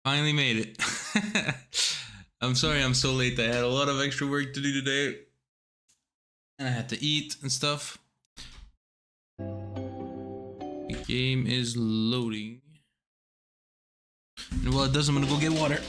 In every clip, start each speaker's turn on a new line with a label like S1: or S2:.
S1: Finally made it. I'm sorry I'm so late. I had a lot of extra work to do today. And I had to eat and stuff. The game is loading. And while it does, I'm gonna go get water.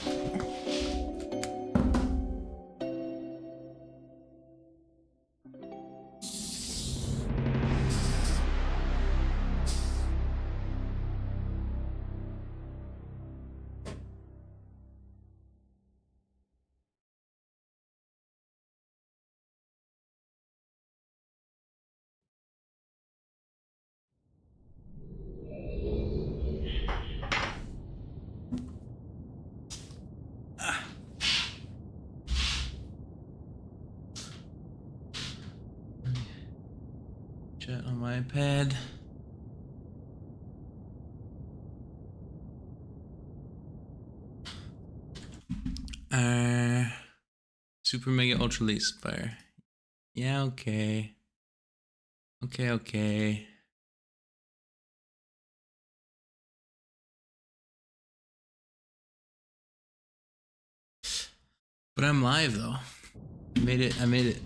S1: Chat on my iPad. Super Mega Ultra Lace Fire. Yeah, okay. Okay. But I'm live though. I made it.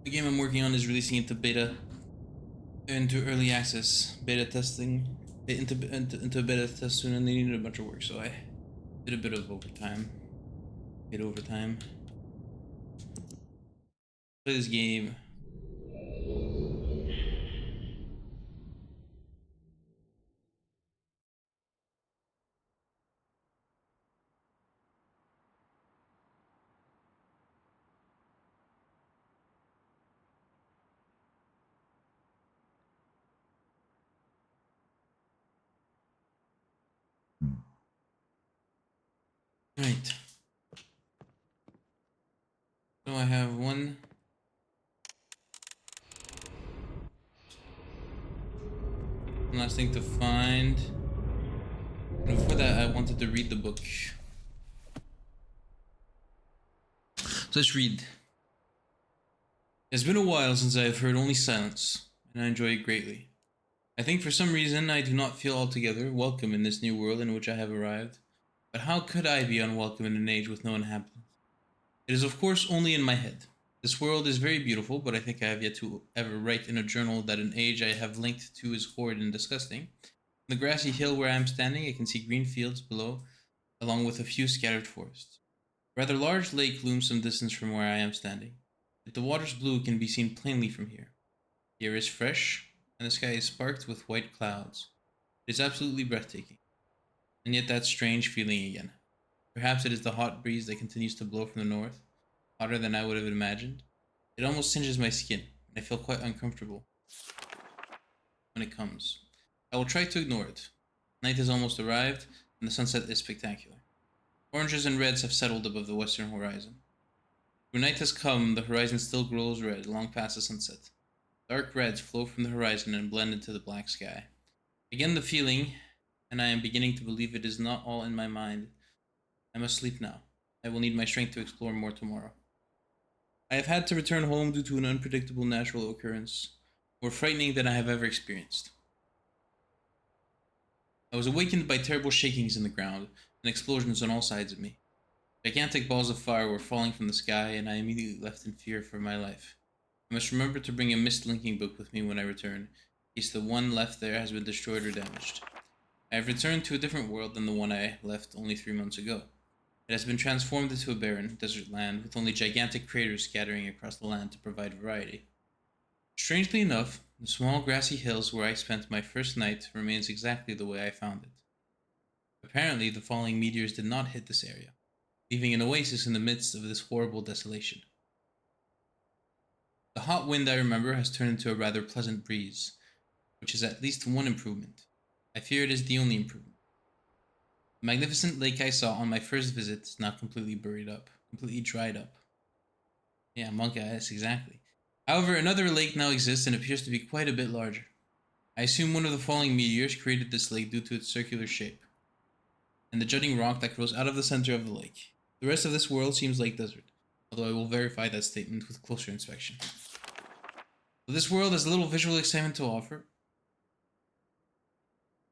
S1: The game I'm working on is releasing into into early access, beta testing, into beta test soon, and they needed a bunch of work, so I did a bit of overtime. Play this game. Right. So I have one last thing to find. And before that, I wanted to read the book. So let's read. It's been a while since I have heard only silence, and I enjoy it greatly. I think for some reason I do not feel altogether welcome in this new world in which I have arrived. But how could I be unwelcome in an age with no inhabitants? It is of course only in my head. This world is very beautiful, but I think I have yet to ever write in a journal that an age I have linked to is horrid and disgusting. On the grassy hill where I am standing, I can see green fields below, along with a few scattered forests. A rather large lake looms some distance from where I am standing. Yet the water's blue can be seen plainly from here. The air is fresh, and the sky is sparked with white clouds. It is absolutely breathtaking. And yet that strange feeling again. Perhaps it is the hot breeze that continues to blow from the north, hotter than I would have imagined. It almost singes my skin, and I feel quite uncomfortable when it comes. I will try to ignore it. Night has almost arrived, and the sunset is spectacular. Oranges and reds have settled above the western horizon. When night has come, the horizon still glows red long past the sunset. Dark reds flow from the horizon and blend into the black sky. Again the feeling, and I am beginning to believe it is not all in my mind. I must sleep now. I will need my strength to explore more tomorrow. I have had to return home due to an unpredictable natural occurrence, more frightening than I have ever experienced. I was awakened by terrible shakings in the ground and explosions on all sides of me. Gigantic balls of fire were falling from the sky, and I immediately left in fear for my life. I must remember to bring a MYST linking book with me when I return, in case the one left there has been destroyed or damaged. I have returned to a different world than the one I left only 3 months ago. It has been transformed into a barren, desert land with only gigantic craters scattering across the land to provide variety. Strangely enough, the small grassy hills where I spent my first night remains exactly the way I found it. Apparently, the falling meteors did not hit this area, leaving an oasis in the midst of this horrible desolation. The hot wind I remember has turned into a rather pleasant breeze, which is at least one improvement. I fear it is the only improvement. The magnificent lake I saw on my first visit is now completely completely dried up. Yeah, monk ass, exactly. However, another lake now exists and appears to be quite a bit larger. I assume one of the falling meteors created this lake due to its circular shape, and the jutting rock that grows out of the center of the lake. The rest of this world seems like desert, although I will verify that statement with closer inspection. But this world has little visual excitement to offer.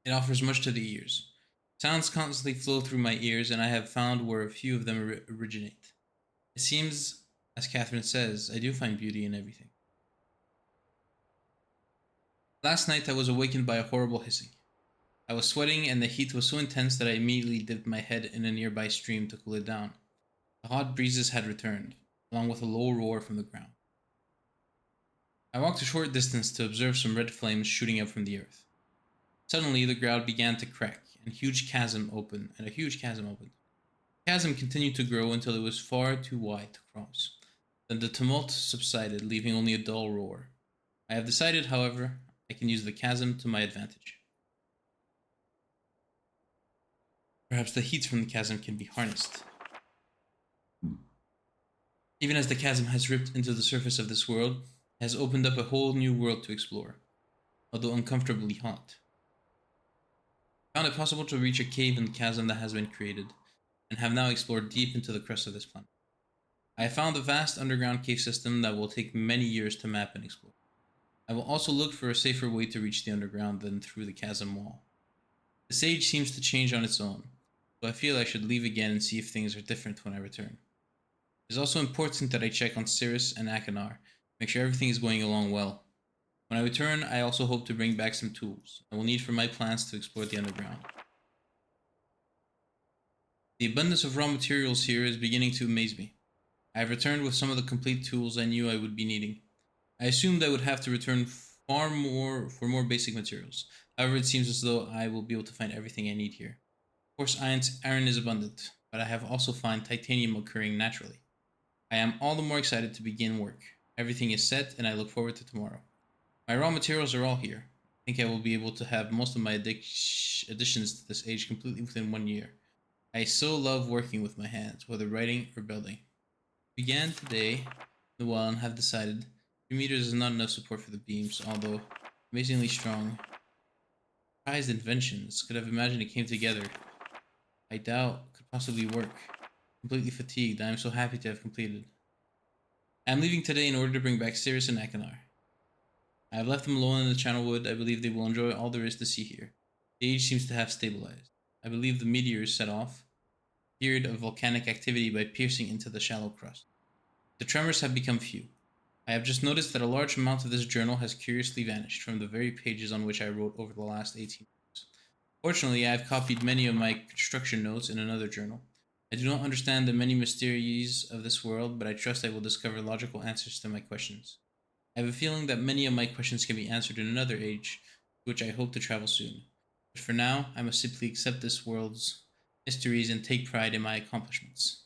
S1: It offers much to the ears. Sounds constantly flow through my ears, and I have found where a few of them originate. It seems, as Catherine says, I do find beauty in everything. Last night I was awakened by a horrible hissing. I was sweating, and the heat was so intense that I immediately dipped my head in a nearby stream to cool it down. The hot breezes had returned, along with a low roar from the ground. I walked a short distance to observe some red flames shooting up from the earth. Suddenly, the ground began to crack, and a huge chasm opened. The chasm continued to grow until it was far too wide to cross. Then the tumult subsided, leaving only a dull roar. I have decided, however, I can use the chasm to my advantage. Perhaps the heat from the chasm can be harnessed. Even as the chasm has ripped into the surface of this world, it has opened up a whole new world to explore, although uncomfortably hot. I found it possible to reach a cave in the chasm that has been created, and have now explored deep into the crust of this planet. I have found a vast underground cave system that will take many years to map and explore. I will also look for a safer way to reach the underground than through the chasm wall. The sage seems to change on its own, so I feel I should leave again and see if things are different when I return. It is also important that I check on Cirrus and Akanar, make sure everything is going along well. When I return, I also hope to bring back some tools I will need for my plans to explore the underground. The abundance of raw materials here is beginning to amaze me. I have returned with some of the complete tools I knew I would be needing. I assumed I would have to return far more for more basic materials. However, it seems as though I will be able to find everything I need here. Of course, iron is abundant, but I have also found titanium occurring naturally. I am all the more excited to begin work. Everything is set, and I look forward to tomorrow. My raw materials are all here. I think I will be able to have most of my additions to this age completely within 1 year. I so love working with my hands, whether writing or building. Began today in the well and have decided 3 meters is not enough support for the beams, although amazingly strong. Prized inventions. Could have imagined it came together. I doubt could possibly work. Completely fatigued. I am so happy to have completed. I am leaving today in order to bring back Cirrus and Akanar. I have left them alone in the Channel Wood. I believe they will enjoy all there is to see here. The age seems to have stabilized. I believe the meteors set off a period of volcanic activity by piercing into the shallow crust. The tremors have become few. I have just noticed that a large amount of this journal has curiously vanished from the very pages on which I wrote over the last 18 years. Fortunately, I have copied many of my construction notes in another journal. I do not understand the many mysteries of this world, but I trust I will discover logical answers to my questions. I have a feeling that many of my questions can be answered in another age, to which I hope to travel soon. But for now, I must simply accept this world's mysteries and take pride in my accomplishments.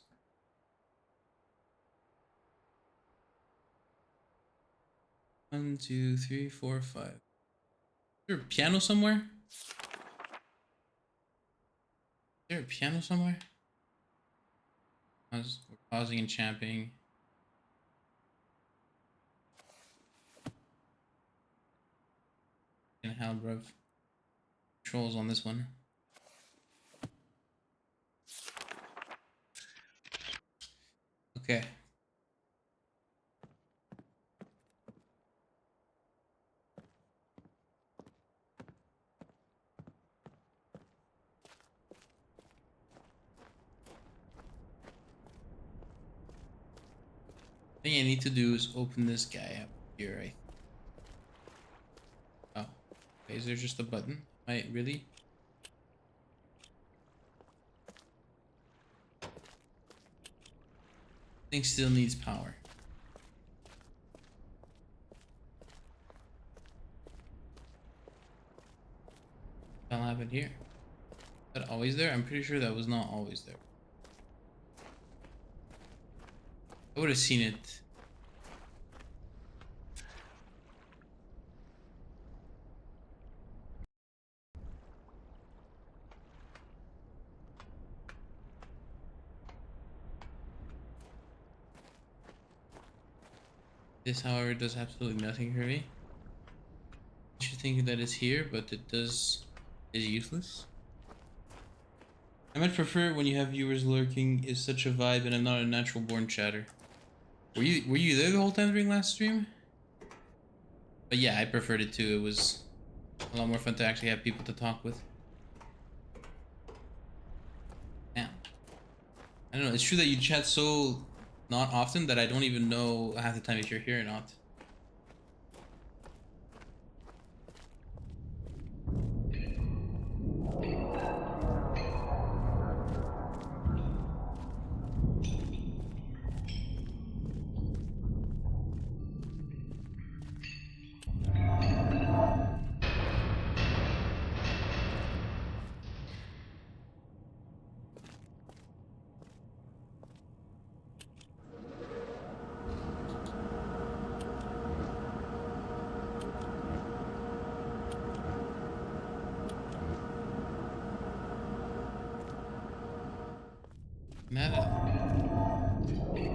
S1: 1, 2, 3, 4, 5. Is there a piano somewhere? Is there a piano somewhere? We're pausing and champing. In hell, bruv. Controls on this one. Okay. Thing I need to do is open this guy up here, right? Oh. Okay, is there just a button? Really? Thing still needs power. That'll happen here. Is that always there? I'm pretty sure that was not always there. I would have seen it. This, however, does absolutely nothing for me. I should think that it's here, but it is useless. I might prefer it when you have viewers lurking. Is such a vibe, and I'm not a natural born chatter. Were you there the whole time during last stream? But yeah, I preferred it too. It was a lot more fun to actually have people to talk with. Yeah. I don't know. It's true that you chat so not often that I don't even know half the time if you're here or not.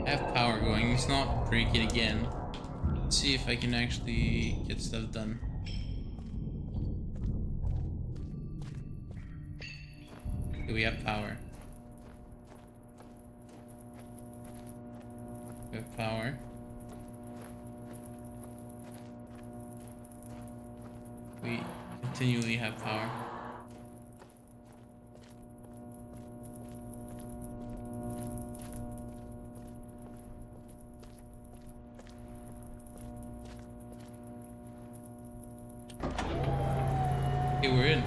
S1: I have power going. It's not break it again. Let's see if I can actually get stuff done. Okay, we have power. We have power. We continually have power. Okay, we're in.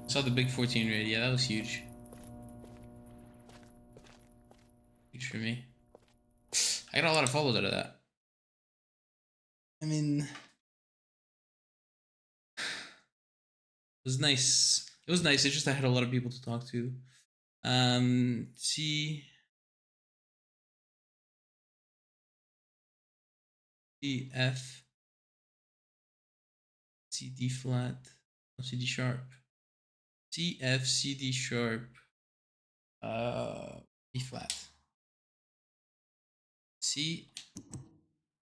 S1: Saw the big 14 raid. Yeah, that was huge. Huge for me. I got a lot of follows out of that. I mean, it was nice. It was nice. It's just I had a lot of people to talk to. C F C D flat, no, C D sharp, C F C D sharp, B flat, C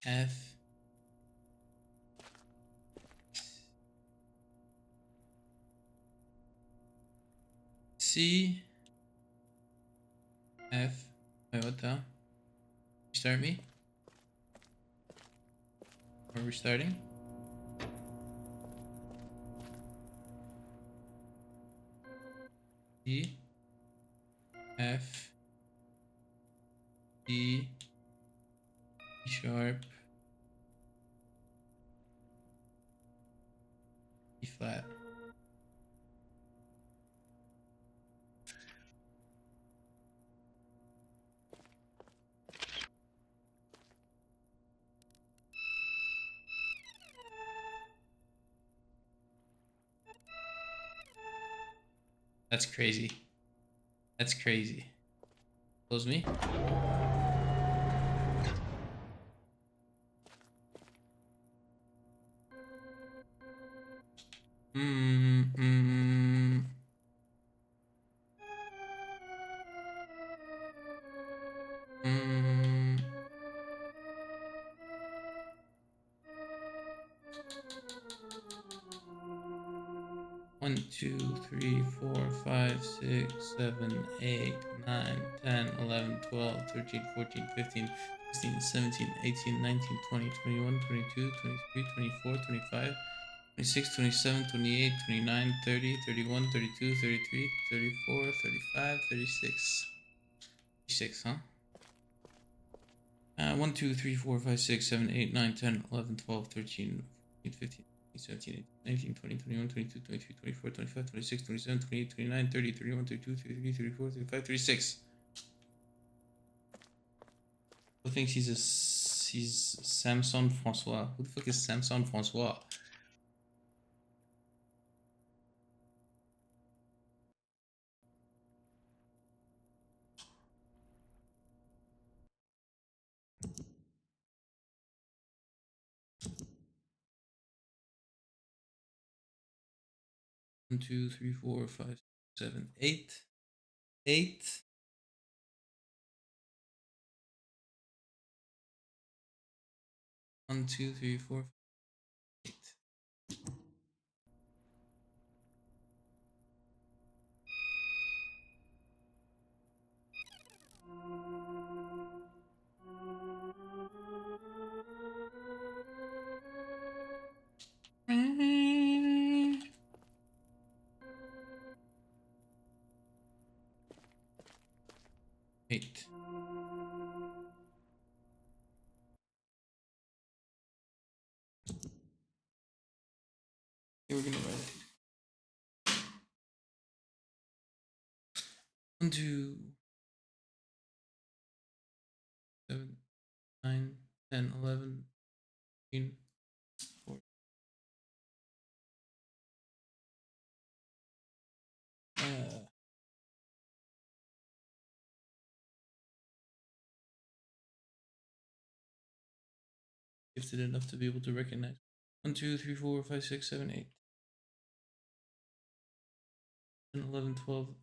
S1: F C F. Wait, what the hell? Restart me? Are we starting? E F D sharp E flat. That's crazy. That's crazy. Close me. One, 2, 3, 4, 5, 6, 7, 8, 9, 10, 11, 12, 13, 14, 15, 16, 17, 18, 19, 20, 21, 22, 23, 24, 25, 26, 27, 28, 29, 30, 31, 32, 33, 34, 35, 36. 36, huh? 1, 2, 3, 4, 5, 6, 7, 8, 9, 10, 11, 12, 13, 14, 15, 17, 18, 19, 20, 21, 22, 23, 24, 25, 26, 27, 28, 29, 30, 31, 32, 33, 34, 35, 36. Who thinks he's Samson Francois? Who the fuck is Samson Francois? One, two, three, four, five, 7, 8. 8. One, two, three, four, 8. Eight. We're gonna write it. 1, 2, 7, 9, 10, 11, 13, 14. Gifted enough to be able to recognize 1, 2, 3, 4, 5, 6, 7, 8, 10, 11, 12,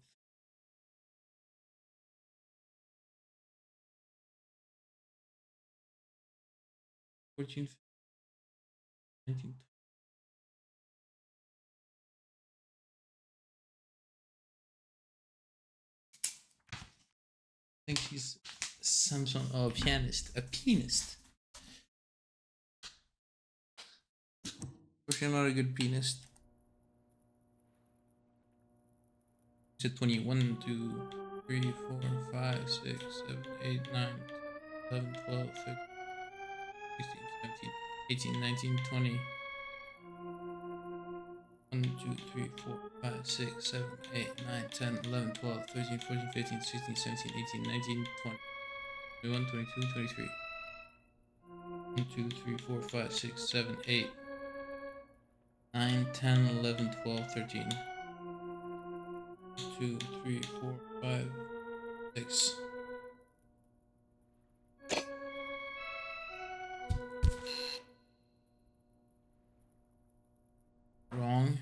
S1: 14, 15, 19. I think he's Samsung. Oh, a pianist. Of course, you're not a good pianist. He's at 20. 1, 2, 3, 4, 5, 6, 7, 8, 9, 11, 12, 13, 16, 17, 18, 19, 20. 1, 2, 3, 4, 5, 6, 7, 8, 9, 10, 11, 12, 13, 14, 15, 16, 17, 18, 19, 20, 21, 22, 23. 1, 2, 3, 4, 5, 6, 7, 8, 9, 10, 11, 12, 13. 2, 3, 4, 5, 6. Wrong.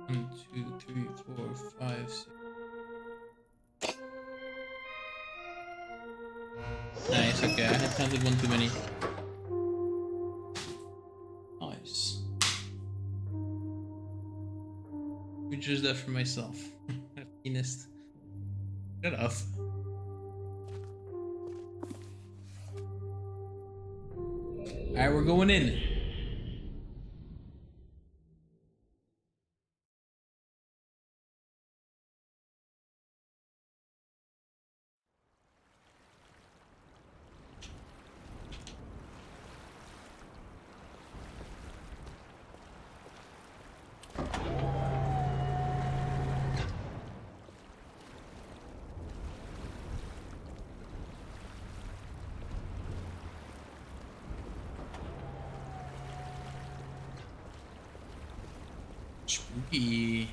S1: One, two, three, four, five, 6. Nice, okay, I had counted one too many. Nice. We chose that for myself. Pianist. Shut up. Alright, we're going in. Spooky.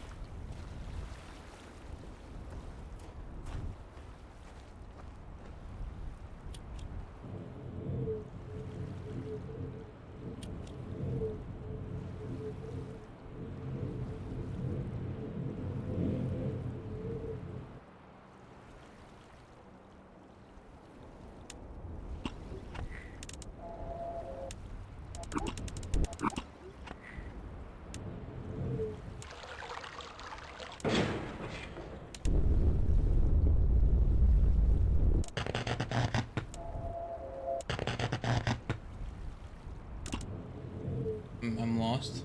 S1: I'm lost.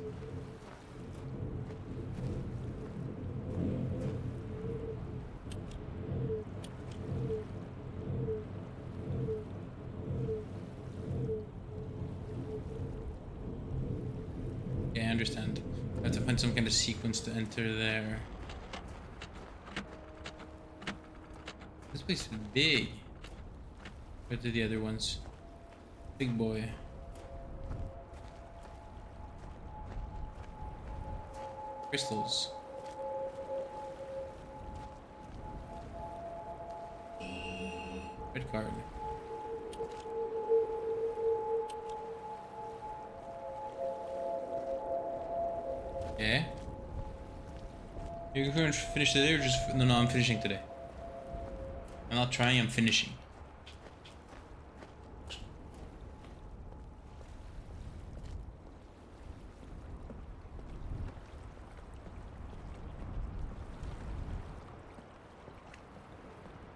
S1: Okay, I understand. I have to find some kind of sequence to enter there. This place is big. Compared to the other ones. Big boy. Crystals. Red card. Okay. You're going to finish today or just... No, I'm finishing today. I'm not trying, I'm finishing.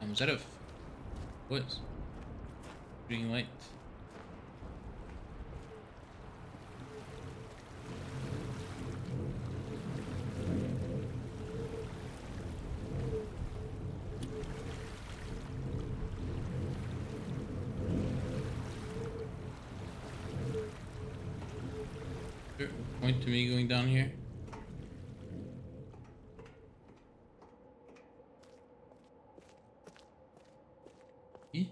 S1: Was that a... What? Green light. Point to me going down here. E?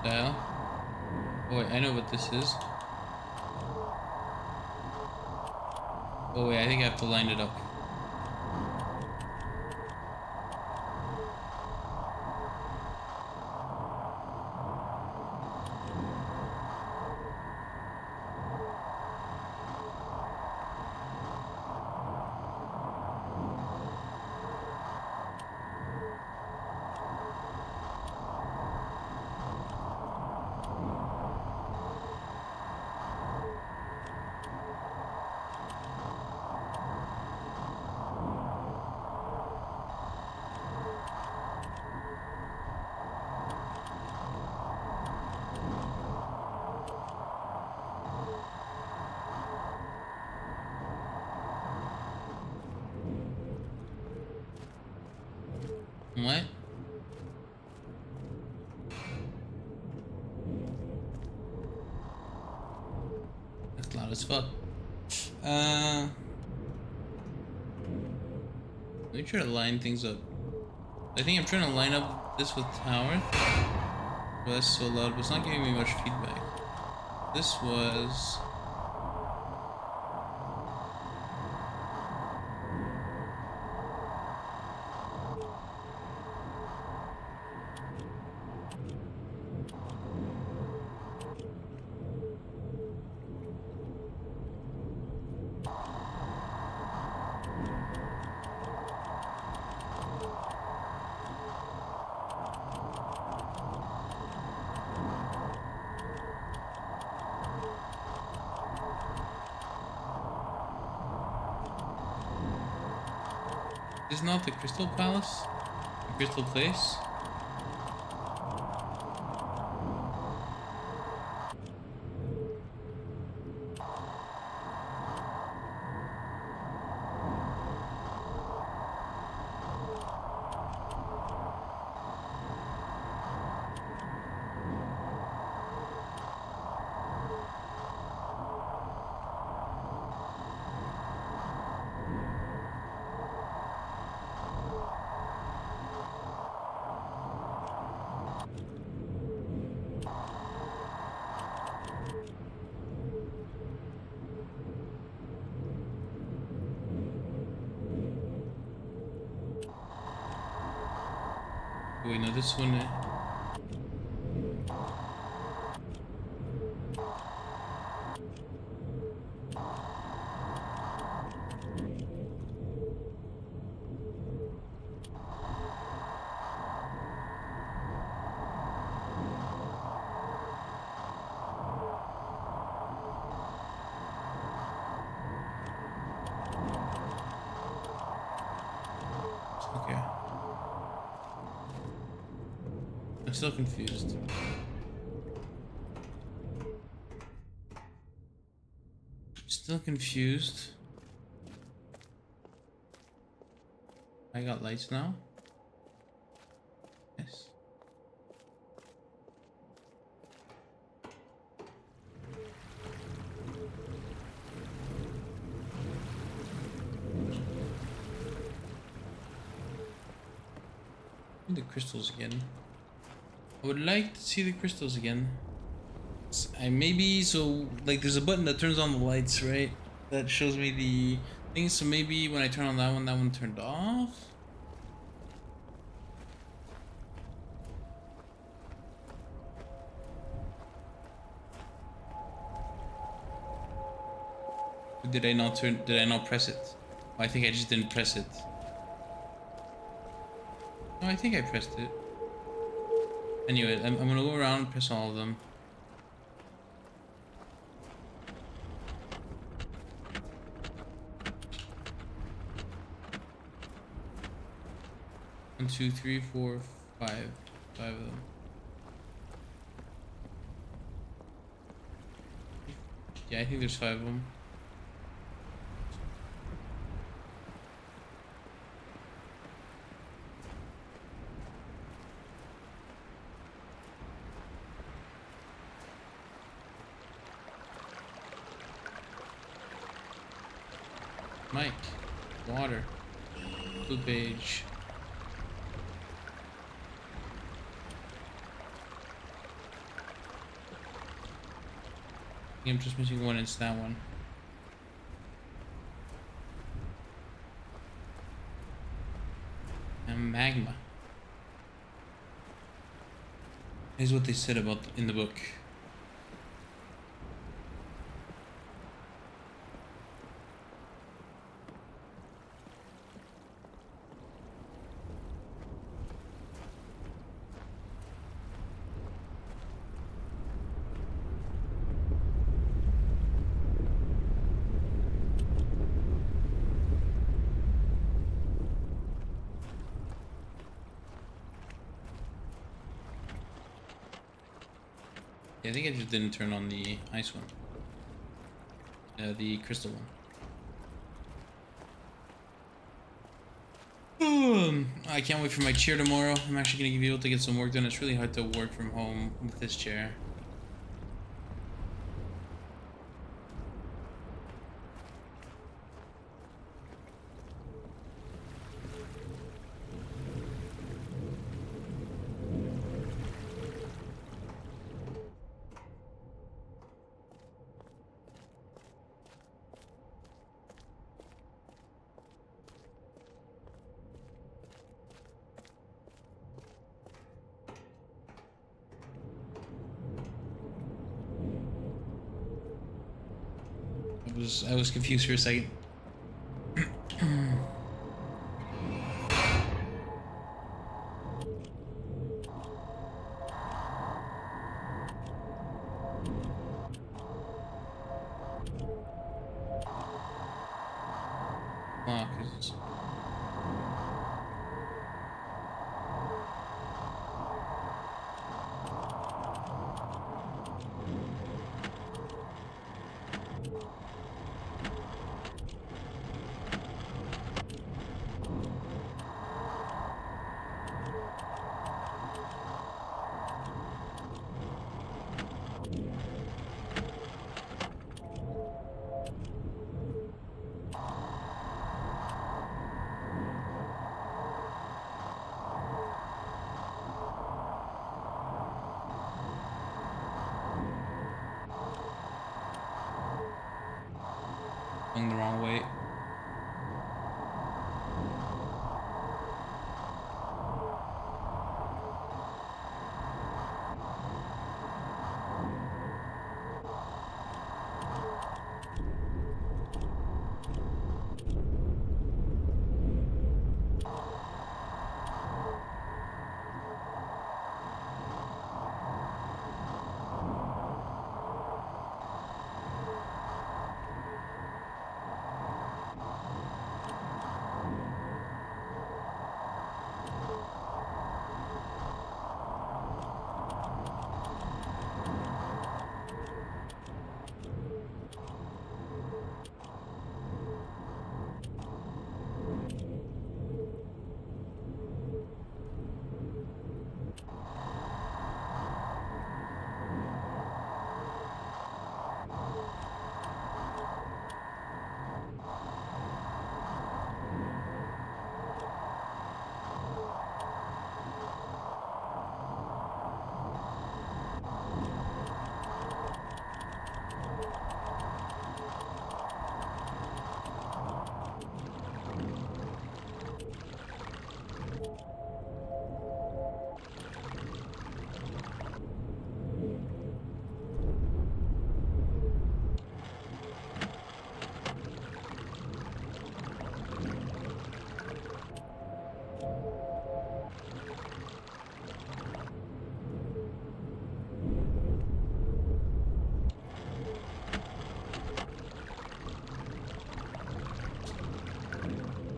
S1: Dial. Oh wait, I know what this is. Oh wait, I think I have to line it up. What? That's loud as fuck. Let me try to line things up. I think I'm trying to line up this with tower. But that's so loud, but it's not giving me much feedback. This was... Is not the Crystal Palace? The Crystal Place? Wait, no, this one... Okay. I'm still confused. Still confused. I got lights now? Yes. The crystals again. I would like to see the crystals again. I maybe, so like there's a button that turns on the lights, right? That shows me the thing. So maybe when I turn on that one turned off. Or did I not turn? Did I not press it? Oh, I think I just didn't press it. No, I think I pressed it. Anyway, I'm gonna go around and press all of them. One, two, three, four, five. 5 of them. Yeah, I think there's 5 of them. Mike, water, blue page. I'm just missing one, it's that one. And magma. Is what they said about in the book. I think I just didn't turn on the ice one. The crystal one. I can't wait for my chair tomorrow. I'm actually gonna be able to get some work done. It's really hard to work from home with this chair. I was confused for a second. Oh, 'cause going the wrong way.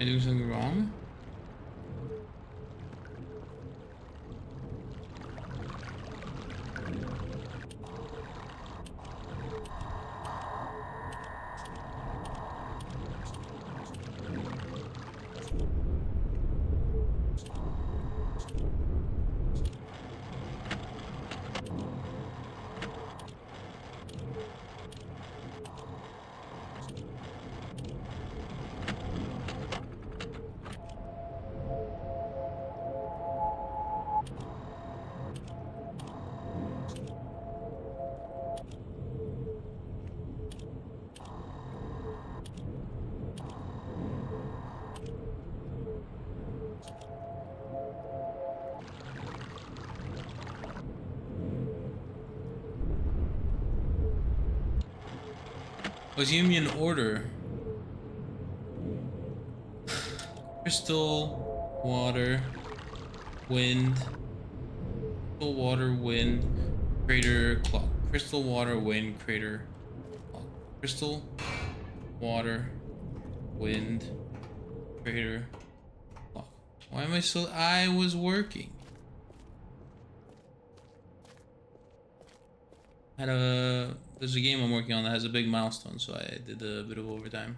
S1: I doing something wrong? Was you in order? Crystal, water, wind. Crystal, water, wind, crater, clock. Crystal, water, wind, crater, clock. Crystal, water, wind, crater, clock. Why am I so... I was working. There's a game I'm working on that has a big milestone, so I did a bit of overtime.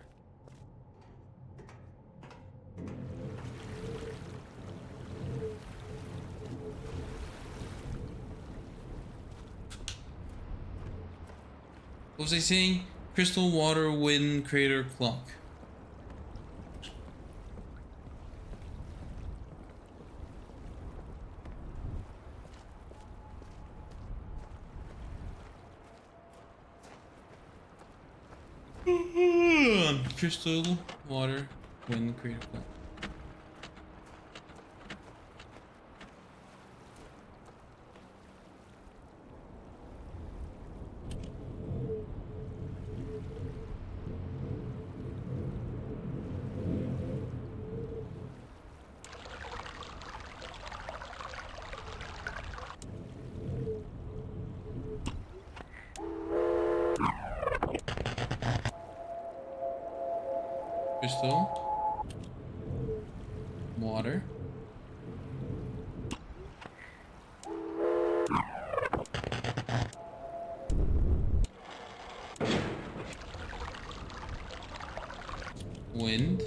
S1: What was I saying? Crystal, water, wind, crater, clock. Crystal, water, wind, crater, clock. Crystal, water, wind,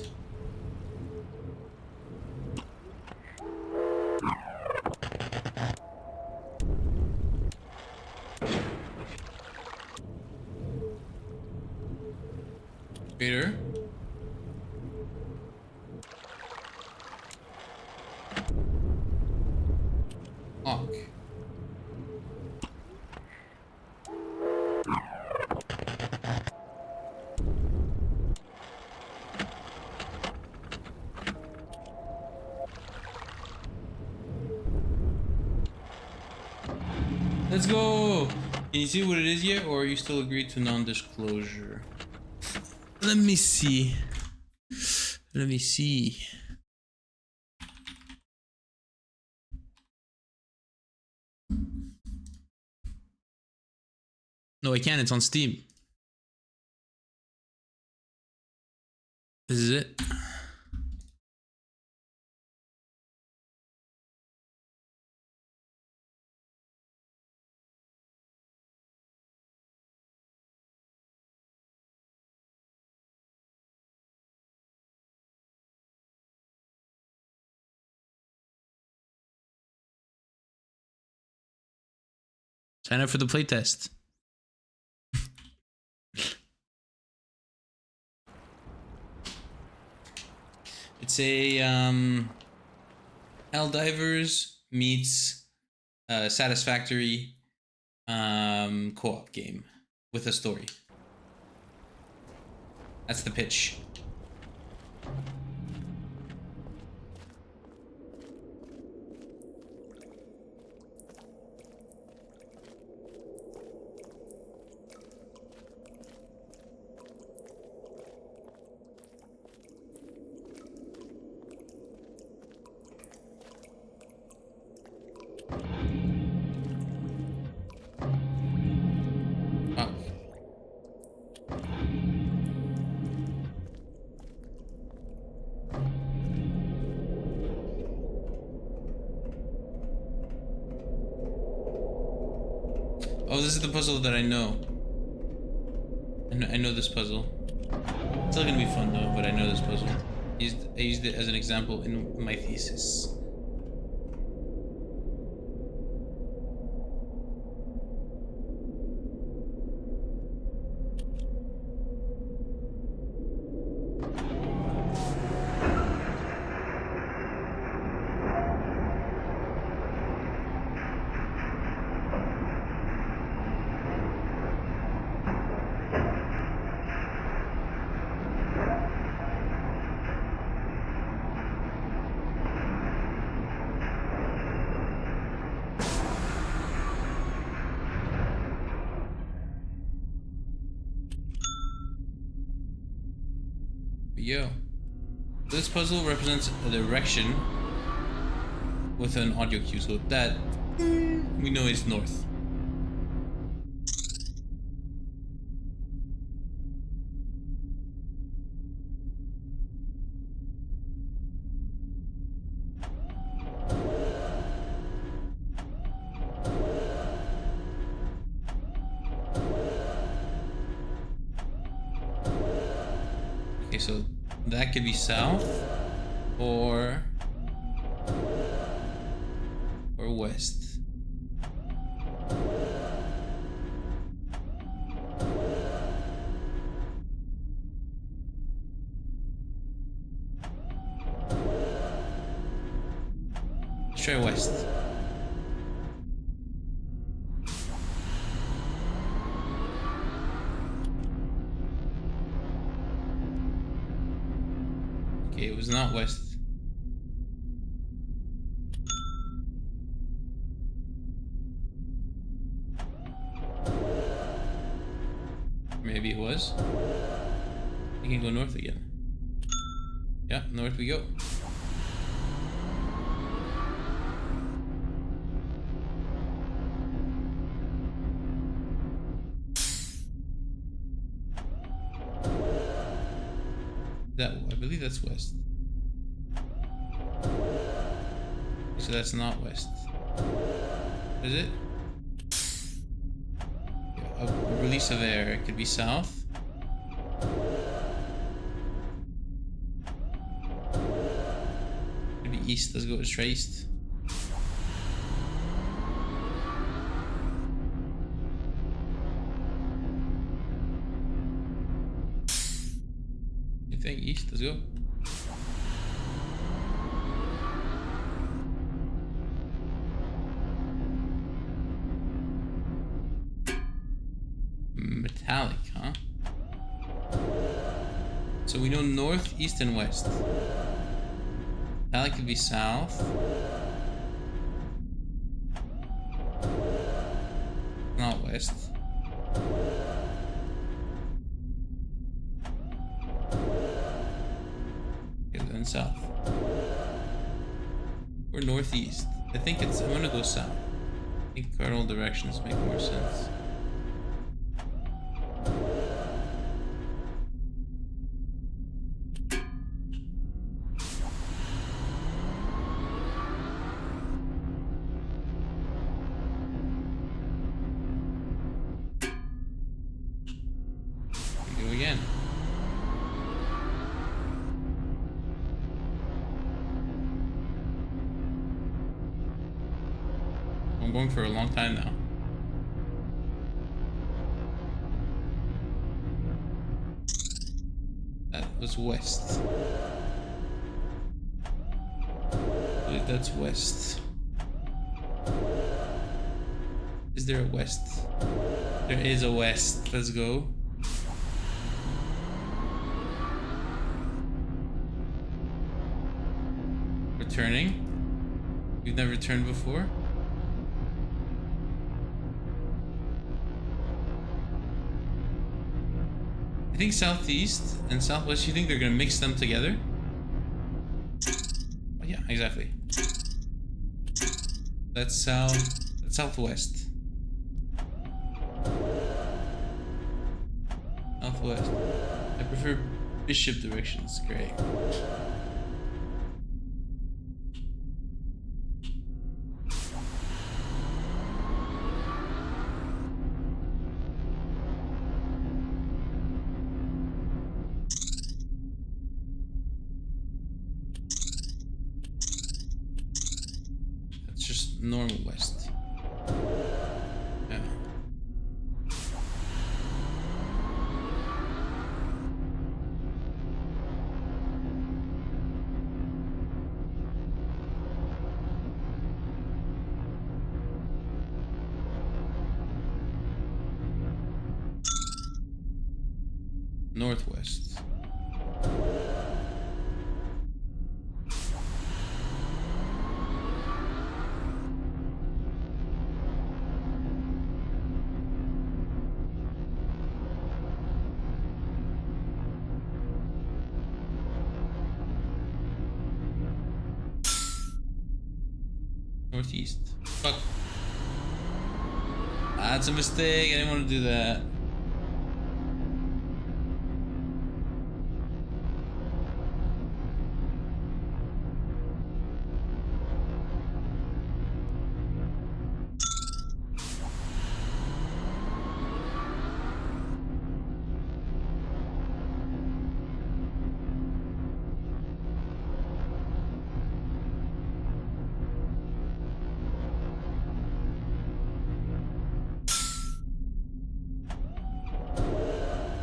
S1: crater, clock. Let's go! Can you see what it is yet, or are you still agreed to non-disclosure? Let me see. Let me see. No, I can't. It's on Steam. This is it. Sign up for the playtest. It's a Helldivers meets Satisfactory co-op game with a story. That's the pitch. this is the puzzle that I know. I know this puzzle. It's still gonna be fun though, but I know this puzzle. I used it as an example in my thesis. Yo. This puzzle represents a direction with an audio cue, so that we know is north. Okay, so that could be south or west. Let's try west. Okay, it was not west. Maybe it was. We can go north again. Yeah, north we go. I believe that's west. So that's not west. Is it? Yeah, a release of air. It could be south. Could be east. Let's go straight east. You think east? Let's go. Metallic, huh? So we know north, east, and west. Metallic could be south. Not west. Okay, then south. Or northeast. I think I'm gonna go south. I think cardinal directions make more sense. Again. I'm going for a long time now. That was west. I believe that's west. Is there a west? There is a west. Let's go. Returning. We've never returned before. I think southeast and southwest, you think they're gonna mix them together? Oh, yeah, exactly. That's southwest. Southwest. I prefer bishop directions. Great. normal west. Yeah. Northwest. Northeast. Fuck. That's a mistake. I didn't want to do that.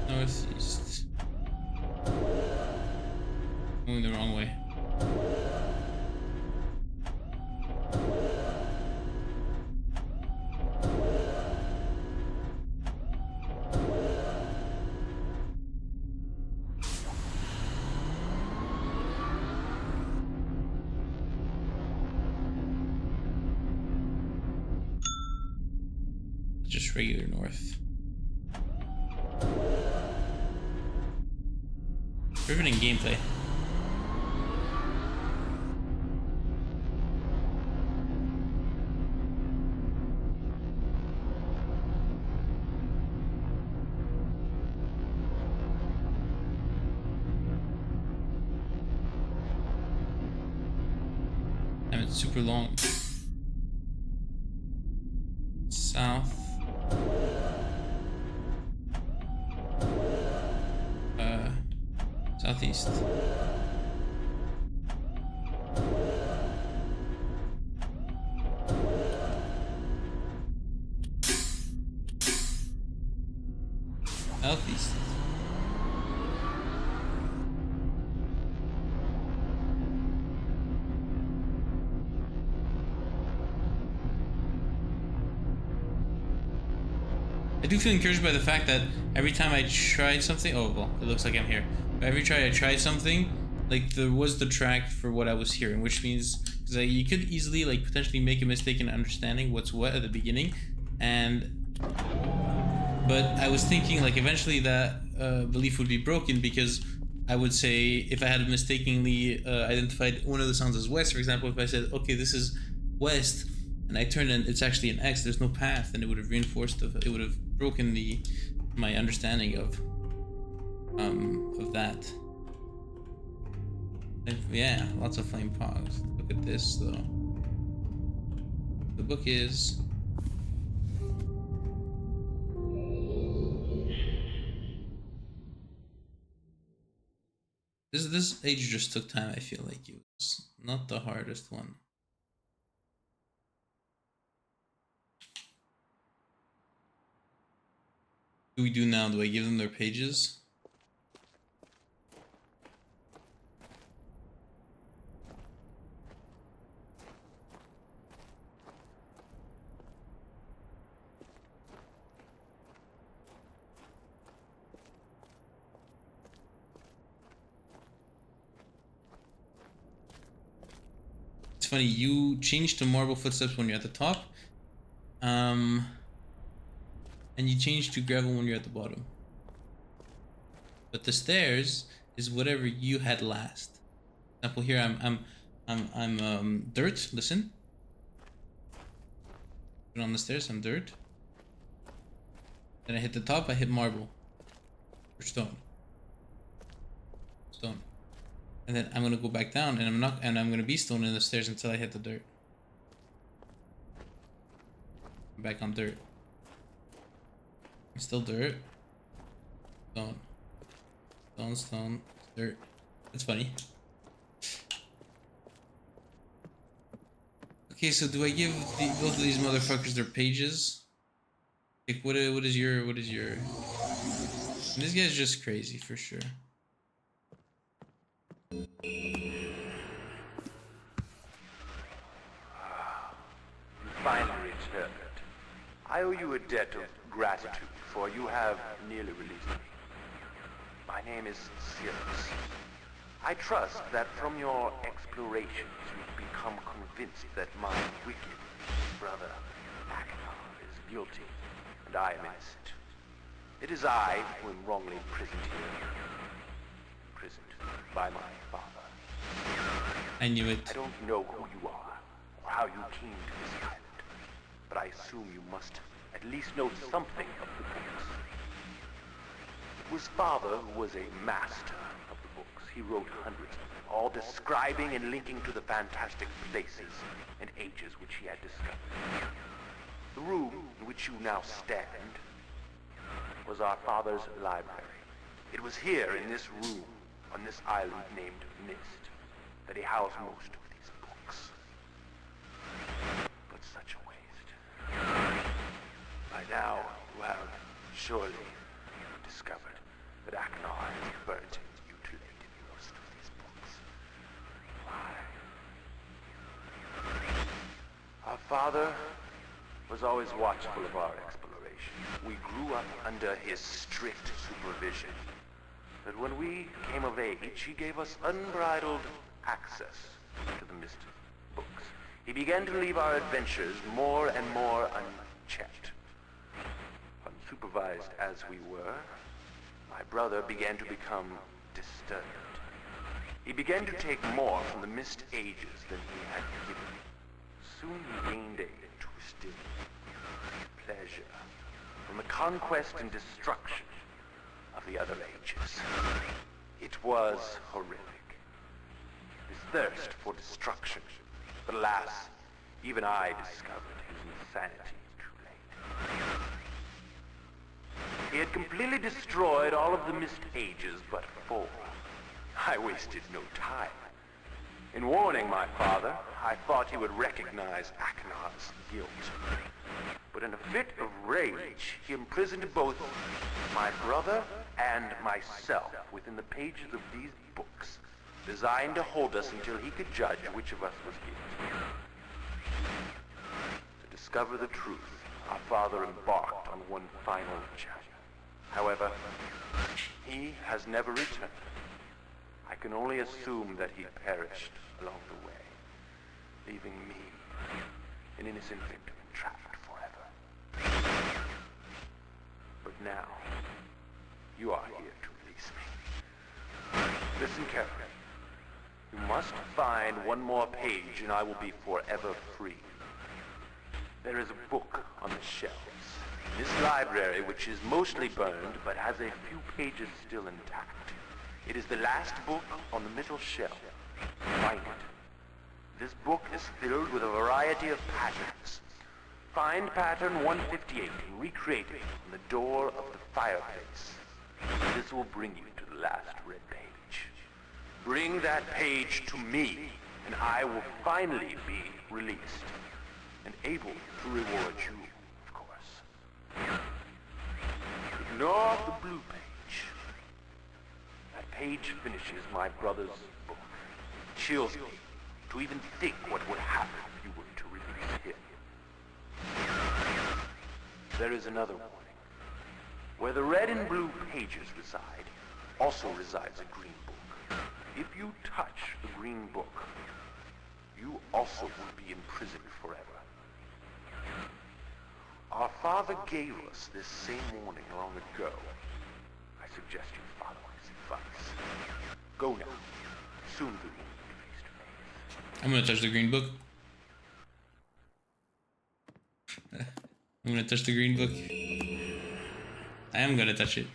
S1: Northeast. Going the wrong way. Just regular north. Riveting gameplay. And it's super long. South. Southeast. Southeast. I do feel encouraged by the fact that every time I tried something, oh well, it looks like I'm here. But every time I tried something, like there was the track for what I was hearing, which means because you could easily like potentially make a mistake in understanding what's what at the beginning, but I was thinking like eventually that belief would be broken because I would say if I had mistakenly identified one of the sounds as west, for example, if I said okay this is west and I turned and it's actually an X, there's no path, and it would have reinforced it would have broken my understanding of that. And yeah, lots of flame pogs. Look at this though. The book is this age just took time. I feel like it was not the hardest one. What do we do now? Do I give them their pages? It's funny, you change to marble footsteps when you're at the top. And you change to gravel when you're at the bottom. But the stairs is whatever you had last. For example, here I'm dirt. Listen. Put on the stairs. I'm dirt. Then I hit the top. I hit marble or stone. Stone. And then I'm gonna go back down, and I'm gonna be stone in the stairs until I hit the dirt. I'm back on dirt. Still dirt. Stone. Stone, stone, dirt. That's funny. Okay, so do I give both of these motherfuckers their pages? Like, what is your? This guy's just crazy for sure.
S2: Finally returned. I owe you a debt of gratitude, for you have nearly released me. My name is Sirius. I trust that from your explorations you've become convinced that my wicked brother Akbar is guilty, and I am innocent. It is I who am wrongly imprisoned here. Imprisoned by my father.
S1: I knew it.
S2: I don't know who you are, or how you came to this island, but I assume you must at least know something of the books. It was Father who was a master of the books. He wrote hundreds of them, all describing and linking to the fantastic places and ages which he had discovered. The room in which you now stand was our father's library. It was here in this room, on this island named Mist, that he housed most of these books. But such a waste. By now, you have surely discovered that Aknar has burnt and mutilated most of these books. Why? Our father was always watchful of our exploration. We grew up under his strict supervision. But when we came of age, he gave us unbridled access to the Mist books. He began to leave our adventures more and more unchecked. Unsupervised as we were, my brother began to become disturbed. He began to take more from the Mist ages than he had given. Soon he gained a twisted pleasure from the conquest and destruction of the other ages. It was horrific. His thirst for destruction. But alas, even I discovered his insanity too late. He had completely destroyed all of the Mist ages but 4. I wasted no time. In warning my father, I thought he would recognize Aknar's guilt. But in a fit of rage, he imprisoned both my brother and myself within the pages of these books, designed to hold us until he could judge which of us was guilty. To discover the truth, our father embarked on one final chapter. However, he has never returned. I can only assume that he perished along the way, leaving me, an innocent victim, entrapped forever. But now, you are here to release me. Listen carefully. You must find one more page and I will be forever free. There is a book on the shelves. This library, which is mostly burned but has a few pages still intact. It is the last book on the middle shelf. Find it. This book is filled with a variety of patterns. Find pattern 158 and recreate it on the door of the fireplace. This will bring you to the last red page. Bring that page to me, and I will finally be released and able to reward you, of course. Ignore the blue page. That page finishes my brother's book. It chills me to even think what would happen if you were to release him. There is another warning. Where the red and blue pages reside, also resides a green book. If you touch the green book, you also will be imprisoned forever. Our father gave us this same warning long ago. I suggest you follow his advice. Go now. Soon we will be face to face.
S1: I'm gonna touch the green book. I'm gonna touch the green book. I am gonna touch it.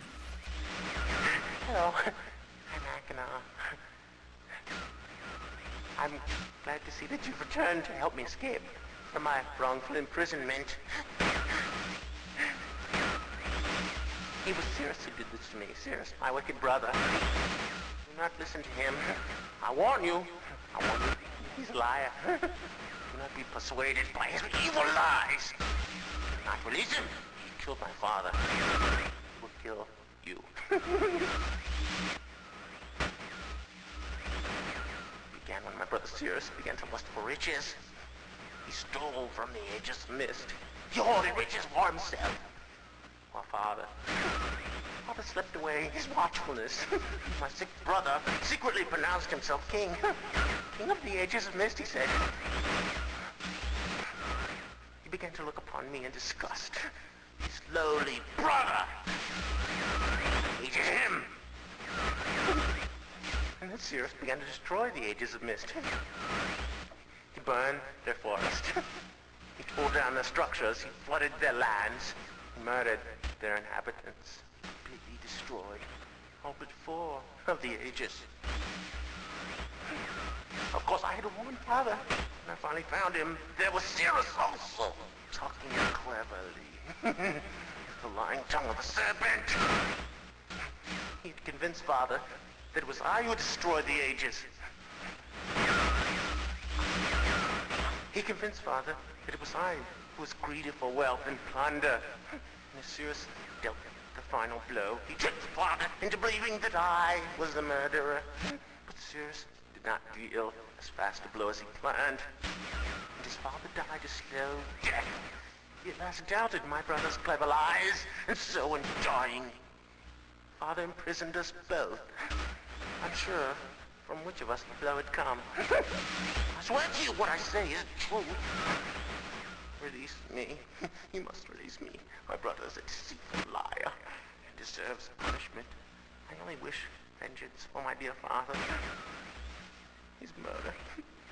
S3: Hello, I'm Aknar. I'm glad to see that you've returned to help me escape from my wrongful imprisonment. It was Cirrus who did this to me. Cirrus, my wicked brother. Do not listen to him. I warn you. I warn you. He's a liar. Do cannot be persuaded by his evil lies. Do not release him. He killed my father. He will kill you. Began when my brother Sirius began to lust for riches. He stole from the Aegis Mist. He hoarded riches for himself. While Father slipped away his watchfulness. My sick brother secretly pronounced himself king. King of the Aegis Mist, he said. He began to look upon me in disgust. His lowly brother hated him. And then Sirius began to destroy the Aegis of Mist. He burned their forest. He tore down their structures. He flooded their lands. He murdered their inhabitants. Completely destroyed all but 4 of the Aegis. Of course, I had to warn Father. When I finally found him, there was Sirius also, talking cleverly. The lying tongue of a serpent. He had convinced Father that it was I who destroyed the Aegis. He convinced Father that it was I who was greedy for wealth and plunder. And as Sirius dealt the final blow, he tricked Father into believing that I was the murderer. But Sirius did not deal as fast a blow as he planned. And his father died a slow death. He at last doubted my brother's clever lies, and so in dying, Father imprisoned us both. Unsure from which of us the blow had come. I swear to you what I say is true. Release me. You must release me. My brother is a deceitful liar and deserves punishment. I only wish vengeance for my dear father. His murder.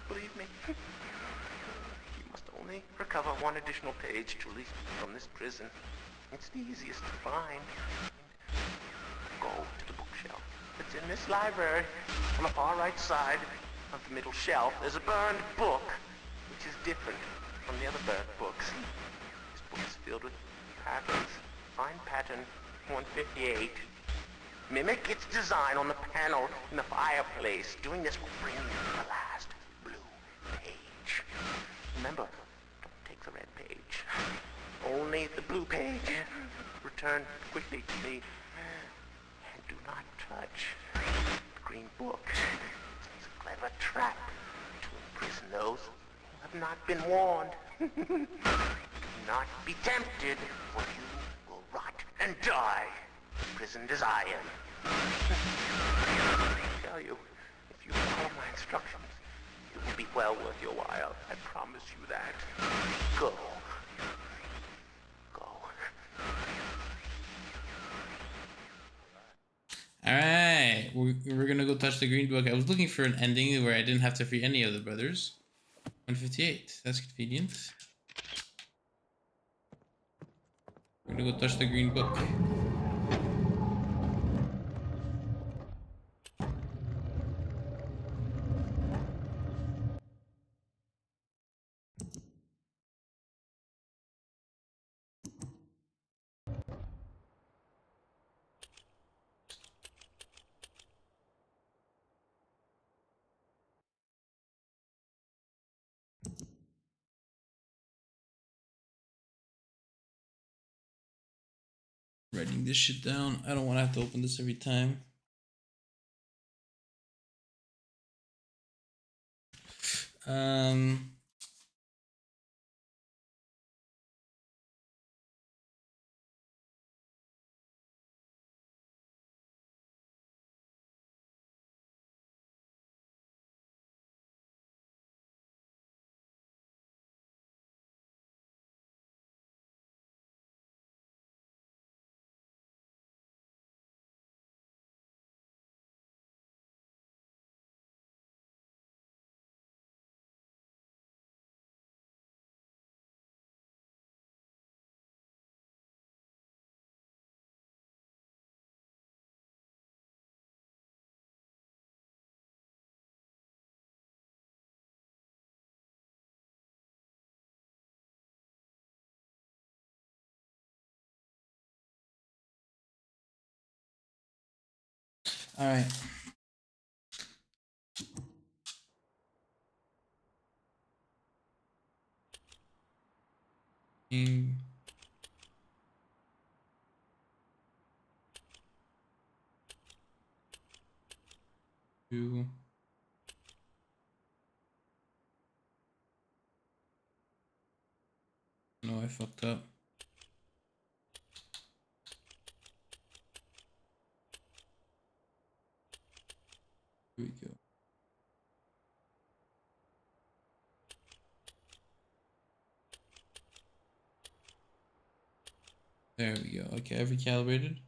S3: Believe me. You must only recover 1 additional page to release me from this prison. It's the easiest to find. Go to the bookshelf. It's in this library. On the far right side of the middle shelf, there's a burned book, which is different from the other burned books. This book is filled with patterns. Find pattern 158. Mimic its design on the panel in the fireplace. Doing this will bring you the last blue page. Remember, don't take the red page. Only the blue page. Return quickly to me. And do not touch the green book. It's a clever trap to imprison those who have not been warned. Do not be tempted, for you will rot and die, imprisoned as I am. I tell you, if you follow my instructions, it will be well worth your while. I promise you that. Go. Go.
S1: Alright, we're gonna go touch the green book. I was looking for an ending where I didn't have to free any of the brothers. 158, that's convenient. We're gonna go touch the green book. Writing this shit down. I don't want to have to open this every time. All right. Mm. Two. No, I fucked up. Here we go. There we go. Okay, I've recalibrated.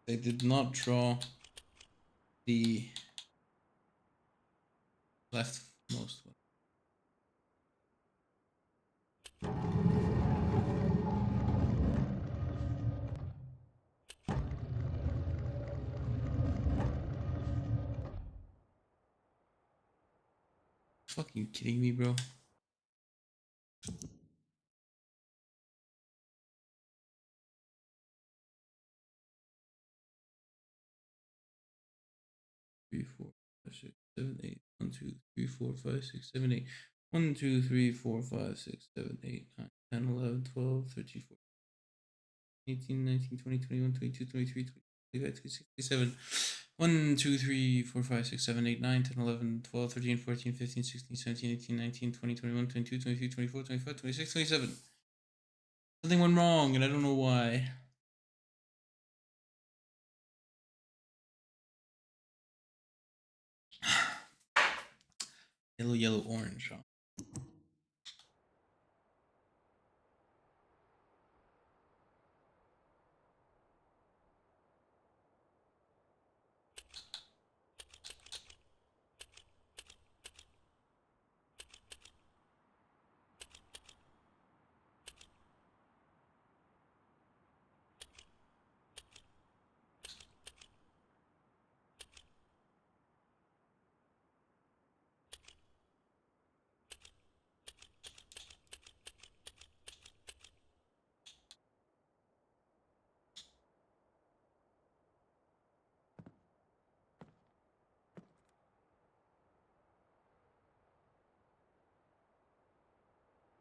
S1: They did not draw the leftmost one. Fucking kidding me, bro? Three, four, five, six, seven, eight. 1, 2, 3, 4, 5, 6, 7, 8. 1, 2, 3, 4, 5, 6, 7, 8, 9, 10, 11, 12, 13, 14, 18, 19, 20, 21, 22, 23, 25, 26, 27. 1, 2, 3, 4, 5, 6, 7, 8, 9, 10, 11, 12, 13, 14, 15, 16, 17, 18, 19, 20, 21, 22, 23, 24, 25, 26, 27. Something went wrong, and I don't know why. Yellow, yellow, orange. Huh?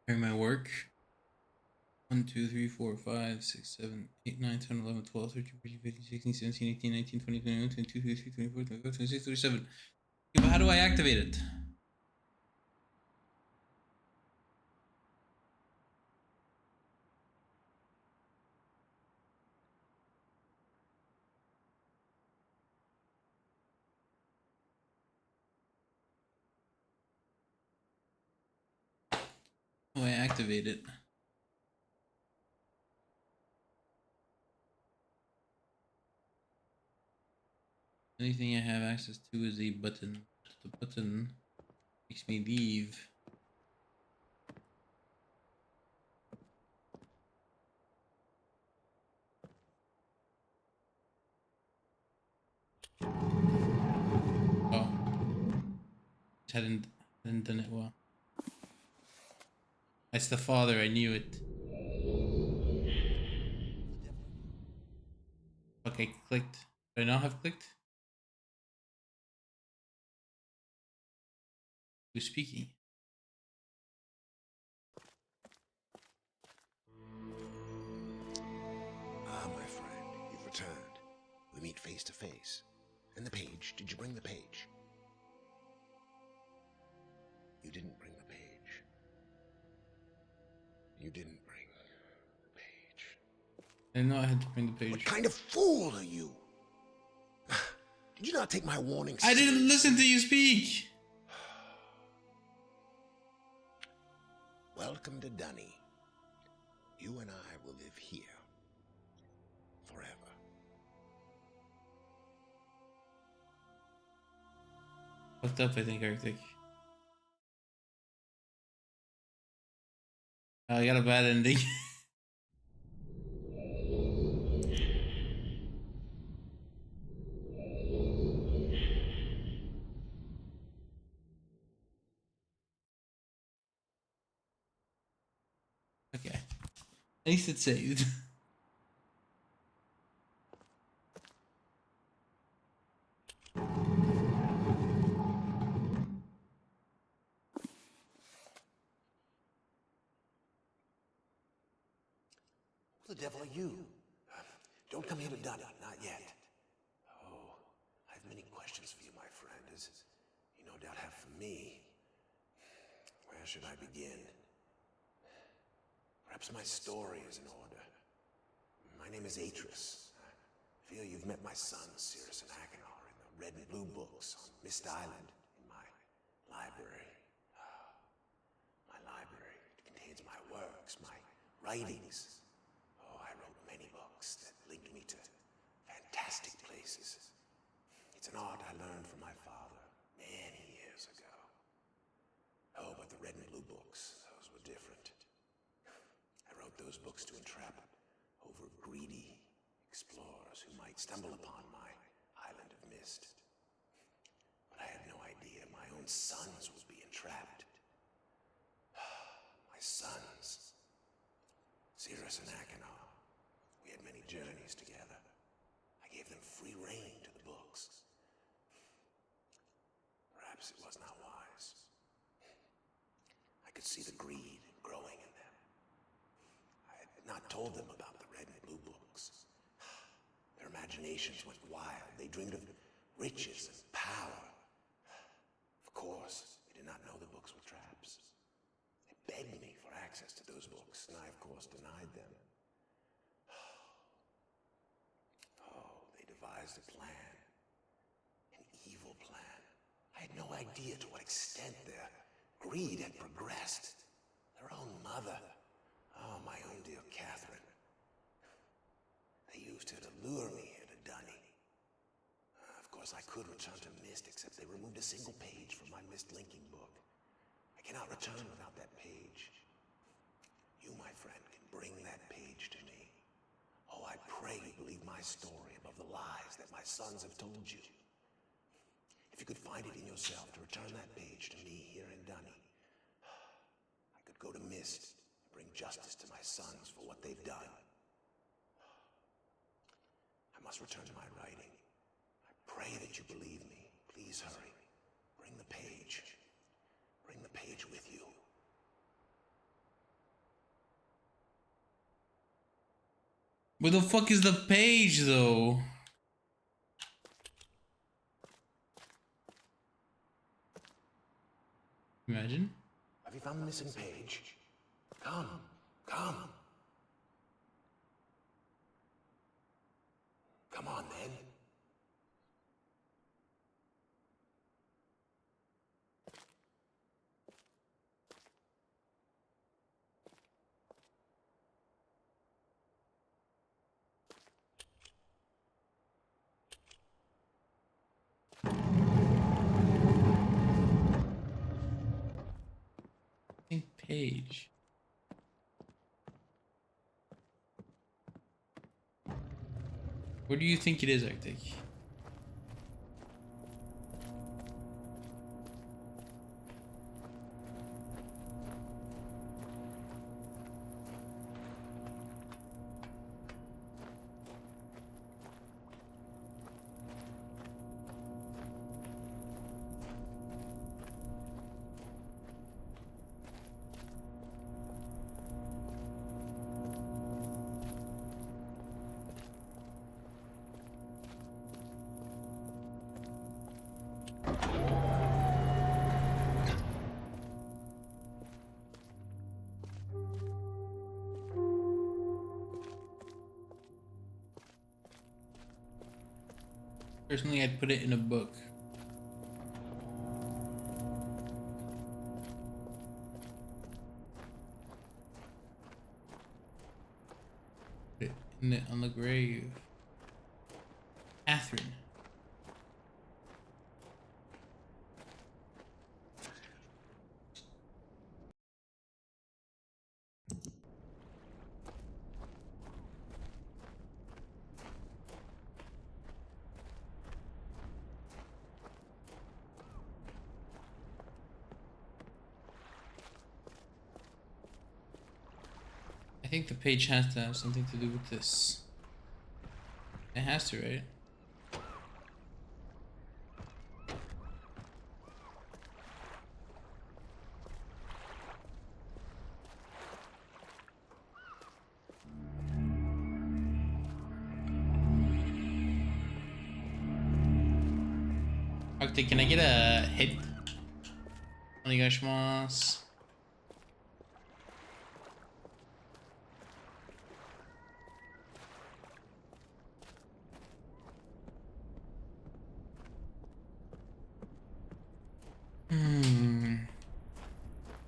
S1: Here's my work. 1, 2, 3, 4, 5, 6, 7, 8, 9, 10, 11, 12, 13, 14, 15, 16, 17, 18, 19, 20, 21, 22, 23, 24, 25, 26, 27. Yeah, but how do I activate it? How do I activate it? Anything I have access to is a button. The button makes me leave. Oh, hadn't done it well. That's the father. I knew it. Okay, clicked. Do I now have clicked? Who's speaking?
S4: Ah, my friend, you've returned. We meet face to face. And the page, did you bring the page? You didn't bring the page. You didn't bring the page.
S1: I didn't know I had to bring the page.
S4: What kind of fool are you? Did you not take my warning
S1: I didn't
S4: seriously?
S1: listen to you speak.
S4: Welcome to Dunny. You and I will live here. Forever.
S1: Fucked up, I think, Arctic. I got a bad ending. Okay. At least it's saved.
S4: Who the devil are you? Don't come here to Dunny, not yet. Oh, I have many questions for you, my friend, as you no doubt have for me. Where should I begin? Perhaps my story is in order. My name is Atris. I feel you've met my sons, Cirrus and Achenar, in the red and blue books on Mist Island in my library. My library. It contains my works, my writings. Oh, I wrote many books that linked me to fantastic places. It's an art I learned from my father many years ago. Oh, but the red and blue books, those were different. I wrote those books to entrap over greedy explorers who might stumble upon my island of mist. But I had no idea my own sons would be entrapped. My sons. Cirrus and Achenar. We had many journeys together. I gave them free rein to the books. Perhaps it was not wise. I could see the greed growing in them. I had not told them about the red and blue books. Their imaginations went wild. They dreamed of riches and power. Of course, they did not know the books were traps. They begged me for access to those books, and I, of course, denied them. Oh, they devised a plan. An evil plan. I had no idea to what extent their greed had progressed. Their own mother. Oh, my own dear Catherine. They used her to lure me here to Dunny. Of course, I could return to Mist, except they removed a single page from my Mist linking book. I cannot return without that page. You, my friend, can bring that page to me. Oh, I pray you believe my story above the lies that my sons have told you. If you could find it in yourself to return that page to me here in Dunny, I could go to Mist and bring justice to my sons for what they've done. I must return to my writing. I pray that you believe me. Please hurry. Bring the page. Bring the page with you.
S1: Where the fuck is the page, though? Imagine.
S4: Have you found the missing page? Come. Come. Come on, then.
S1: Page. Where do you think it is, Arctic? Personally, I'd put it in a book. Put it on the grave. Catherine. I think the page has to have something to do with this. It has to, right? Okay, can I get a hit? Onegaishimasu.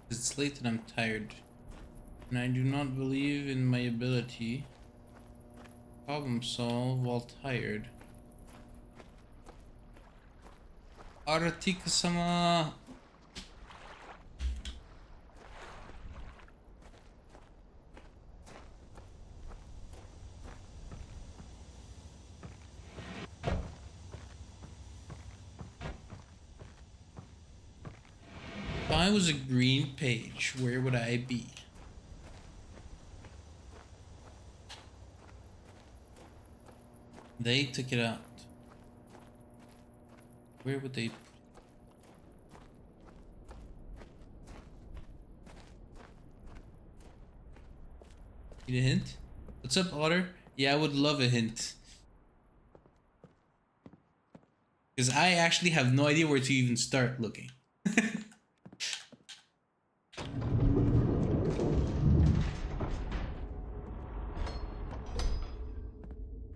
S1: It's late and I'm tired. And I do not believe in my ability to problem solve while tired. Aratika-sama! If I was a green page, where would I be? They took it out. Where would they put it? Need a hint? What's up, Otter? Yeah, I would love a hint. Because I actually have no idea where to even start looking.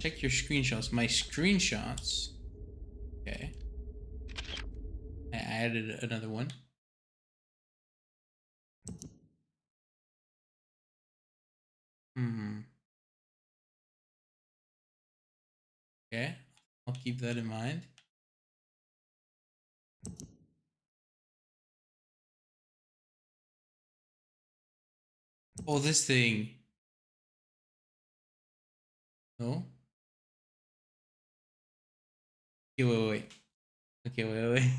S1: Check your screenshots. My screenshots. Okay. I added another one. Okay. I'll keep that in mind. Oh, this thing. No? Okay, wait. Okay, wait.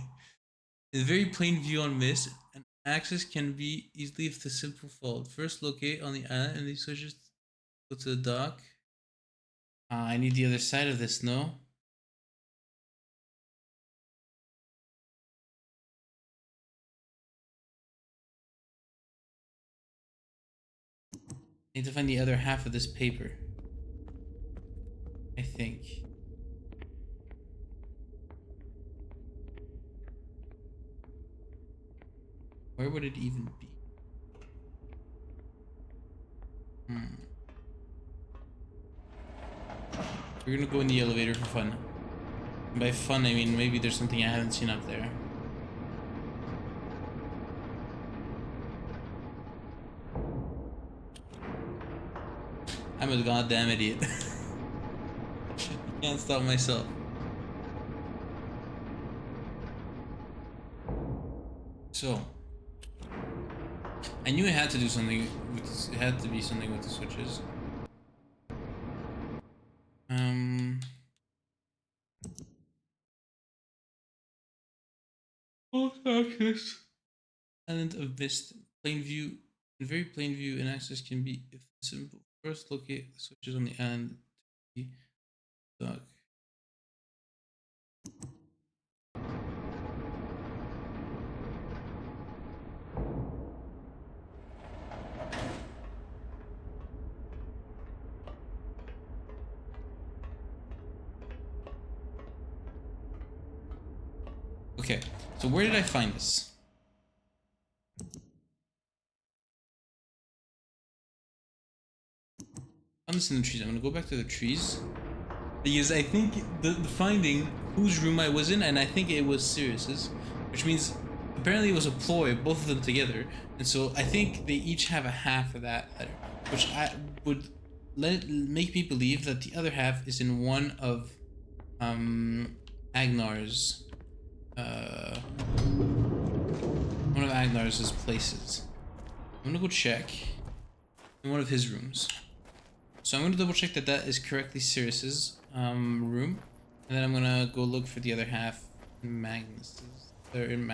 S1: In very plain view on MYST, an axis can be easily if the simple fold. First, locate on the island and these switches go to the dock. I need the other side of this, no? I need to find the other half of this paper. I think. Where would it even be? We're gonna go in the elevator for fun. And by fun, I mean maybe there's something I haven't seen up there. I'm a goddamn idiot. I can't stop myself. So, I knew it had to do something with this, it had to be something with the switches. Access. Island of MYST. Plain view. In very plain view, an access can be if simple. First, locate the switches on the island to be dock. Okay, so where did I find this? I'm just in the trees. I'm gonna go back to the trees because I think the finding whose room I was in, and I think it was Sirius's, which means apparently it was a ploy, both of them together, and so I think they each have a half of that letter, which I would make me believe that the other half is in one of Agnar's places. I'm gonna go check in one of his rooms. So I'm gonna double check that that is correctly Sirius's room, and then I'm gonna go look for the other half in Magnus's, or in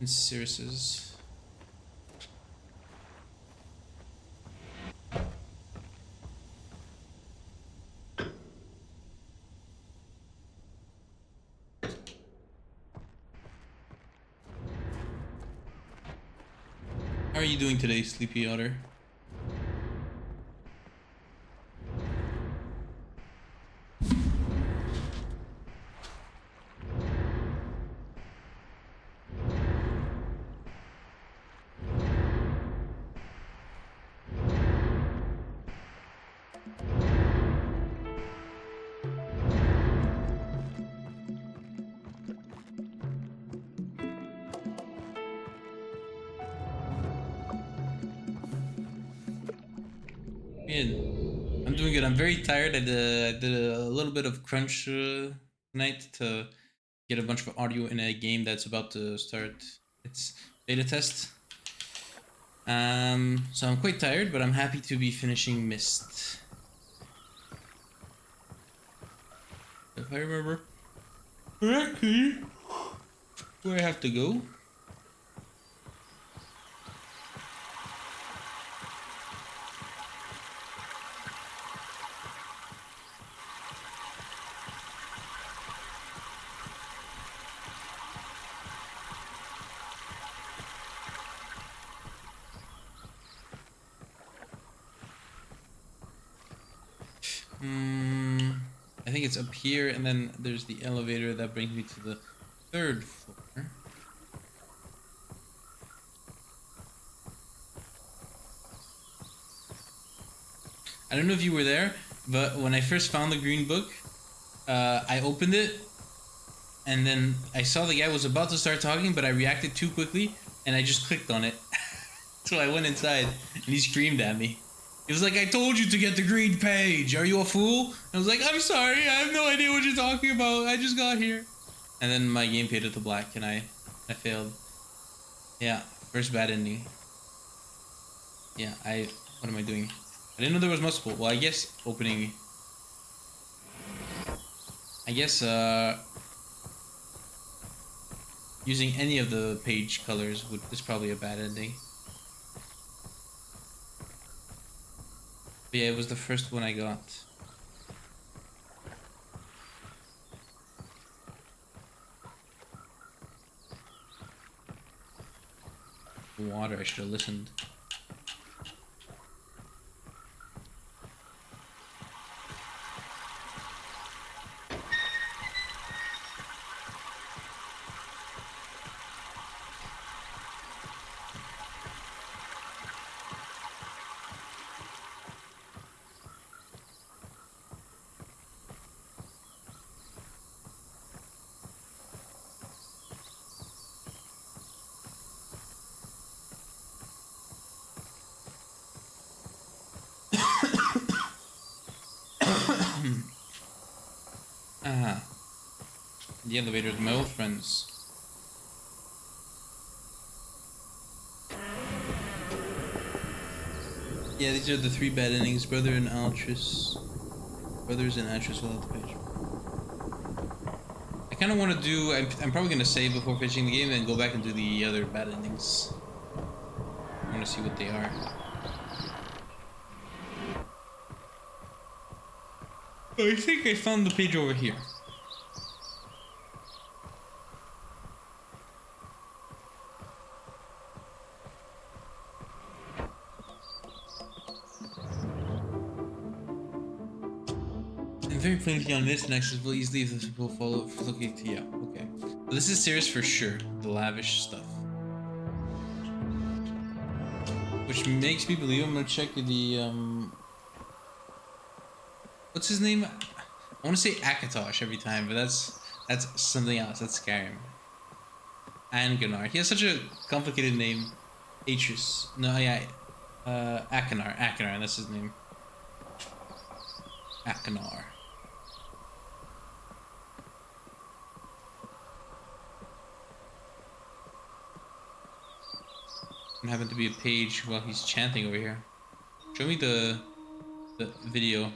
S1: Sirius's. How are you doing today, Sleepy Otter? Good. I'm doing good. I'm very tired. I did a little bit of crunch tonight to get a bunch of audio in a game that's about to start its beta test. So I'm quite tired, but I'm happy to be finishing Myst. If I remember correctly, where I have to go. I think it's up here, and then there's the elevator that brings me to the 3rd floor. I don't know if you were there, but when I first found the green book, I opened it, and then I saw the guy was about to start talking, but I reacted too quickly, and I just clicked on it. So I went inside, and he screamed at me. He was like, "I told you to get the green page. Are you a fool?" I was like, "I'm sorry. I have no idea what you're talking about. I just got here." And then my game faded to black, and I failed. Yeah, first bad ending. Yeah, what am I doing? I didn't know there was multiple. Well, I guess opening. I guess using any of the page colors is probably a bad ending. But yeah, it was the first one I got. Water, I should have listened. The elevators, my old friends. Yeah, these are the 3 bad endings. Brothers and Altruis will have the page. I kind of want to do. I'm probably gonna save before finishing the game and go back and do the other bad endings. I want to see what they are. Oh, I think I found the page over here. I'm very plainly on this and accessible easily if the people follow for looking to okay. So this is serious for sure, the lavish stuff. Which makes me believe I'm gonna check the what's his name? I wanna say Akatosh every time, but that's something else, that's Skyrim. Anganar. He has such a complicated name. Atrus. No, yeah. Akanar, that's his name. Akanar. And happened to be a page while he's chanting over here. Show me the video.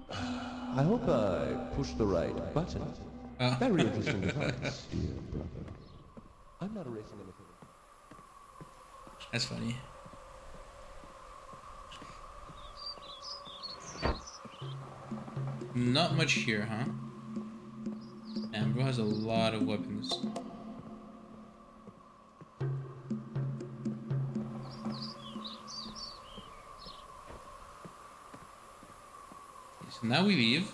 S5: I hope I pushed the right button. Very interesting device, dear brother. I'm not erasing anything.
S1: That's funny. Not much here, huh? Damn, bro has a lot of weapons. now we leave.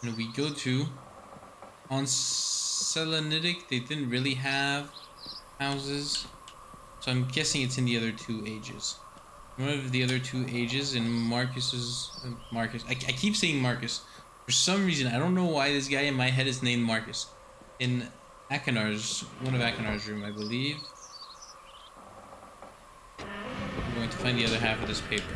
S1: And we go to... On Selenitic, they didn't really have houses. So I'm guessing it's in the other two ages. One of the other two ages in Marcus's... Marcus. I keep saying Marcus. For some reason, I don't know why this guy in my head is named Marcus. In Akinar's... One of Akinar's room, I believe. I'm going to find the other half of this paper.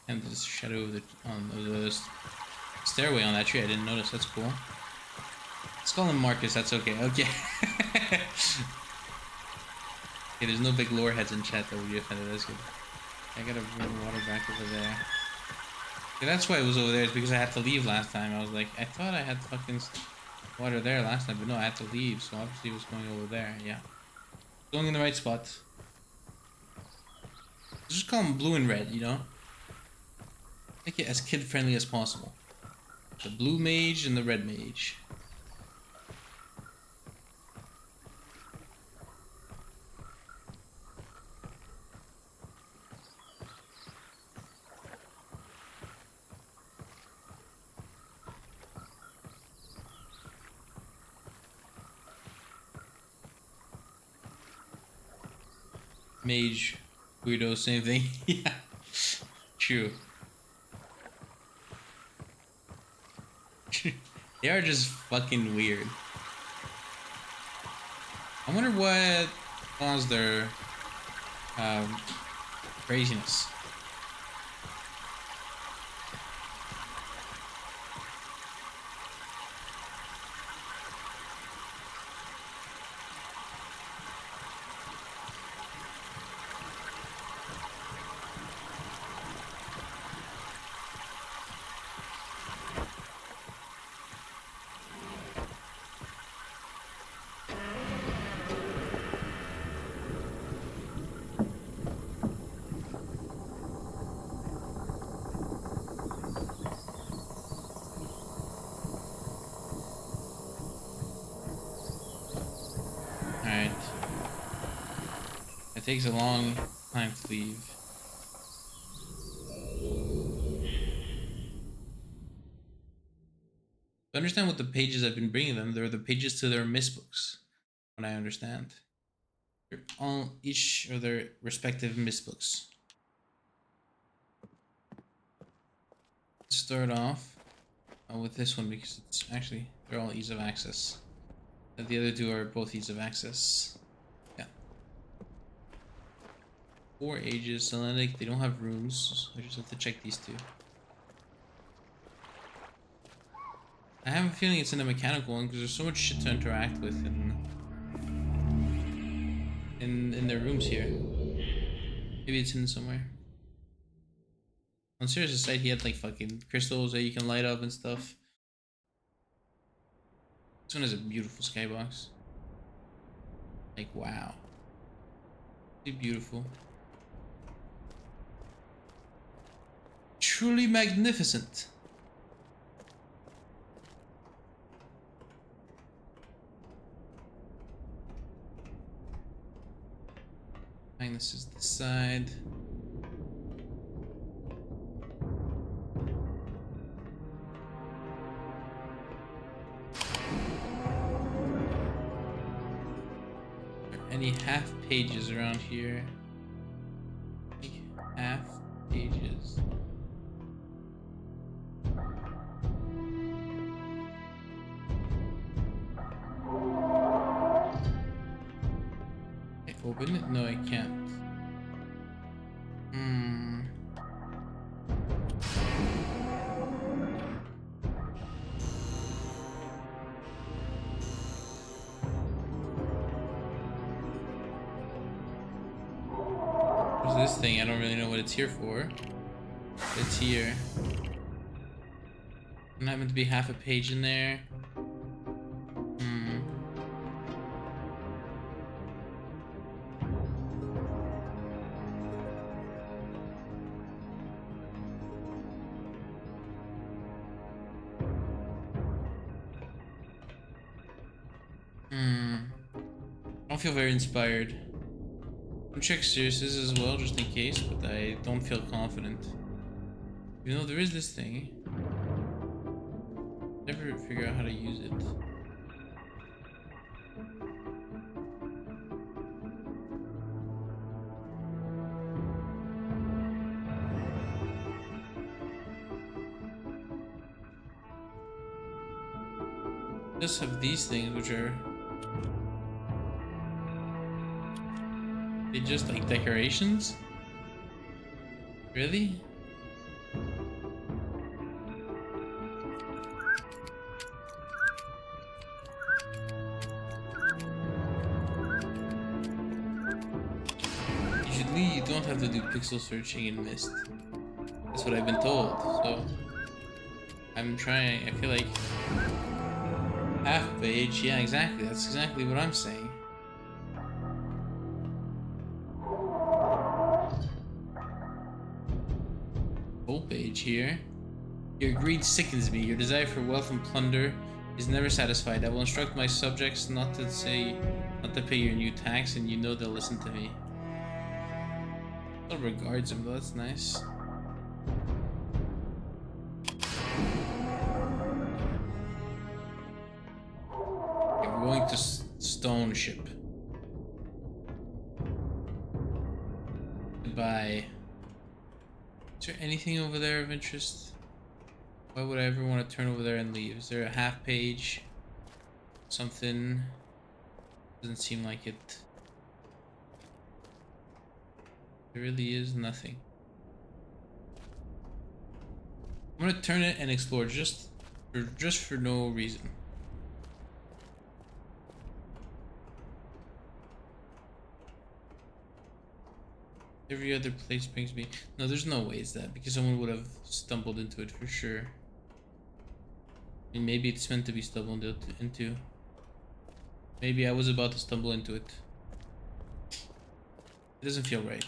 S1: And there's a shadow of the stairway on that tree. I didn't notice. That's cool. Let's call him Marcus. That's okay. Okay. Okay, there's no big lore heads in chat that would be offended. That's good. I gotta bring water back over there. Okay, that's why it was over there. It's because I had to leave last time. I was like, I thought I had fucking water there last time, but no, I had to leave. So obviously it was going over there. Yeah. Going in the right spot. Just call them blue and red, you know? Make it as kid-friendly as possible. The blue mage and the red mage. Mage, weirdo, same thing. Yeah, true. They are just fucking weird. I wonder what caused their craziness. It takes a long time to leave. To understand what the pages I've been bringing them, they're the pages to their MYST books. What I understand. They're all each of their respective MYST books. Let's start off with this one because it's actually, they're all ease of access. And the other two are both ease of access. Yeah. 4 ages, Selenic, they don't have rooms, so I just have to check these two. I have a feeling it's in the mechanical one because there's so much shit to interact with in their rooms here. Maybe it's in somewhere. On Sirius' side, he had like fucking crystals that you can light up and stuff. This one has a beautiful skybox. Like, wow. Really beautiful. Truly magnificent. And this is the side. Any half pages around here? Half pages. Can I open it? No, I can't. What's this thing? I don't really know what it's here for. It's here. Not meant to be half a page in there. I don't feel very inspired. I'll check Sirius's as well, just in case, but I don't feel confident. Even though there is this thing. Never figure out how to use it. Just have these things, which are they just like decorations? Really? Usually you don't have to do pixel searching in Myst. That's what I've been told, so I'm trying. I feel like half page, yeah, exactly. That's exactly what I'm saying. Full page here. Your greed sickens me. Your desire for wealth and plunder is never satisfied. I will instruct my subjects not to pay your new tax, and you know they'll listen to me. Still regards him though, that's nice. Okay, we're going to Stone Ship. Goodbye. Is there anything over there of interest? Why would I ever want to turn over there and leave? Is there a half page? Something? Doesn't seem like it. There really is nothing. I'm gonna turn it and explore just for no reason. Every other place brings me. No, there's no way it's that, because someone would have stumbled into it for sure. I mean, maybe it's meant to be stumbled into. Maybe I was about to stumble into it. It doesn't feel right.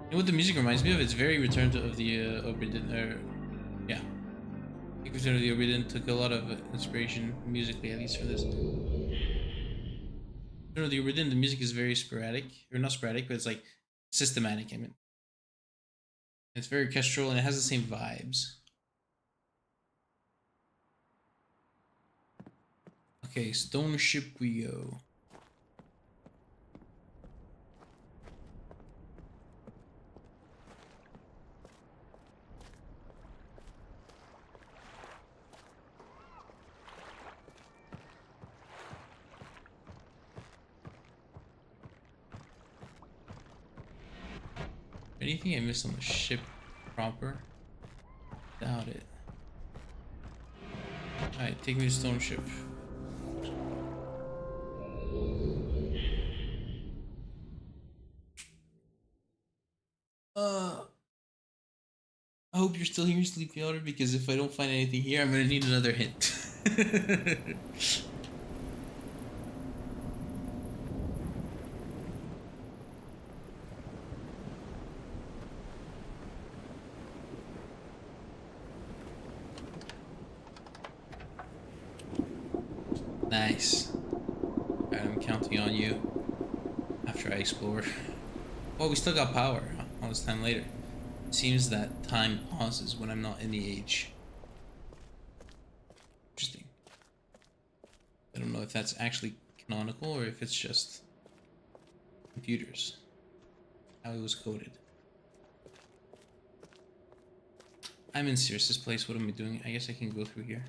S1: You know what the music reminds me of? It's very Return of the Obra Dinn, yeah. I think Return of the Obra Dinn took a lot of inspiration musically, at least for this. Return of the Obra Dinn, the music is very sporadic, or not sporadic, but it's like systematic. I mean, it's very orchestral and it has the same vibes. Okay, Stone Ship we go. Anything I missed on the ship proper? Doubt it. Alright, take me to Stone Ship. I hope you're still here, Sleepy Otter, because if I don't find anything here, I'm gonna need another hint. Nice. Alright, I'm counting on you after I explore. Well, we still got power all this time later. It seems that time pauses when I'm not in the age. Interesting. I don't know if that's actually canonical or if it's just computers. How it was coded. I'm in Sirius's place. What am I doing? I guess I can go through here.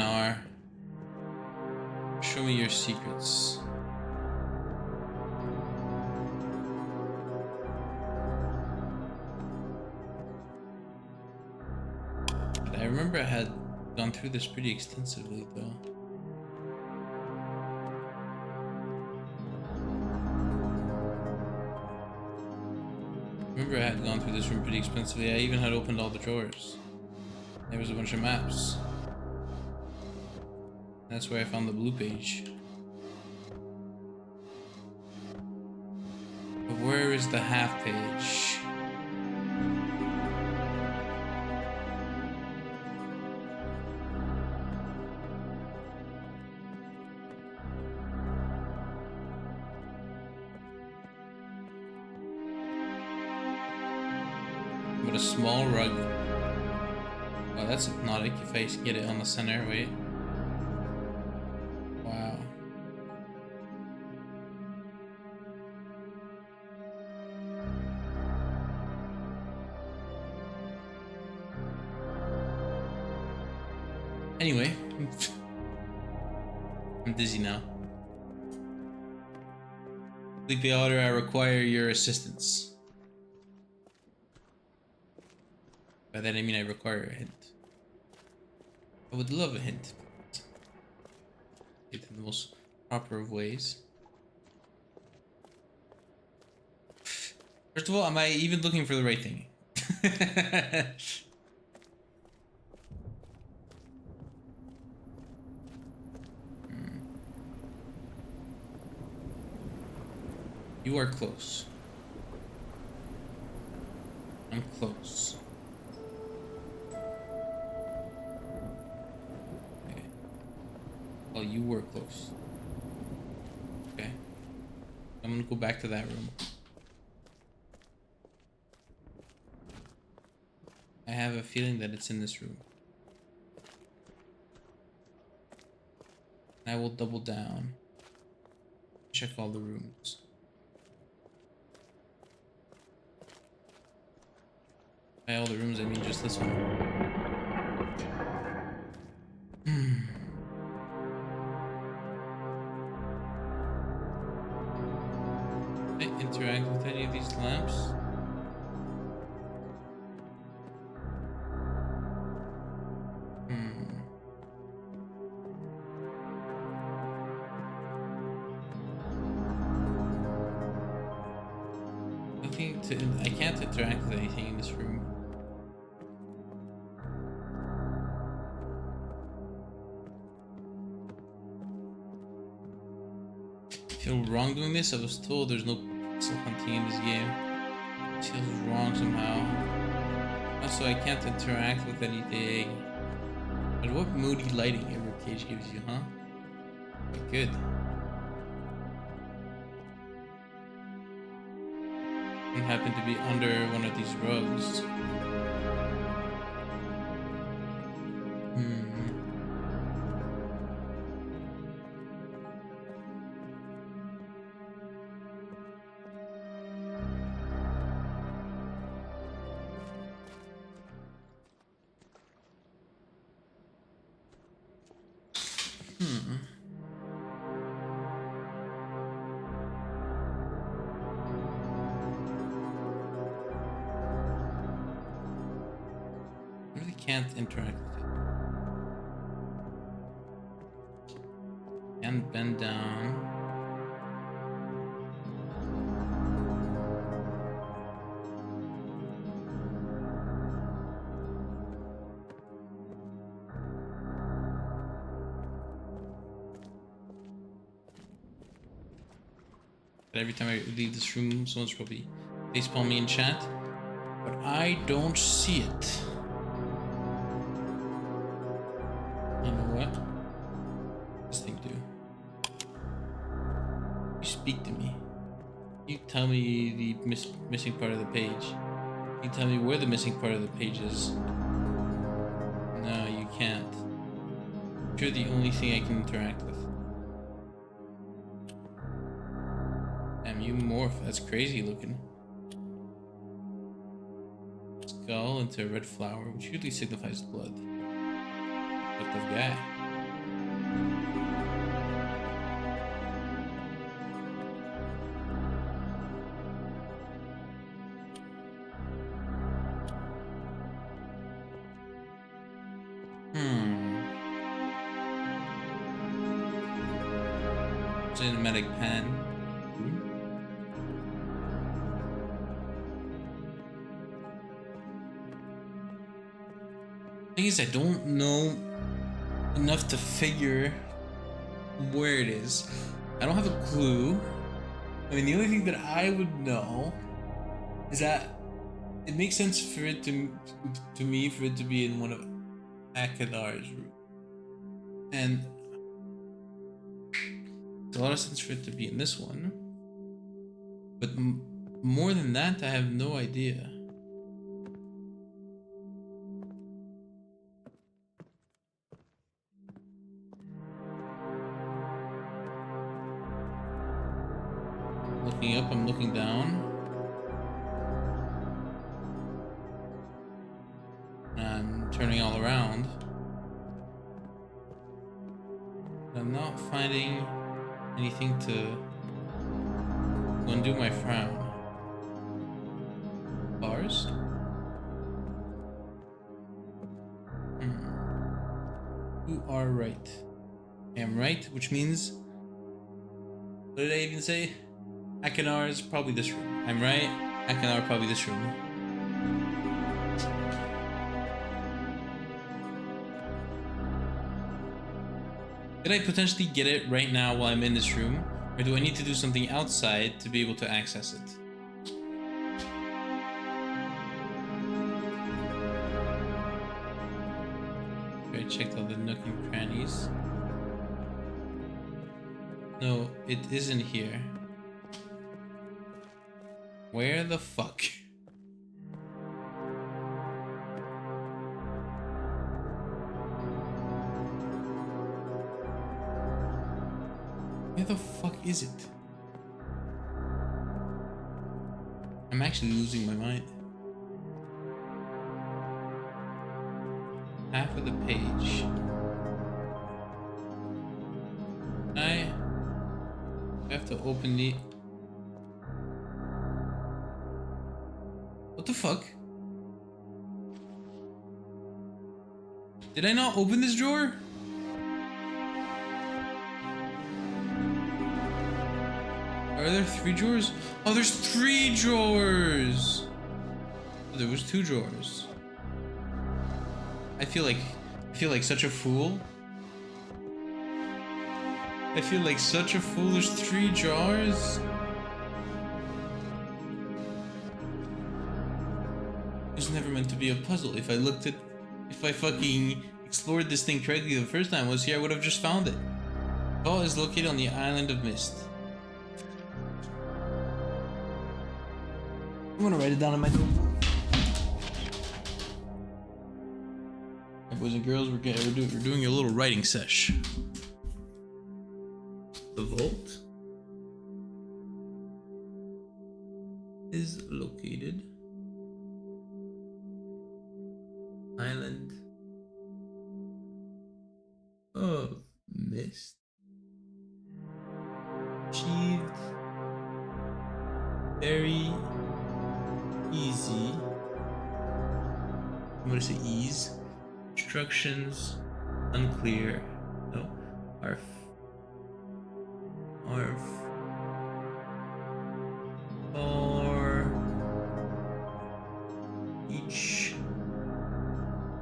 S1: seminar. Show me your secrets. I remember I had gone through this pretty extensively, though. I had gone through this room pretty expensively. I even had opened all the drawers. There was a bunch of maps. That's where I found the blue page. But where is the half page? But a small rug. Oh, that's hypnotic if I get it on the center. Wait. Wow. Anyway. I'm dizzy now. Sleepy Otter, I require your assistance. By that I mean I require a hint. I would love a hint. It in the most proper of ways. First of all, am I even looking for the right thing? You are close. I'm close. Okay. Well, you were close. Okay. I'm gonna go back to that room. I have a feeling that it's in this room. I will double down. Check all the rooms. By all the rooms, I mean just this one. Can I interact with any of these lamps? I can't interact with anything in this room. I feel wrong doing this. I was told there's no pixel hunting in this game. It feels wrong somehow. Also, I can't interact with anything. But what moody lighting every page gives you, huh? Good. And happen to be under one of these rugs. Can't interact with it. Can bend down. But every time I leave this room, someone's probably facepalm me in chat. But I don't see it. Speak to me. You tell me the missing part of the page. You tell me where the missing part of the page is. No, you can't. You're the only thing I can interact with. Damn, you morph. That's crazy looking. Skull into a red flower, which usually signifies blood. Productive guy. Cinematic pan. Thing is, I don't know enough to figure where it is. I don't have a clue. I mean, the only thing that I would know is that it makes sense for it to me for it to be in one of Akadar's rooms, and there's a lot of sense for it to be in this one. But more than that, I have no idea. Looking up, I'm looking down. I'm turning all around. I'm not finding anything to undo my frown. Bars? You are right. I am right, which means... What did I even say? Akanar is probably this room. I'm right. Akanar probably this room. Could I potentially get it right now while I'm in this room? Or do I need to do something outside to be able to access it? I checked all the nook and crannies. No, it isn't here. Where the fuck? Where the fuck is it? I'm actually losing my mind. Half of the page. I have to open the... What the fuck? Did I not open this drawer? Are there 3 drawers? Oh, there's 3 drawers! Oh, there was 2 drawers. I feel like such a fool. I feel like such a fool. There's 3 jars. It was never meant to be a puzzle. If I fucking explored this thing correctly the first time I was here, I would have just found it. The vault is located on the island of Mist. I'm gonna write it down in my notebook. Boys and girls, we're doing a little writing sesh. The vault is located island of Mist. Achieved very easy. I'm gonna say ease. Instructions unclear. No. Arf. For each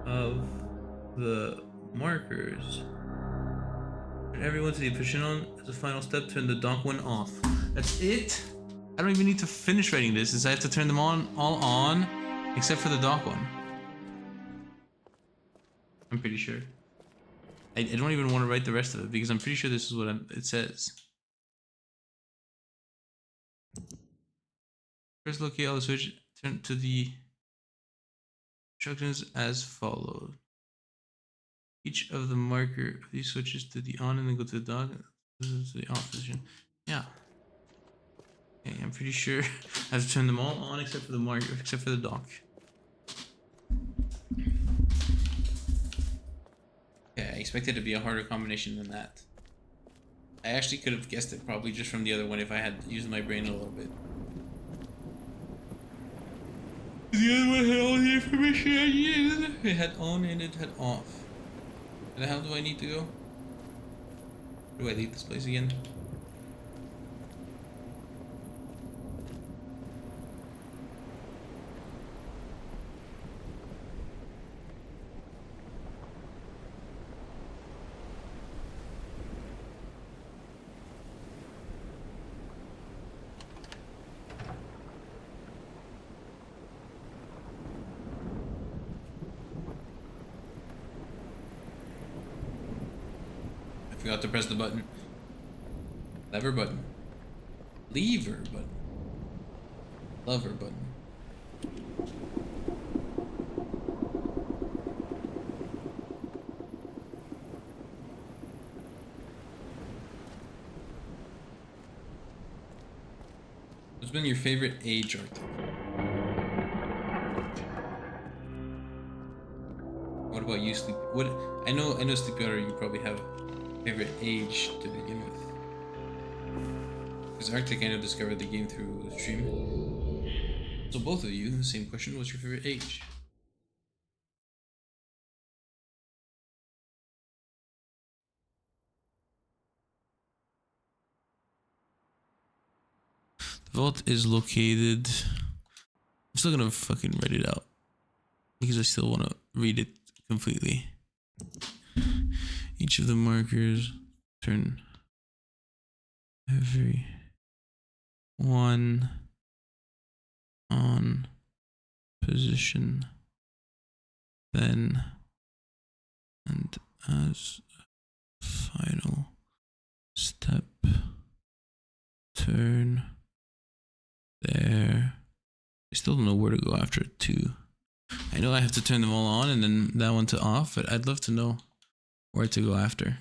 S1: of the markers, turn everyone to the position on as a final step. Turn the dock one off. That's it. I don't even need to finish writing this. Is I have to turn them all on, except for the dock one. I'm pretty sure. I don't even want to write the rest of it because I'm pretty sure this is what it says. First, locate all the switch. Turn to the instructions as follows. Each of the marker of these switches to the on and then go to the dock. This is the off position. Yeah. Okay, I'm pretty sure I have to turn them all on except for the marker, except for the dock. I expected it to be a harder combination than that. I actually could have guessed it probably just from the other one if I had used my brain a little bit. The other one had all the information I needed. It had on and it had off. Where the hell do I need to go? Where do I leave this place again? I forgot to press the button. Lever button. Lever button. Lever button. What's been your favorite age, Arctic? What about you, Sleep? What I know, Sleepwater. You probably have a favorite age to begin with. Because Arctic, I know, discovered the game through the stream. So both of you, the same question: what's your favorite age? The vault is located. I'm still gonna fucking write it out because I still want to read it completely. Each of the markers turn every one on position, then and as a final step, turn there. I still don't know where to go after 2. I know I have to turn them all on and then that one to off, but I'd love to know where to go after.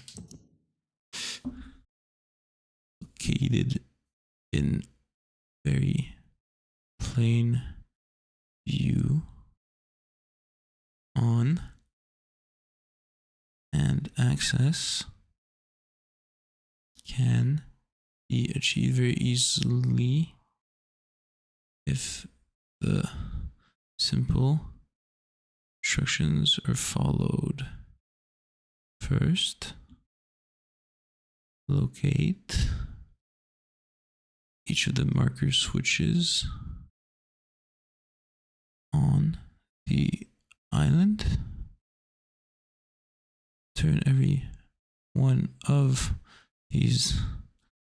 S1: Located in very plain view on and access can be achieved very easily if the simple instructions are followed. First, locate each of the marker switches on the island. Turn every one of these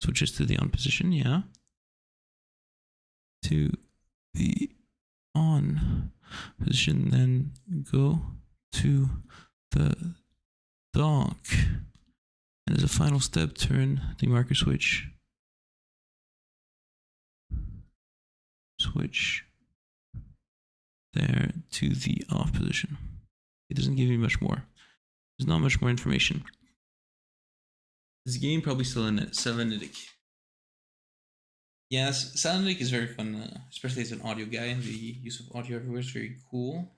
S1: switches to the on position, yeah. To the on position, then go to the dock. And as a final step, turn the marker switch there to the off position. It doesn't give me much more. There's not much more information. This game probably still in it. Selenitic. Yes, Selenitic is very fun, especially as an audio guy. The use of audio everywhere is very cool.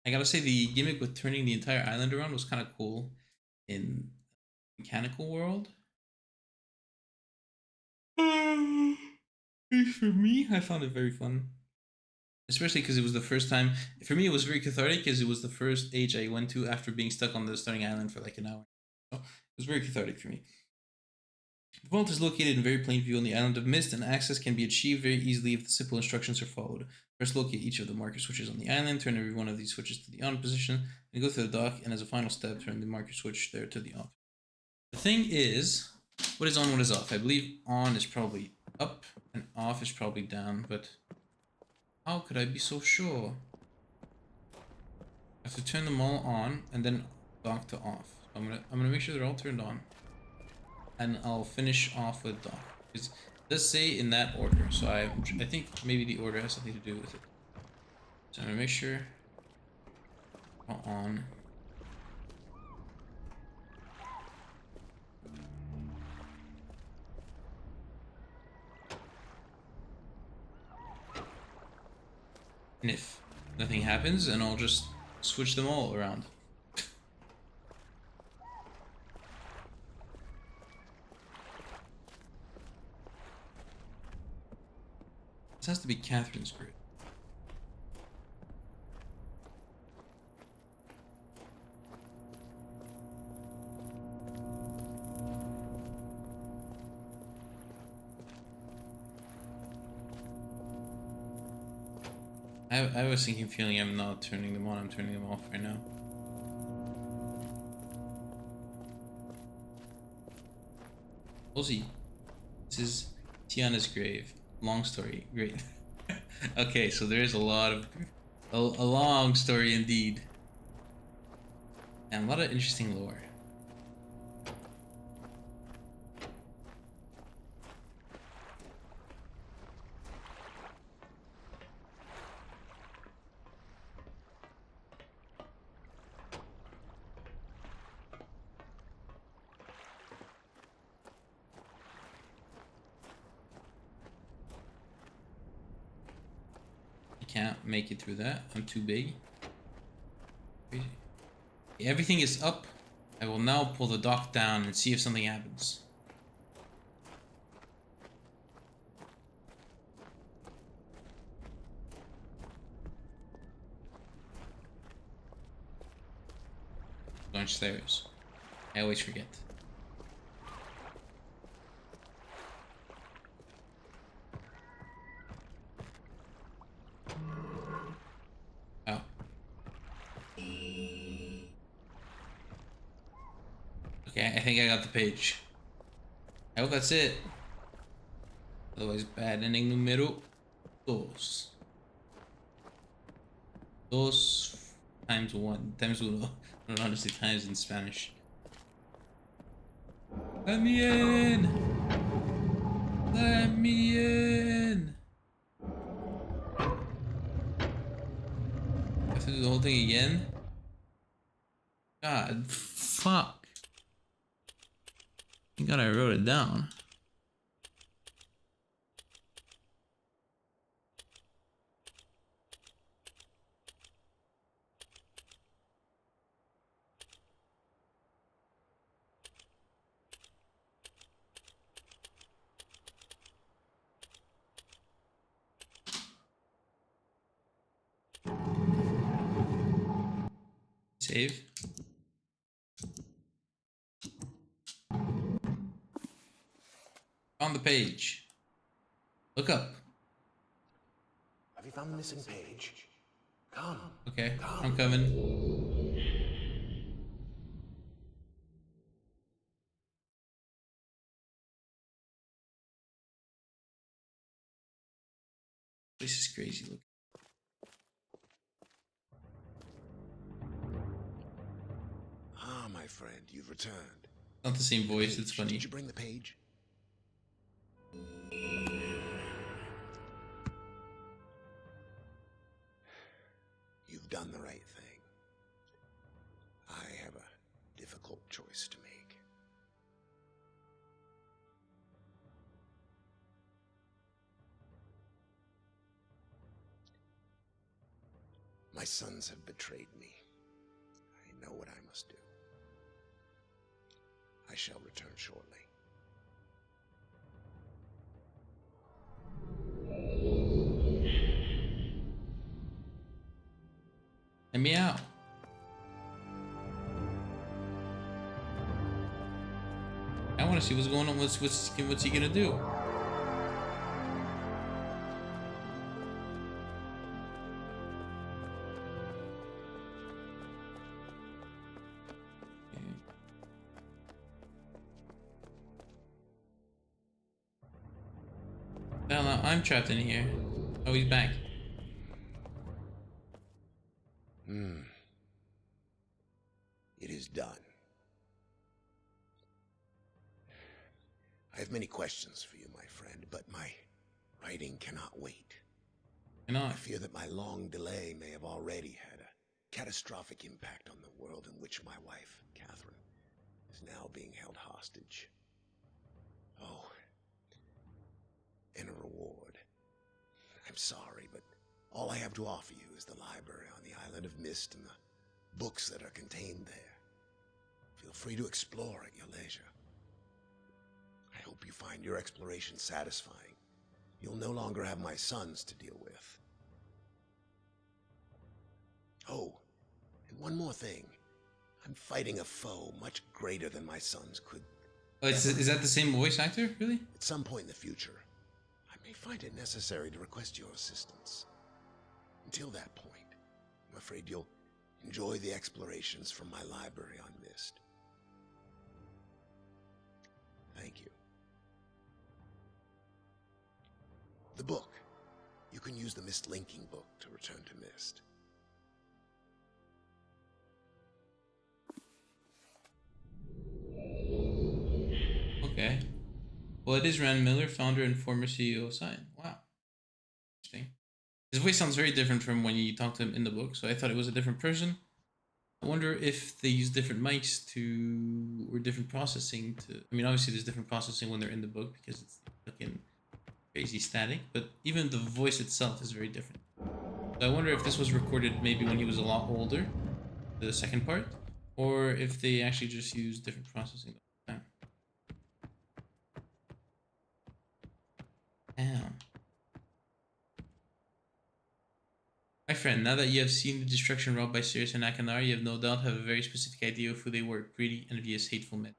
S1: I gotta say, the gimmick with turning the entire island around was kind of cool in mechanical world. For me, I found it very fun. Especially because it was the first time. For me, it was very cathartic because it was the first age I went to after being stuck on the starting island for like an hour. So it was very cathartic for me. The vault is located in very plain view on the island of Mist, and access can be achieved very easily if the simple instructions are followed. First, locate each of the marker switches on the island, turn every one of these switches to the on position, then go to the dock, and as a final step, turn the marker switch there to the off. The thing is, what is on, what is off? I believe on is probably up, and off is probably down, but how could I be so sure? I have to turn them all on, and then dock to off. I'm gonna make sure they're all turned on. And I'll finish off with dock. Because it does say in that order, so I think maybe the order has something to do with it. So I'm gonna make sure all on. And if nothing happens, then I'll just switch them all around. This has to be Catherine's grid. I was thinking, feeling I'm not turning them on. I'm turning them off right now. Ozzy, this is Tiana's grave. Long story. Great. Okay, so there is a lot of a long story indeed, and a lot of interesting lore. Can't make it through that. I'm too big. Crazy. Everything is up. I will now pull the dock down and see if something happens. Going stairs. I always forget. Oh. Okay, I think I got the page. I hope that's it. Otherwise, bad ending numero dos. Dos times one. Times uno. I don't know how to say times in Spanish. Let me in! Let me in! I have to do the whole thing again? God, fuck. Thank God I wrote it down. Save. On the page. Look up.
S4: Have you found the missing page? Come.
S1: Okay,
S4: Come.
S1: I'm coming. This is crazy. Look.
S4: Ah, my friend, you've returned.
S1: Not the same voice, it's
S4: Page.
S1: funny.
S4: Did you bring the page? You've done the right thing. I have a difficult choice to make. My sons have betrayed me. I know what I must do. I shall return shortly.
S1: And meow. I want to see what's going on. What's he gonna do? No, I'm trapped in here. Oh, he's back.
S4: It is done. I have many questions for you, my friend, but my writing cannot wait.
S1: Cannot.
S4: I fear that my long delay may have already had a catastrophic impact on the world in which my wife, Catherine, is now being held hostage. Oh, and a reward. I'm sorry, but all I have to offer you is the library on the island of Mist and the books that are contained there. Feel free to explore at your leisure. I hope you find your exploration satisfying. You'll no longer have my sons to deal with. Oh, and one more thing. I'm fighting a foe much greater than my sons could.
S1: Oh, is that the same voice actor? Really?
S4: At some point in the future, I may find it necessary to request your assistance. Until that point, I'm afraid you'll enjoy the explorations from my library on MYST. Thank you. The book. You can use the MYST linking book to return to MYST.
S1: Okay. Well, it is Rand Miller, founder and former CEO of Sign. Wow. Interesting. His voice sounds very different from when you talk to him in the book, so I thought it was a different person. I wonder if they use different mics to, or different processing to, I mean, obviously there's different processing when they're in the book because it's fucking crazy static, but even the voice itself is very different. So I wonder if this was recorded maybe when he was a lot older, the second part, or if they actually just use different processing the whole time. Damn. My friend, now that you have seen the destruction wrought by Sirius and Akanar, you have no doubt have a very specific idea of who they were, greedy, envious, hateful men.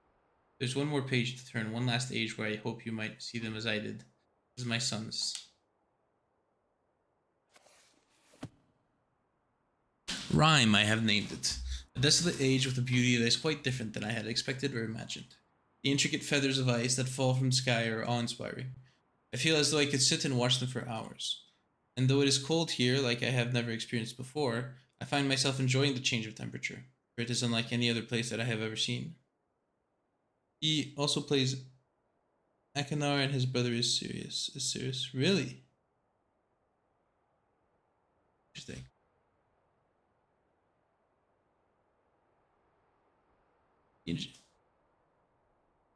S1: There's one more page to turn, one last age where I hope you might see them as I did. This is my sons. Rhyme, I have named it. A desolate age with a beauty that is quite different than I had expected or imagined. The intricate feathers of ice that fall from the sky are awe-inspiring. I feel as though I could sit and watch them for hours. And though it is cold here, like I have never experienced before, I find myself enjoying the change of temperature, for it is unlike any other place that I have ever seen. He also plays Akanar and his brother is Sirius. Is Sirius really? Interesting.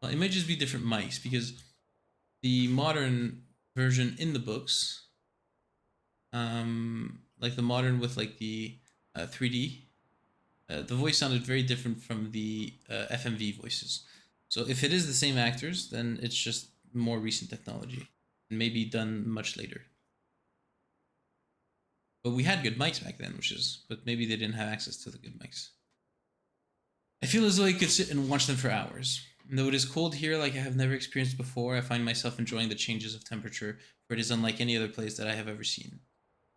S1: Well, it might just be different mice because the modern version in the books, like the modern with like the 3D, the voice sounded very different from the FMV voices. So if it is the same actors, then it's just more recent technology and maybe done much later. But we had good mics back then, but maybe they didn't have access to the good mics. I feel as though I could sit and watch them for hours. And though it is cold here like I have never experienced before, I find myself enjoying the changes of temperature, for it is unlike any other place that I have ever seen.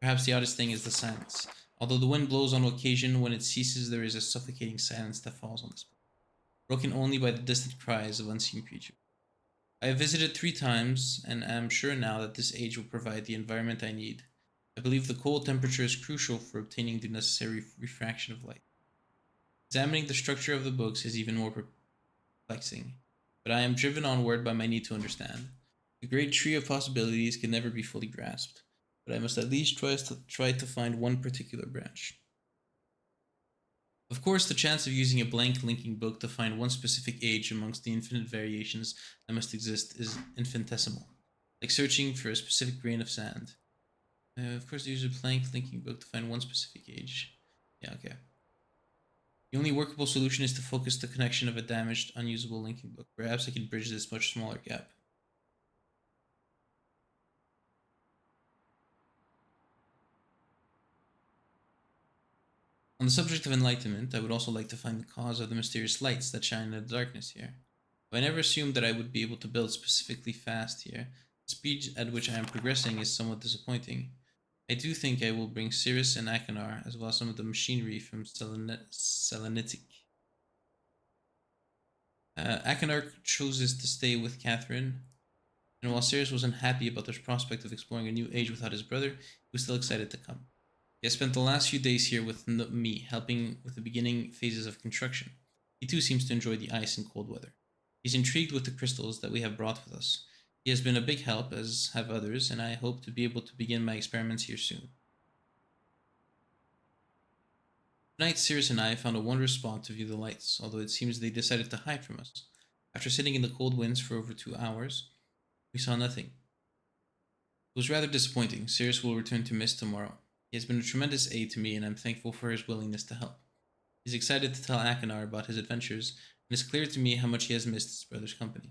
S1: Perhaps the oddest thing is the silence. Although the wind blows on occasion, when it ceases there is a suffocating silence that falls on this place, broken only by the distant cries of unseen creatures. I have visited 3 times, and am sure now that this age will provide the environment I need. I believe the cold temperature is crucial for obtaining the necessary refraction of light. Examining the structure of the books is even more perplexing, but I am driven onward by my need to understand. The great tree of possibilities can never be fully grasped, but I must at least try to find one particular branch. Of course, the chance of using a blank linking book to find one specific age amongst the infinite variations that must exist is infinitesimal, like searching for a specific grain of sand. Of course, use a blank linking book to find one specific age. Yeah, okay. The only workable solution is to focus the connection of a damaged, unusable linking book. Perhaps I can bridge this much smaller gap. On the subject of enlightenment, I would also like to find the cause of the mysterious lights that shine in the darkness here. Though I never assumed that I would be able to build specifically fast here, the speed at which I am progressing is somewhat disappointing. I do think I will bring Cirrus and Akanar, as well as some of the machinery from Selenitic. Akanar chooses to stay with Catherine, and while Cirrus was unhappy about the prospect of exploring a new age without his brother, he was still excited to come. He has spent the last few days here with me, helping with the beginning phases of construction. He too seems to enjoy the ice and cold weather. He's intrigued with the crystals that we have brought with us. He has been a big help, as have others, and I hope to be able to begin my experiments here soon. Tonight, Cirrus and I found a wondrous spot to view the lights, although it seems they decided to hide from us. After sitting in the cold winds for over 2 hours, we saw nothing. It was rather disappointing. Cirrus will return to MYST tomorrow. He has been a tremendous aid to me, and I'm thankful for his willingness to help. He's excited to tell Akanar about his adventures, and it's clear to me how much he has missed his brother's company.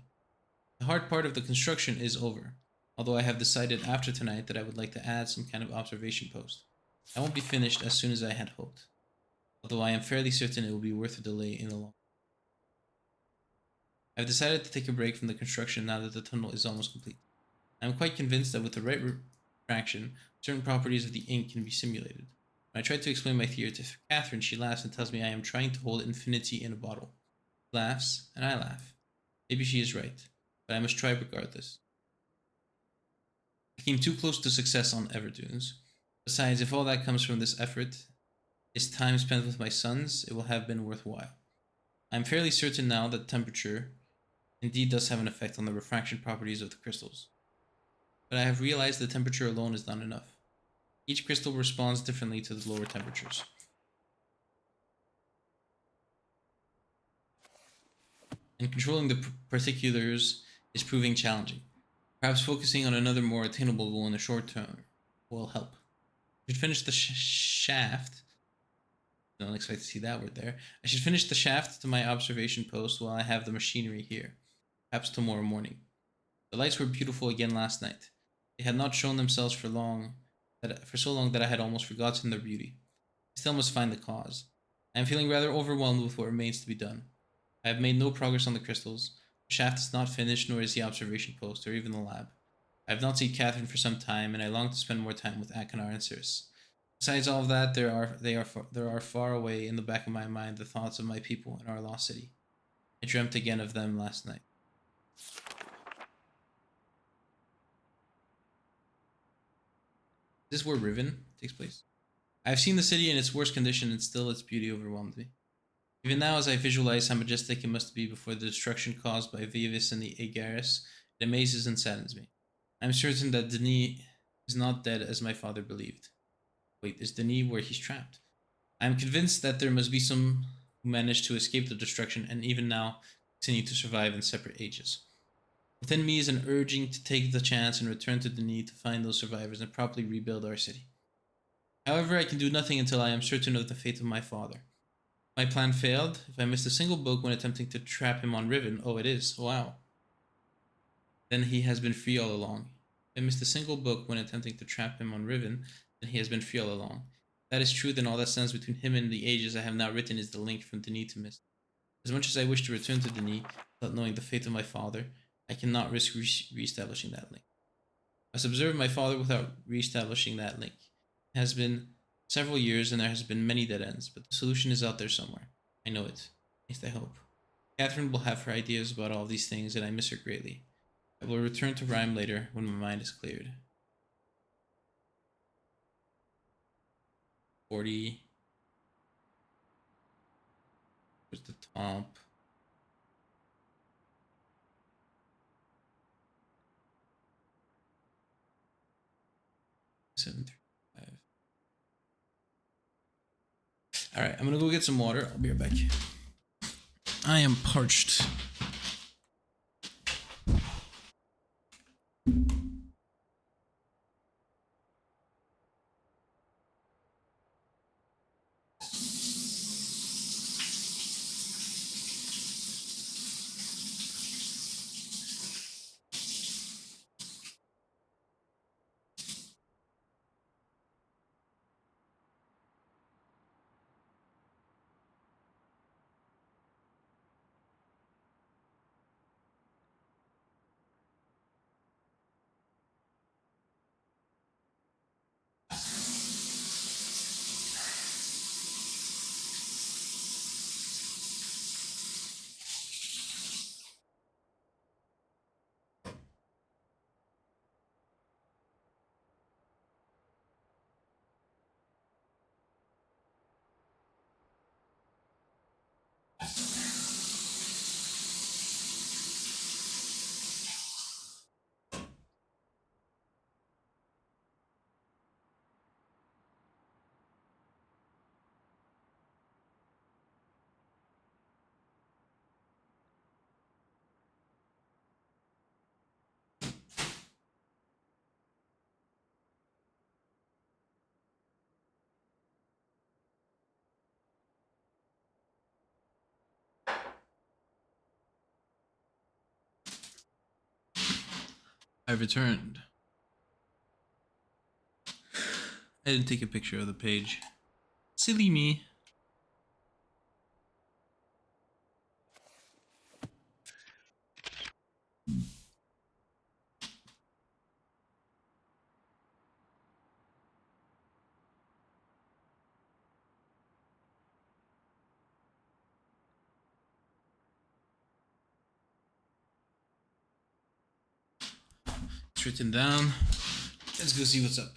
S1: The hard part of the construction is over, although I have decided after tonight that I would like to add some kind of observation post. I won't be finished as soon as I had hoped, although I am fairly certain it will be worth a delay in the long run. I've decided to take a break from the construction now that the tunnel is almost complete. I am quite convinced that with the right fraction, certain properties of the ink can be simulated. When I try to explain my theory to Catherine, she laughs and tells me I am trying to hold infinity in a bottle. She laughs, and I laugh. Maybe she is right, but I must try regardless. I came too close to success on Everdunes. Besides, if all that comes from this effort is time spent with my sons, it will have been worthwhile. I am fairly certain now that temperature indeed does have an effect on the refraction properties of the crystals. But I have realized that temperature alone is not enough. Each crystal responds differently to the lower temperatures. And controlling the particulars is proving challenging. Perhaps focusing on another more attainable goal in the short term will help. I should finish the shaft. Don't expect to see that word there. I should finish the shaft to my observation post while I have the machinery here. Perhaps tomorrow morning. The lights were beautiful again last night. They had not shown themselves for so long that I had almost forgotten their beauty. I still must find the cause. I am feeling rather overwhelmed with what remains to be done. I have made no progress on the crystals. The shaft is not finished, nor is the observation post, or even the lab. I have not seen Catherine for some time, and I long to spend more time with Akinar and Circe. Besides all of that, there are far away in the back of my mind the thoughts of my people in our lost city. I dreamt again of them last night. Is this where Riven takes place? I have seen the city in its worst condition, and still its beauty overwhelmed me. Even now, as I visualize how majestic it must be before the destruction caused by Vivis and the Aegaris, it amazes and saddens me. I am certain that Denis is not dead as my father believed. Wait, is Denis where he's trapped? I am convinced that there must be some who managed to escape the destruction and even now continue to survive in separate ages. Within me is an urging to take the chance and return to Denis to find those survivors and properly rebuild our city. However, I can do nothing until I am certain of the fate of my father. My plan failed. If I missed a single book when attempting to trap him on Riven, oh, it is. Wow. Then he has been free all along. If I missed a single book when attempting to trap him on Riven, then he has been free all along. If that is true, then all that stands between him and the ages I have now written is the link from Denis to MYST. As much as I wish to return to Denis without knowing the fate of my father, I cannot risk re-establishing that link. I must observe my father without re-establishing that link. It has been several years and there has been many dead ends, but the solution is out there somewhere. I know it. At least I hope. Catherine will have her ideas about all these things and I miss her greatly. I will return to Rhyme later when my mind is cleared. 40. Where's the top? Seven, 3, 5. Alright, I'm gonna go get some water. I'll be right back. I am parched. I've returned. I didn't take a picture of the page. Silly me. It's written down. Let's go see what's up.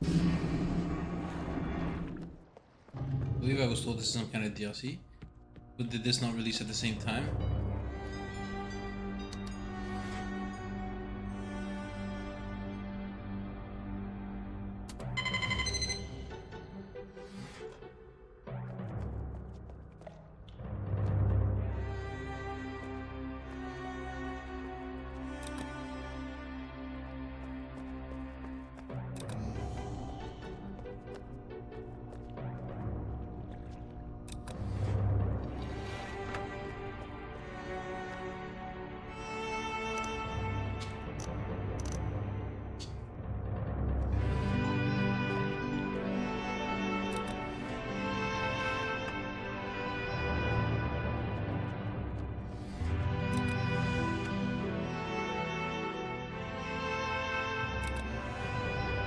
S1: I believe I was told this is some kind of DLC, but did this not release at the same time?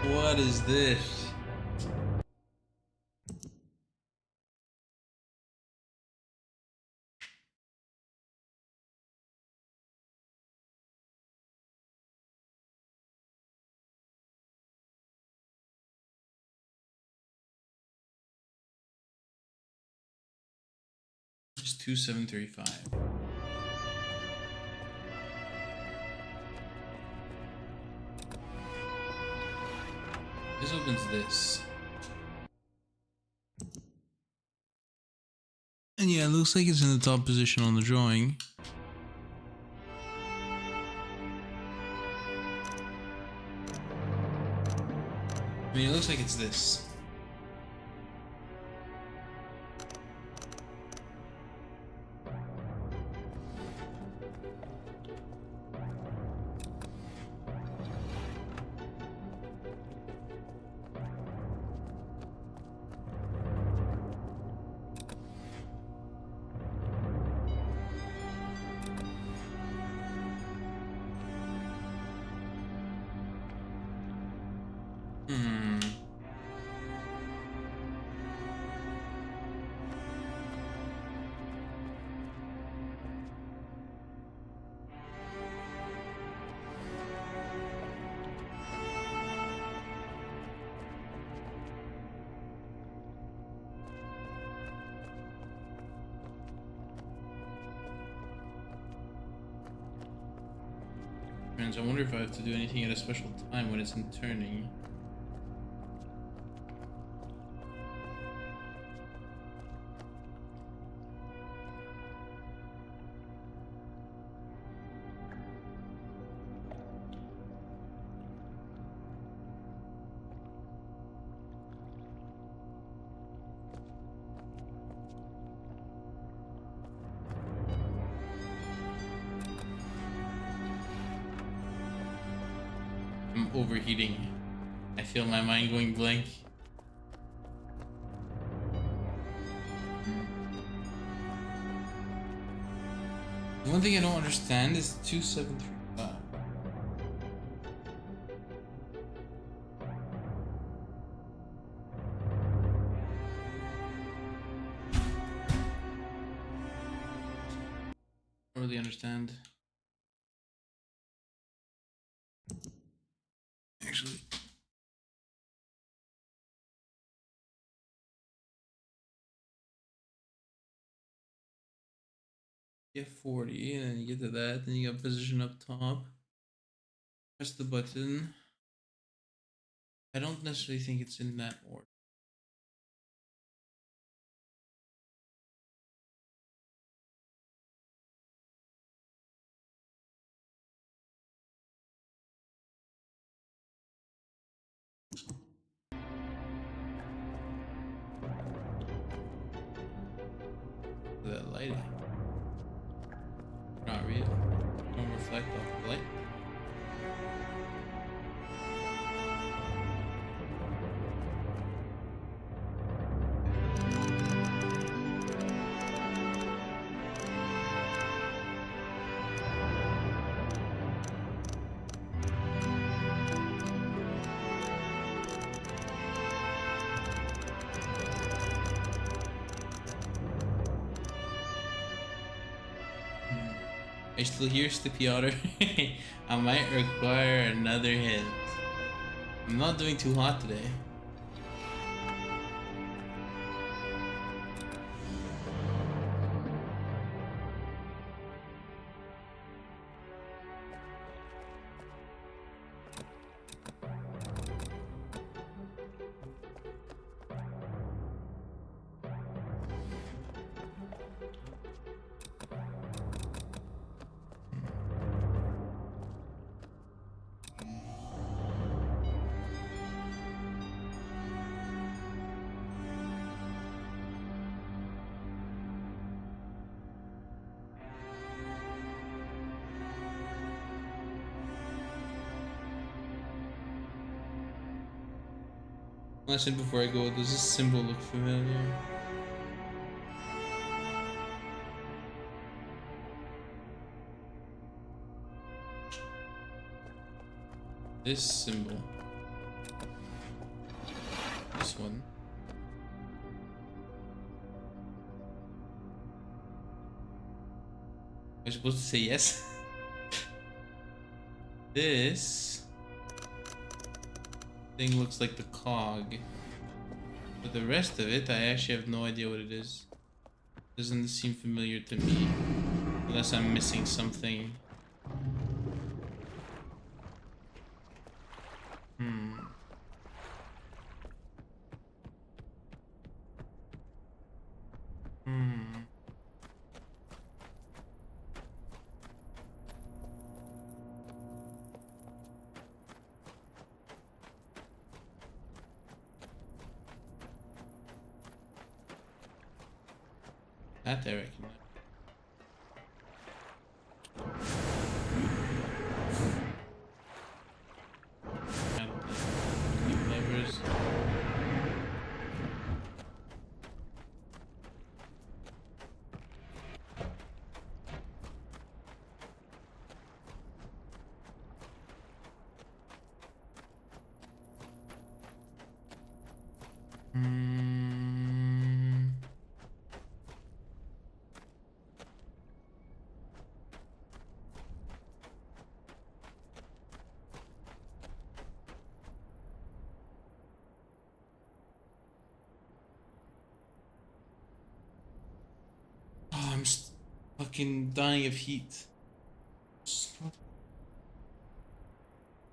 S1: What is this? Just 2735. This opens this. And yeah, it looks like it's in the top position on the drawing. I mean, it looks like it's this. Friends, I wonder if I have to do anything at a special time when it's in turning. I'm overheating. I feel my mind going blank. The one thing I don't understand is 2735. I don't really understand. Actually. Get 40, and then you get to that, then you got position up top. Press the button. I don't necessarily think it's in that order. That lighting. Not real. Don't reflect off the light. I still hear Sleepy Otter. I might require another hit. I'm not doing too hot today. Listen before I go, does this symbol look familiar? This symbol. This one. Am I supposed to say yes? This thing looks like the cog. But the rest of it, I actually have no idea what it is. Doesn't seem familiar to me. Unless I'm missing something. That I recognize. Levers. Oh, I'm fucking dying of heat.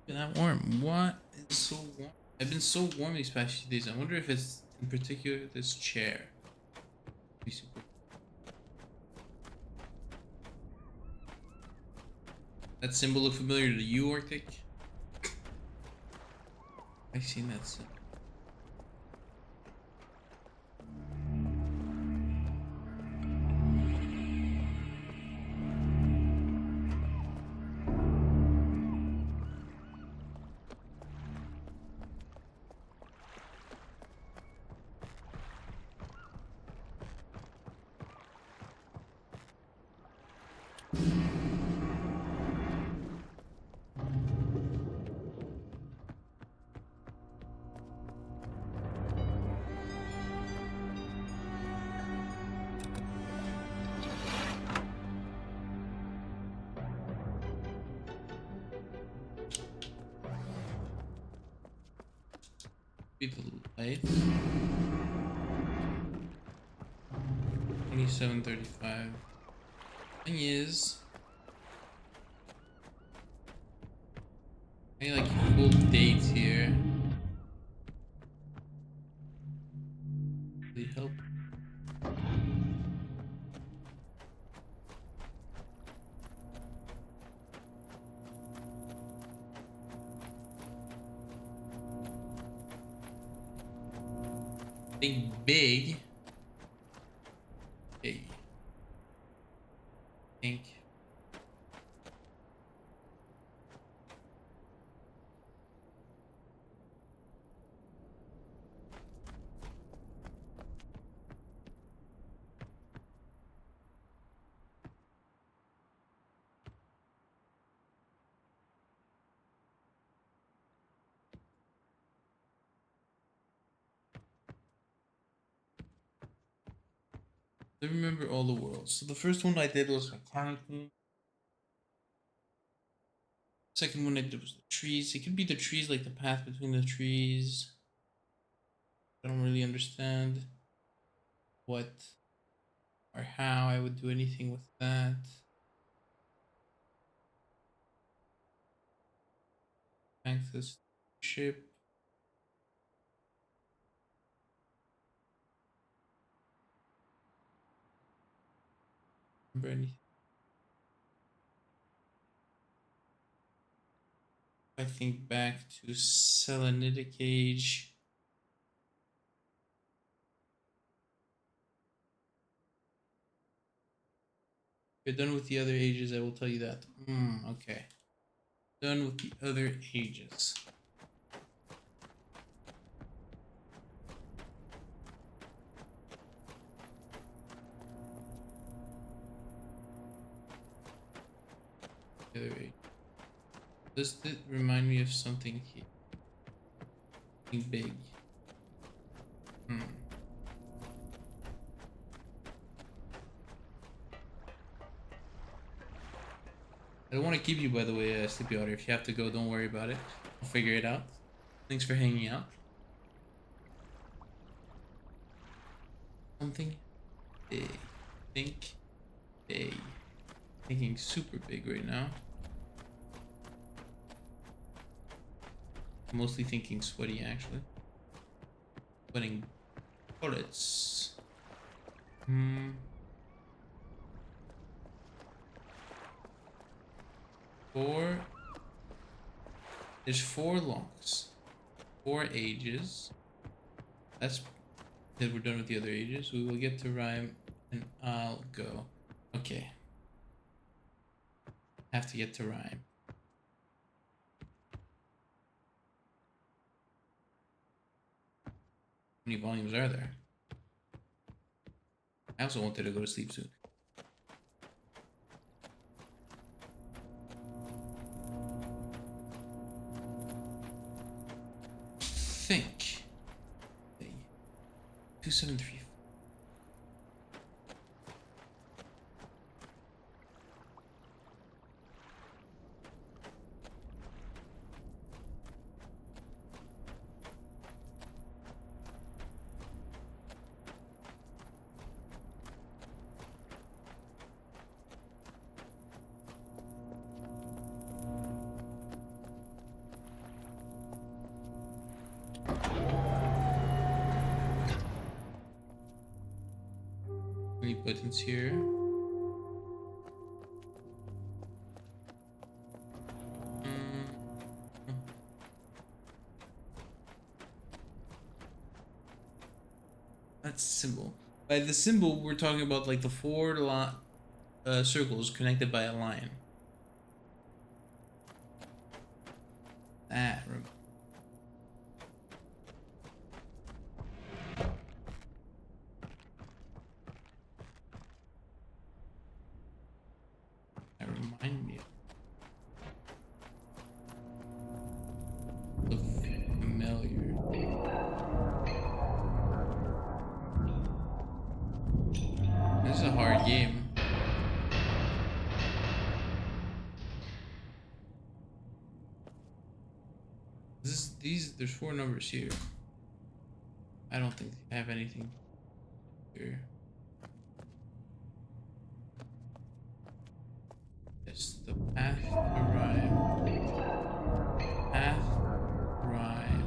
S1: Been that warm. What is so warm? I've been so warm these past few days. I wonder if it's in particular this chair. Be super. That symbol look familiar to you, Arctic? I've seen that symbol. The lights. 27:35. Thing is, I need like full dates here. Really help. Big. Think. I remember all the worlds. So the first one I did was mechanically. Second one I did was the trees. It could be the trees, like the path between the trees. I don't really understand what or how I would do anything with that. Access ship. Remember anything? I think back to selenitic age. If you're done with the other ages, I will tell you that. Okay. Done with the other ages. The other age. Does it remind me of something here? Something big. I don't want to keep you, by the way, Sleepy Otter. If you have to go, don't worry about it. I'll figure it out. Thanks for hanging out. Something big. Think big. Thinking super big right now. Mostly thinking sweaty, actually. Sweating bullets. There's 4 longs. 4 ages. That's that we're done with the other ages. We will get to rhyme and I'll go. Okay. Have to get to rhyme. How many volumes are there? I also wanted to go to sleep soon. Think. 273. Any buttons here? That's symbol. By the symbol, we're talking about like the 4 circles connected by a line. That. Remind me of familiar. This is a hard game. There's 4 numbers here. I don't think they have anything here. It's the path to rhyme. Path rhyme.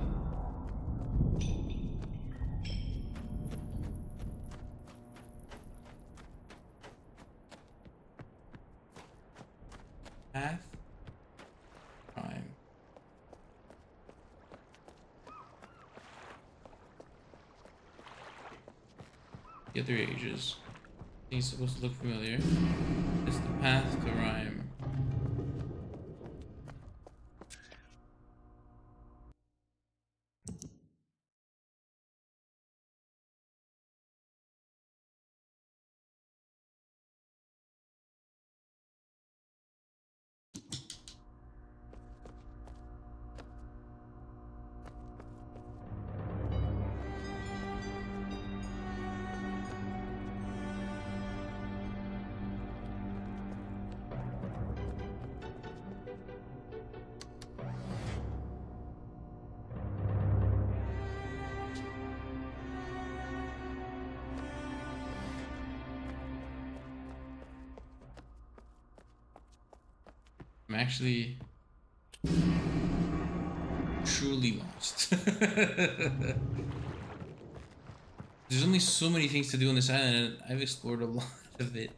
S1: Path rhyme. The other ages. He's supposed to look familiar. It's the path to rhyme. I'm actually truly lost. There's only so many things to do on this island, and I've explored a lot of it.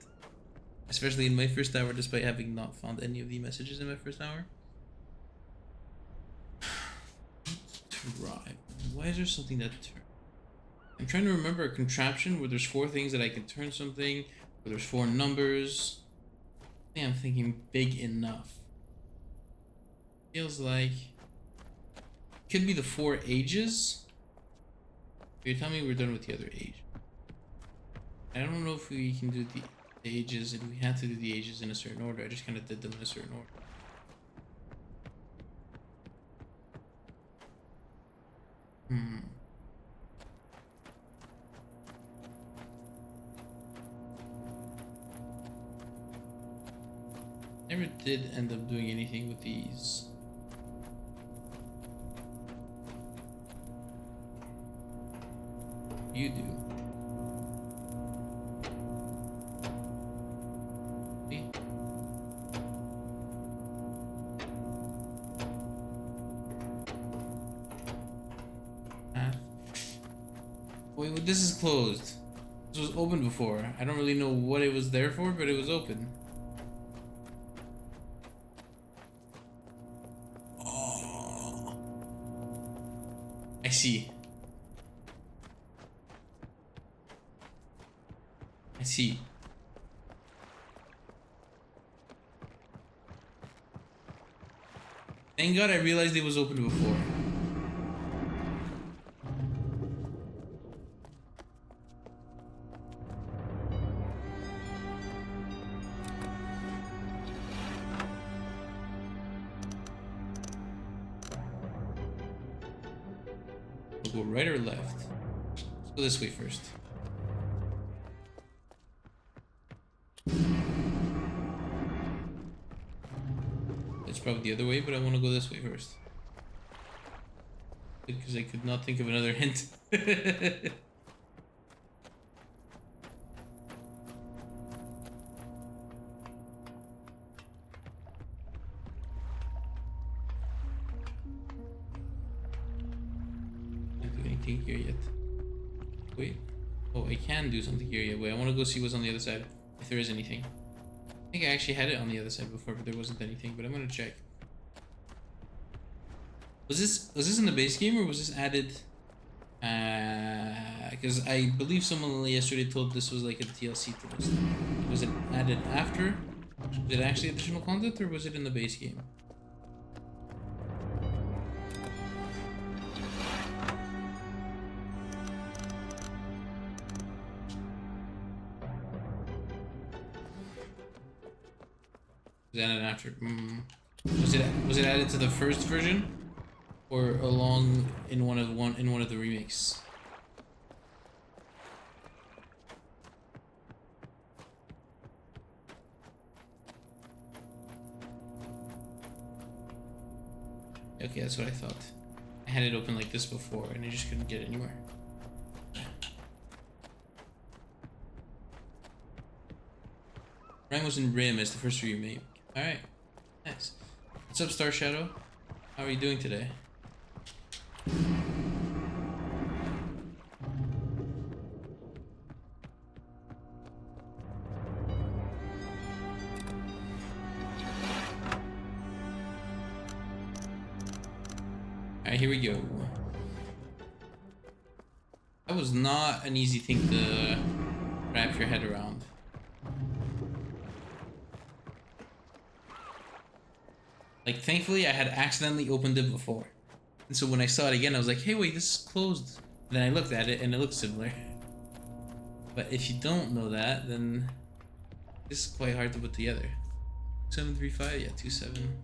S1: Especially in my first hour, despite having not found any of the messages in my first hour. Try. Why is there something that turns? I'm trying to remember a contraption where there's 4 things that I can turn something, where there's 4 numbers. I think I'm thinking big enough. Feels like could be the 4 ages. You're telling me we're done with the other age. I don't know if we can do the ages, and we had to do the ages in a certain order. I just kind of did them in a certain order. Never did end up doing anything with these. You do. See? Wait, this is closed. This was open before. I don't really know what it was there for, but it was open. Oh. I see. I see. Thank God I realized it was open before. We'll go right or left? Let's go this way first. It's probably the other way, but I want to go this way first. Because I could not think of another hint. Can't do anything here yet. Wait. Oh, I can do something here yet. Wait, I want to go see what's on the other side. If there is anything. I think I actually had it on the other side before, but there wasn't anything. But I'm gonna check. Was this in the base game or was this added? Because I believe someone yesterday told this was like a DLC to this. Was it added after? Was it actually additional content or was it in the base game? Was it added after? Was it added to the first version? Or along in one of the remakes. Okay, that's what I thought. I had it open like this before and I just couldn't get anywhere. Ryan was in Rim as the first remake. Alright. Nice. What's up, Star Shadow? How are you doing today? Alright, here we go. That was not an easy thing to wrap your head around. Like, thankfully, I had accidentally opened it before. And so when I saw it again, I was like, hey, wait, this is closed. And then I looked at it, and it looked similar. But if you don't know that, then this is quite hard to put together. 735, yeah, 27.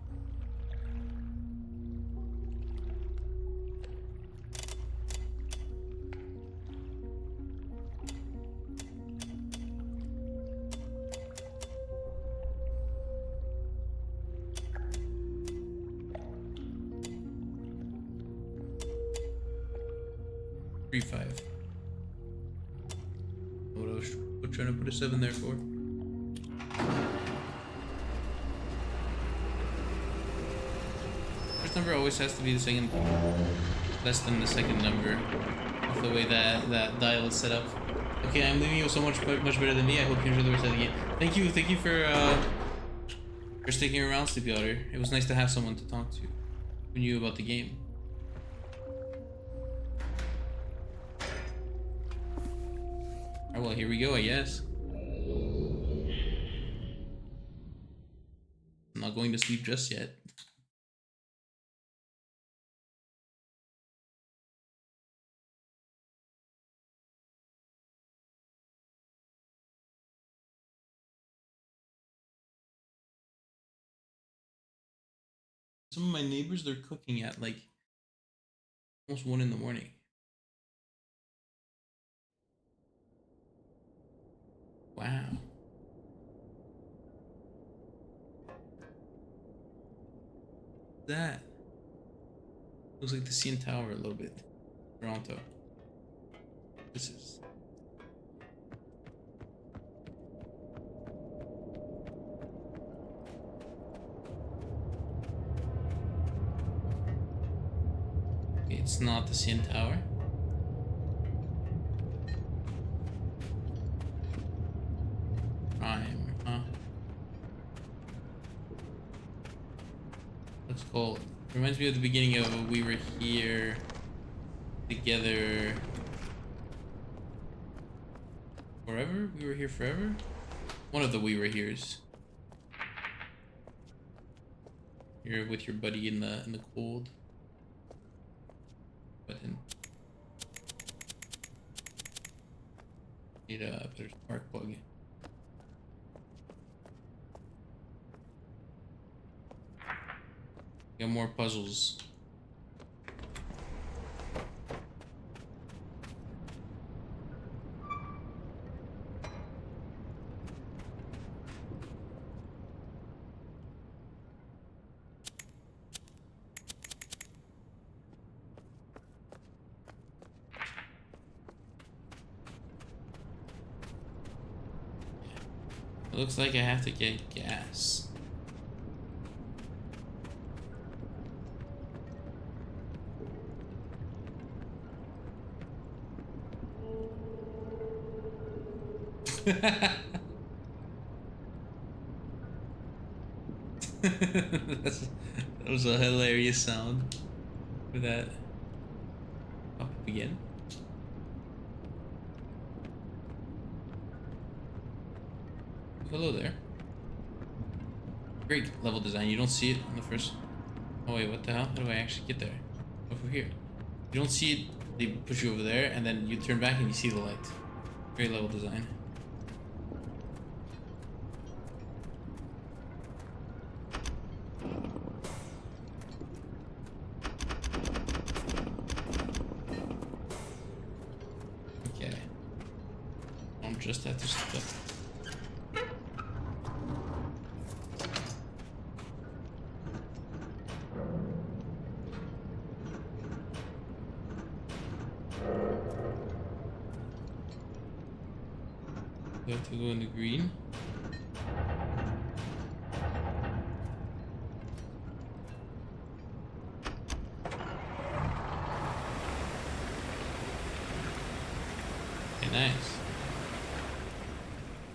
S1: Five. What I was trying to put a 7 there for. first number always has to be the second, less than the second number, of the way that dial is set up. Okay, I'm leaving you so much better than me. I hope you enjoy the rest of the game. Thank you for sticking around, Sleepy Otter. It was nice to have someone to talk to who knew about the game. Alright, well, here we go, I guess. I'm not going to sleep just yet. Some of my neighbors, they're cooking at like almost 1 in the morning. Wow. That looks like the CN Tower a little bit. Toronto. This is. Okay, it's not the CN Tower. Prime, huh? Looks cool. Reminds me of the beginning of We Were Here Together Forever? We Were Here Forever? One of the We Were Here's. You're with your buddy in the cold. Button. Need a better spark plug. Got more puzzles. It looks like I have to get gas. That was a hilarious sound for that. Up again. Hello there. Great level design. You don't see it on the first. Oh wait, what the hell? How do I actually get there? Over here. You don't see it. They push you over there, and then you turn back and you see the light. Great level design. Okay. I'm just at this stuff. We have to go in the green. Okay, nice.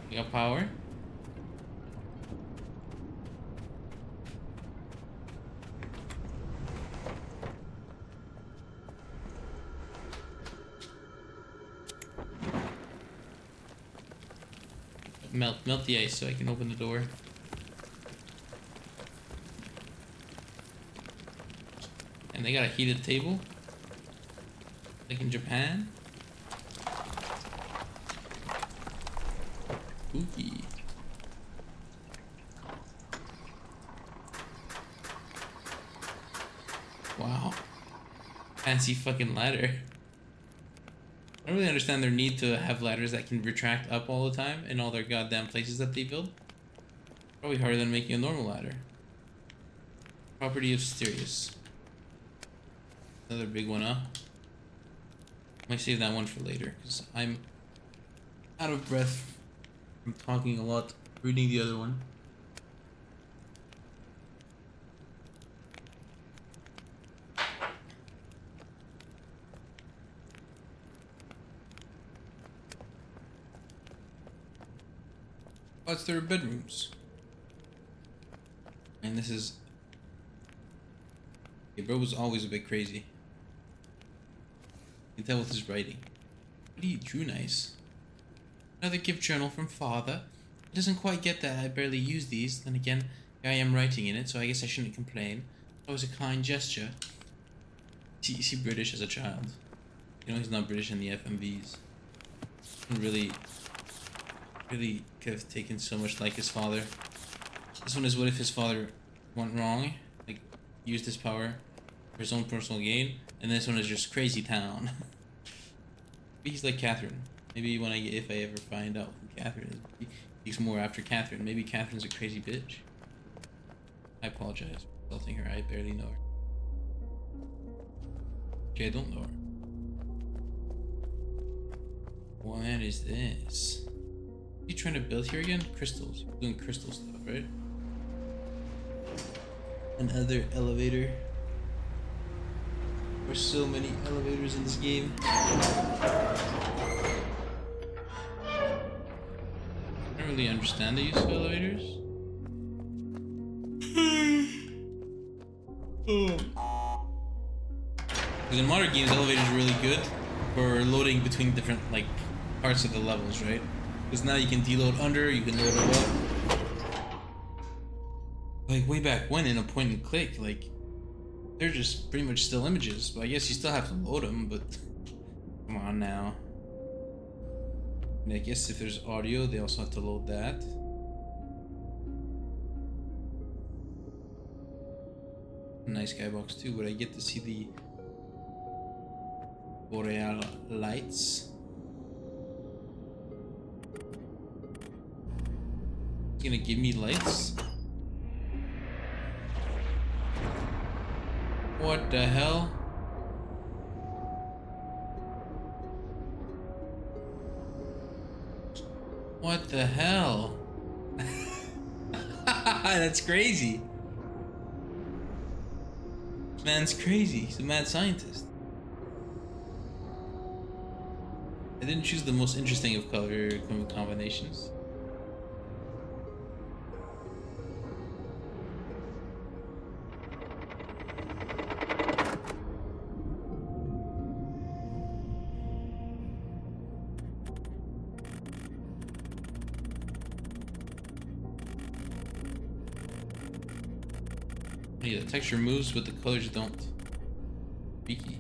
S1: We got power. Melt the ice so I can open the door. And they got a heated table, like in Japan. Spooky. Wow. Fancy fucking ladder. I don't really understand their need to have ladders that can retract up all the time in all their goddamn places that they build. Probably harder than making a normal ladder. Property of Mysterious. Another big one, huh? Might save that one for later, because I'm out of breath from talking a lot, reading the other one. Oh, it's their bedrooms. And this is... Okay, bro was always a bit crazy. You can tell with his writing. What do you drew nice? Another gift journal from father. It doesn't quite get that I barely use these. Then again, here I am writing in it, so I guess I shouldn't complain. That was a kind gesture. Is he British as a child? You know he's not British in the FMVs. Really could have taken so much like his father. This one is what if his father went wrong, like used his power for his own personal gain, and this one is just crazy town. Maybe he's like Catherine. Maybe when if I ever find out who Catherine is, he's more after Catherine. Maybe Catherine's a crazy bitch. I apologize for insulting her. I barely know her. Okay, I don't know her. What is this? Are you trying to build here again? Crystals. You're doing crystal stuff, right? Another elevator. There's so many elevators in this game. I don't really understand the use of elevators. Because in modern games, elevators are really good for loading between different like parts of the levels, right? Because now you can deload under, you can load above. Like way back when in a point and click, like they're just pretty much still images. But I guess you still have to load them. But come on now. And I guess if there's audio, they also have to load that. Nice skybox too. Would I get to see the Boreal lights? It's gonna give me lights? What the hell? What the hell? That's crazy. This man's crazy. He's a mad scientist. I didn't choose the most interesting of color combinations. Yeah, the texture moves, but the colors don't. Freaky.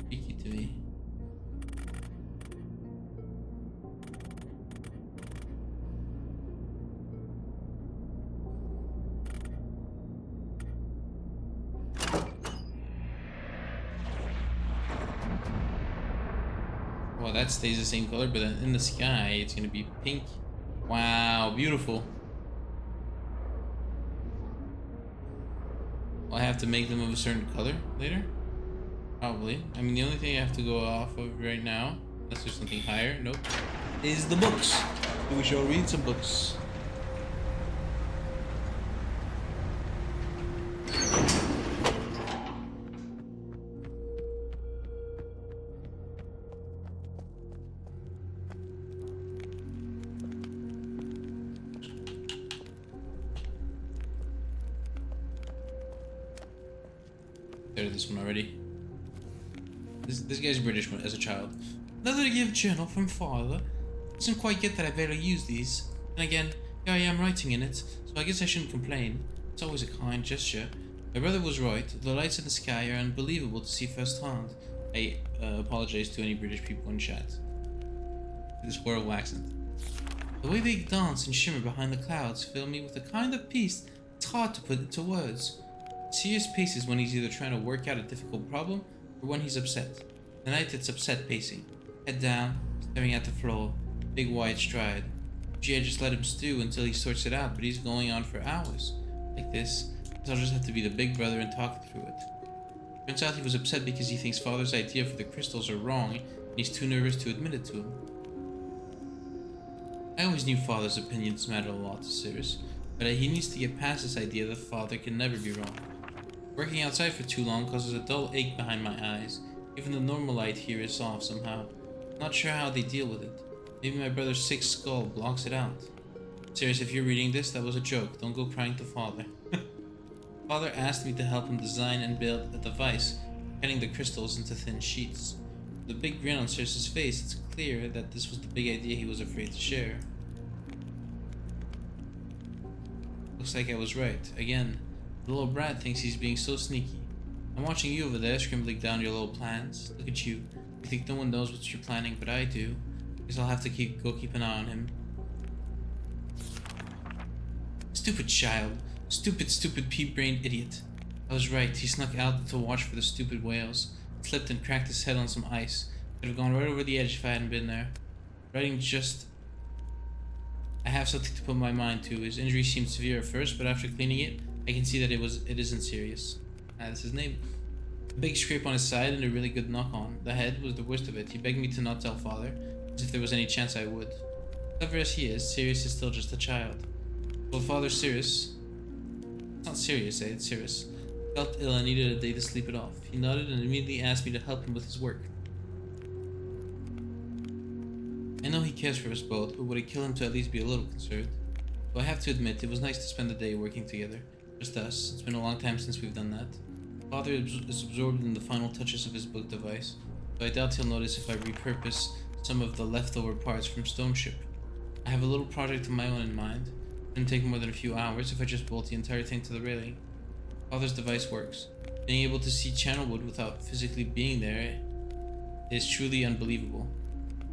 S1: Freaky to me. Well, that stays the same color, but then in the sky, it's gonna be pink. Wow, beautiful. Will I have to make them of a certain color later? Probably. I mean, the only thing I have to go off of right now, unless there's something higher, nope, is the books. So we shall read some books. This one already. This guy's British as a child. Another gift journal from father. Doesn't quite get that I barely use these. And again, here I am writing in it, so I guess I shouldn't complain. It's always a kind gesture. My brother was right. The lights in the sky are unbelievable to see firsthand. I apologize to any British people in chat. This horrible accent. The way they dance and shimmer behind the clouds fill me with a kind of peace it's hard to put into words. Serious paces when he's either trying to work out a difficult problem or when he's upset. Tonight it's upset pacing. Head down, staring at the floor, big wide stride. Gee, I just let him stew until he sorts it out, but he's going on for hours. Like this, I'll just have to be the big brother and talk through it. Turns out he was upset because he thinks father's idea for the crystals are wrong and he's too nervous to admit it to him. I always knew father's opinions mattered a lot to Cyrus, but he needs to get past this idea that father can never be wrong. Working outside for too long causes a dull ache behind my eyes. Even the normal light here is off somehow. Not sure how they deal with it. Maybe my brother's sick skull blocks it out. Serious, if you're reading this, that was a joke. Don't go crying to Father. Father asked me to help him design and build a device, cutting the crystals into thin sheets. With a big grin on Sirius's face, it's clear that this was the big idea he was afraid to share. Looks like I was right. Again, the little brat thinks he's being so sneaky. I'm watching you over there scribbling down your little plans. Look at you. You think no one knows what you're planning, but I do. Guess I'll have to keep an eye on him. Stupid child. Stupid pea-brained idiot. I was right. He snuck out to watch for the stupid whales. Slipped and cracked his head on some ice. Could have gone right over the edge if I hadn't been there. Writing just... I have something to put my mind to. His injury seemed severe at first, but after cleaning it, I can see that it isn't serious. That's his name. A big scrape on his side and a really good knock on the head was the worst of it. He begged me to not tell Father, as if there was any chance I would. Clever as he is, Sirius is still just a child. Well, Father Sirius... It's not serious, it's Sirius. Felt ill and needed a day to sleep it off. He nodded and immediately asked me to help him with his work. I know he cares for us both, but would it kill him to at least be a little concerned? So I have to admit, it was nice to spend the day working together. Just us. It's been a long time since we've done that. Father is absorbed in the final touches of his book device, so I doubt he'll notice if I repurpose some of the leftover parts from Stone Ship. I have a little project of my own in mind. It wouldn't take more than a few hours if I just bolt the entire thing to the railing. Father's device works. Being able to see Channelwood without physically being there is truly unbelievable.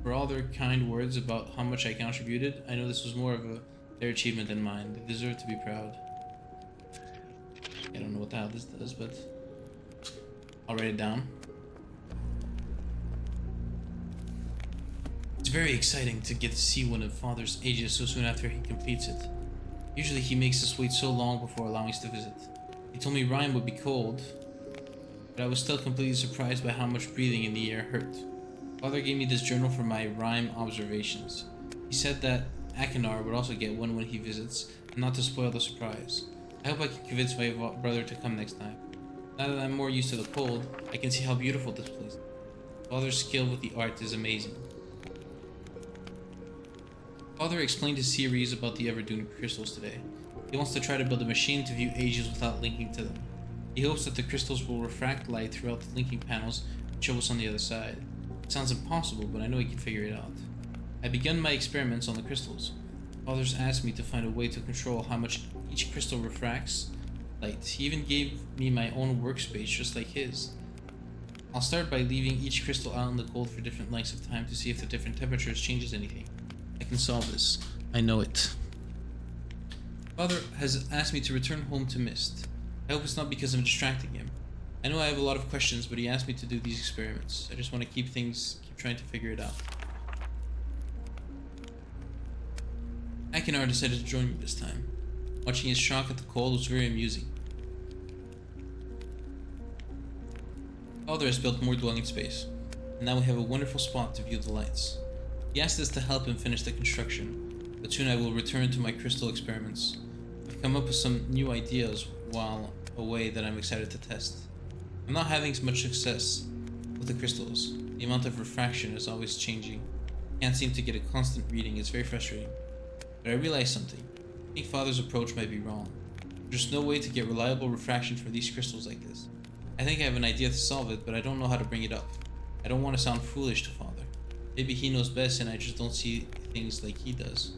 S1: For all their kind words about how much I contributed, I know this was more of their achievement than mine. They deserve to be proud. I don't know what the hell this does, but I'll write it down. It's very exciting to get to see one of Father's ages so soon after he completes it. Usually he makes us wait so long before allowing us to visit. He told me Rhyme would be cold, but I was still completely surprised by how much breathing in the air hurt. Father gave me this journal for my Rhyme observations. He said that Akinar would also get one when he visits, and not to spoil the surprise. I hope I can convince my brother to come next time. Now that I'm more used to the cold, I can see how beautiful this place is. Father's skill with the art is amazing. Father explained his theories about the Everdune crystals today. He wants to try to build a machine to view ages without linking to them. He hopes that the crystals will refract light throughout the linking panels and show us on the other side. It sounds impossible, but I know he can figure it out. I've begun my experiments on the crystals. Father's asked me to find a way to control how much each crystal refracts light. He even gave me my own workspace just like his. I'll start by leaving each crystal out in the cold for different lengths of time to see if the different temperatures changes anything. I can solve this. I know it. Father has asked me to return home to MYST. I hope it's not because I'm distracting him. I know I have a lot of questions, but he asked me to do these experiments. I just want to keep trying to figure it out. Akinar decided to join me this time. Watching his shock at the cold was very amusing. Father has built more dwelling space, and now we have a wonderful spot to view the lights. He asked us to help him finish the construction, but soon I will return to my crystal experiments. I've come up with some new ideas while away that I'm excited to test. I'm not having as much success with the crystals. The amount of refraction is always changing. Can't seem to get a constant reading, it's very frustrating. But I realized something. I think Father's approach might be wrong. There's no way to get reliable refraction for these crystals like this. I think I have an idea to solve it, but I don't know how to bring it up. I don't want to sound foolish to Father. Maybe he knows best and I just don't see things like he does.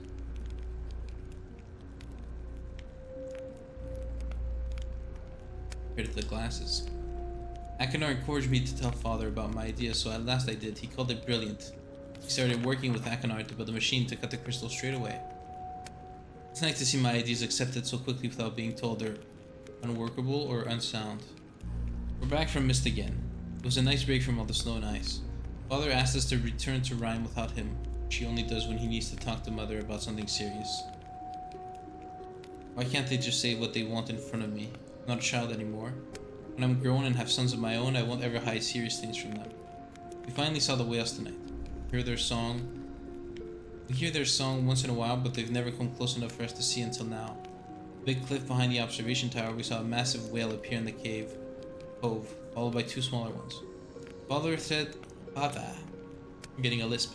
S1: Rid of the glasses. Akinar encouraged me to tell Father about my idea, so at last I did. He called it brilliant. He started working with Akinar to build a machine to cut the crystals straight away. It's nice to see my ideas accepted so quickly without being told they're unworkable or unsound. We're back from MYST again. It was a nice break from all the snow and ice. Father asked us to return to Rhyme without him, which he only does when he needs to talk to Mother about something serious. Why can't they just say what they want in front of me? I'm not a child anymore. When I'm grown and have sons of my own, I won't ever hide serious things from them. We finally saw the whales tonight. We hear their song once in a while, but they've never come close enough for us to see until now. The big cliff behind the observation tower, we saw a massive whale appear in the cove, followed by two smaller ones. Father said, I'm getting a lisp.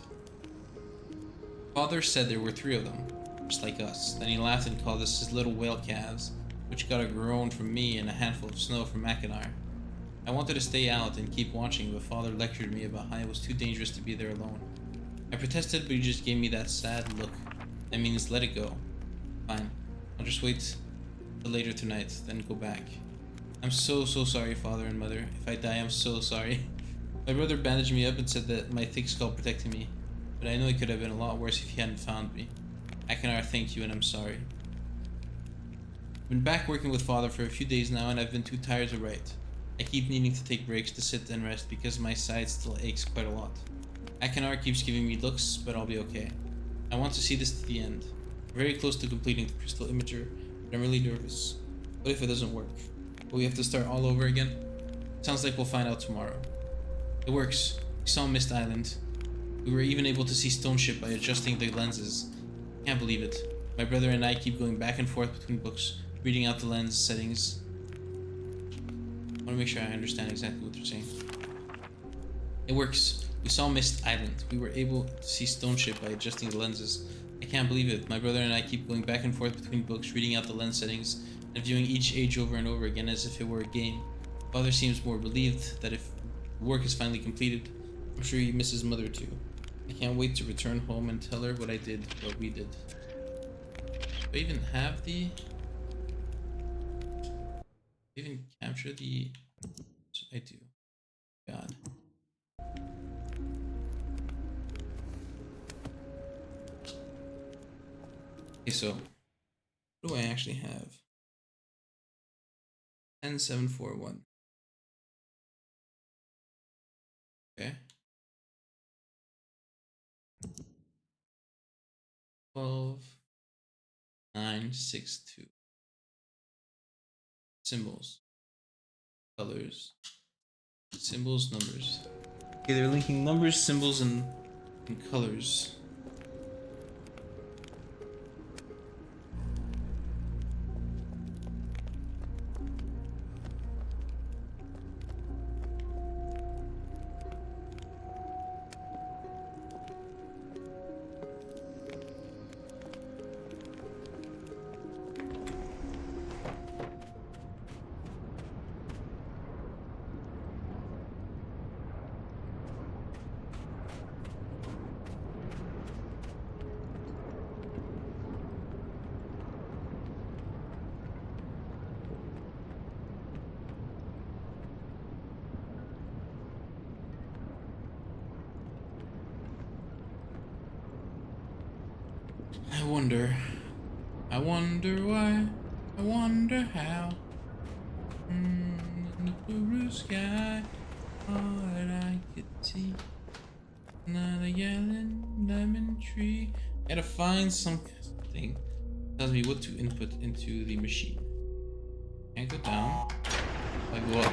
S1: Father said there were 3 of them. just like us. Then he laughed and called us his little whale calves, which got a groan from me and a handful of snow from Mackinac. I wanted to stay out and keep watching, but Father lectured me about how it was too dangerous to be there alone. I protested, but he just gave me that sad look. That means let it go. Fine. I'll just wait till later tonight, then go back. I'm so sorry, Father and Mother. If I die, I'm so sorry. My brother bandaged me up and said that my thick skull protected me, but I know it could have been a lot worse if he hadn't found me. Akinar, thank you, and I'm sorry. I've been back working with Father for a few days now, and I've been too tired to write. I keep needing to take breaks to sit and rest because my side still aches quite a lot. Akinar keeps giving me looks, but I'll be okay. I want to see this to the end. We're very close to completing the crystal imager, but I'm really nervous. What if it doesn't work? Will we have to start all over again? Sounds like we'll find out tomorrow. It works. We saw Mist Island. We were even able to see Stone Ship by adjusting the lenses. Can't believe it. My brother and I keep going back and forth between books, reading out the lens settings. I want to make sure I understand exactly what they're saying. It works. We saw Mist Island. We were able to see Stone Ship by adjusting the lenses. I can't believe it. My brother and I keep going back and forth between books, reading out the lens settings, and viewing each age over and over again as if it were a game. Father seems more relieved that if the work is finally completed. I'm sure he misses Mother too. I can't wait to return home and tell her what I did, what we did. Do I even have the... Do I even capture the... I do. God. Okay, so... What do I actually have? 10741. Okay. 12962. Symbols. Colors. Symbols, numbers. Okay, they're linking numbers, symbols, and colors. I wonder why, I wonder how. In the blue sky, all that I could see. Not a yelling lemon tree. Gotta find something that tells me what to input into the machine. Can't go down. I go up.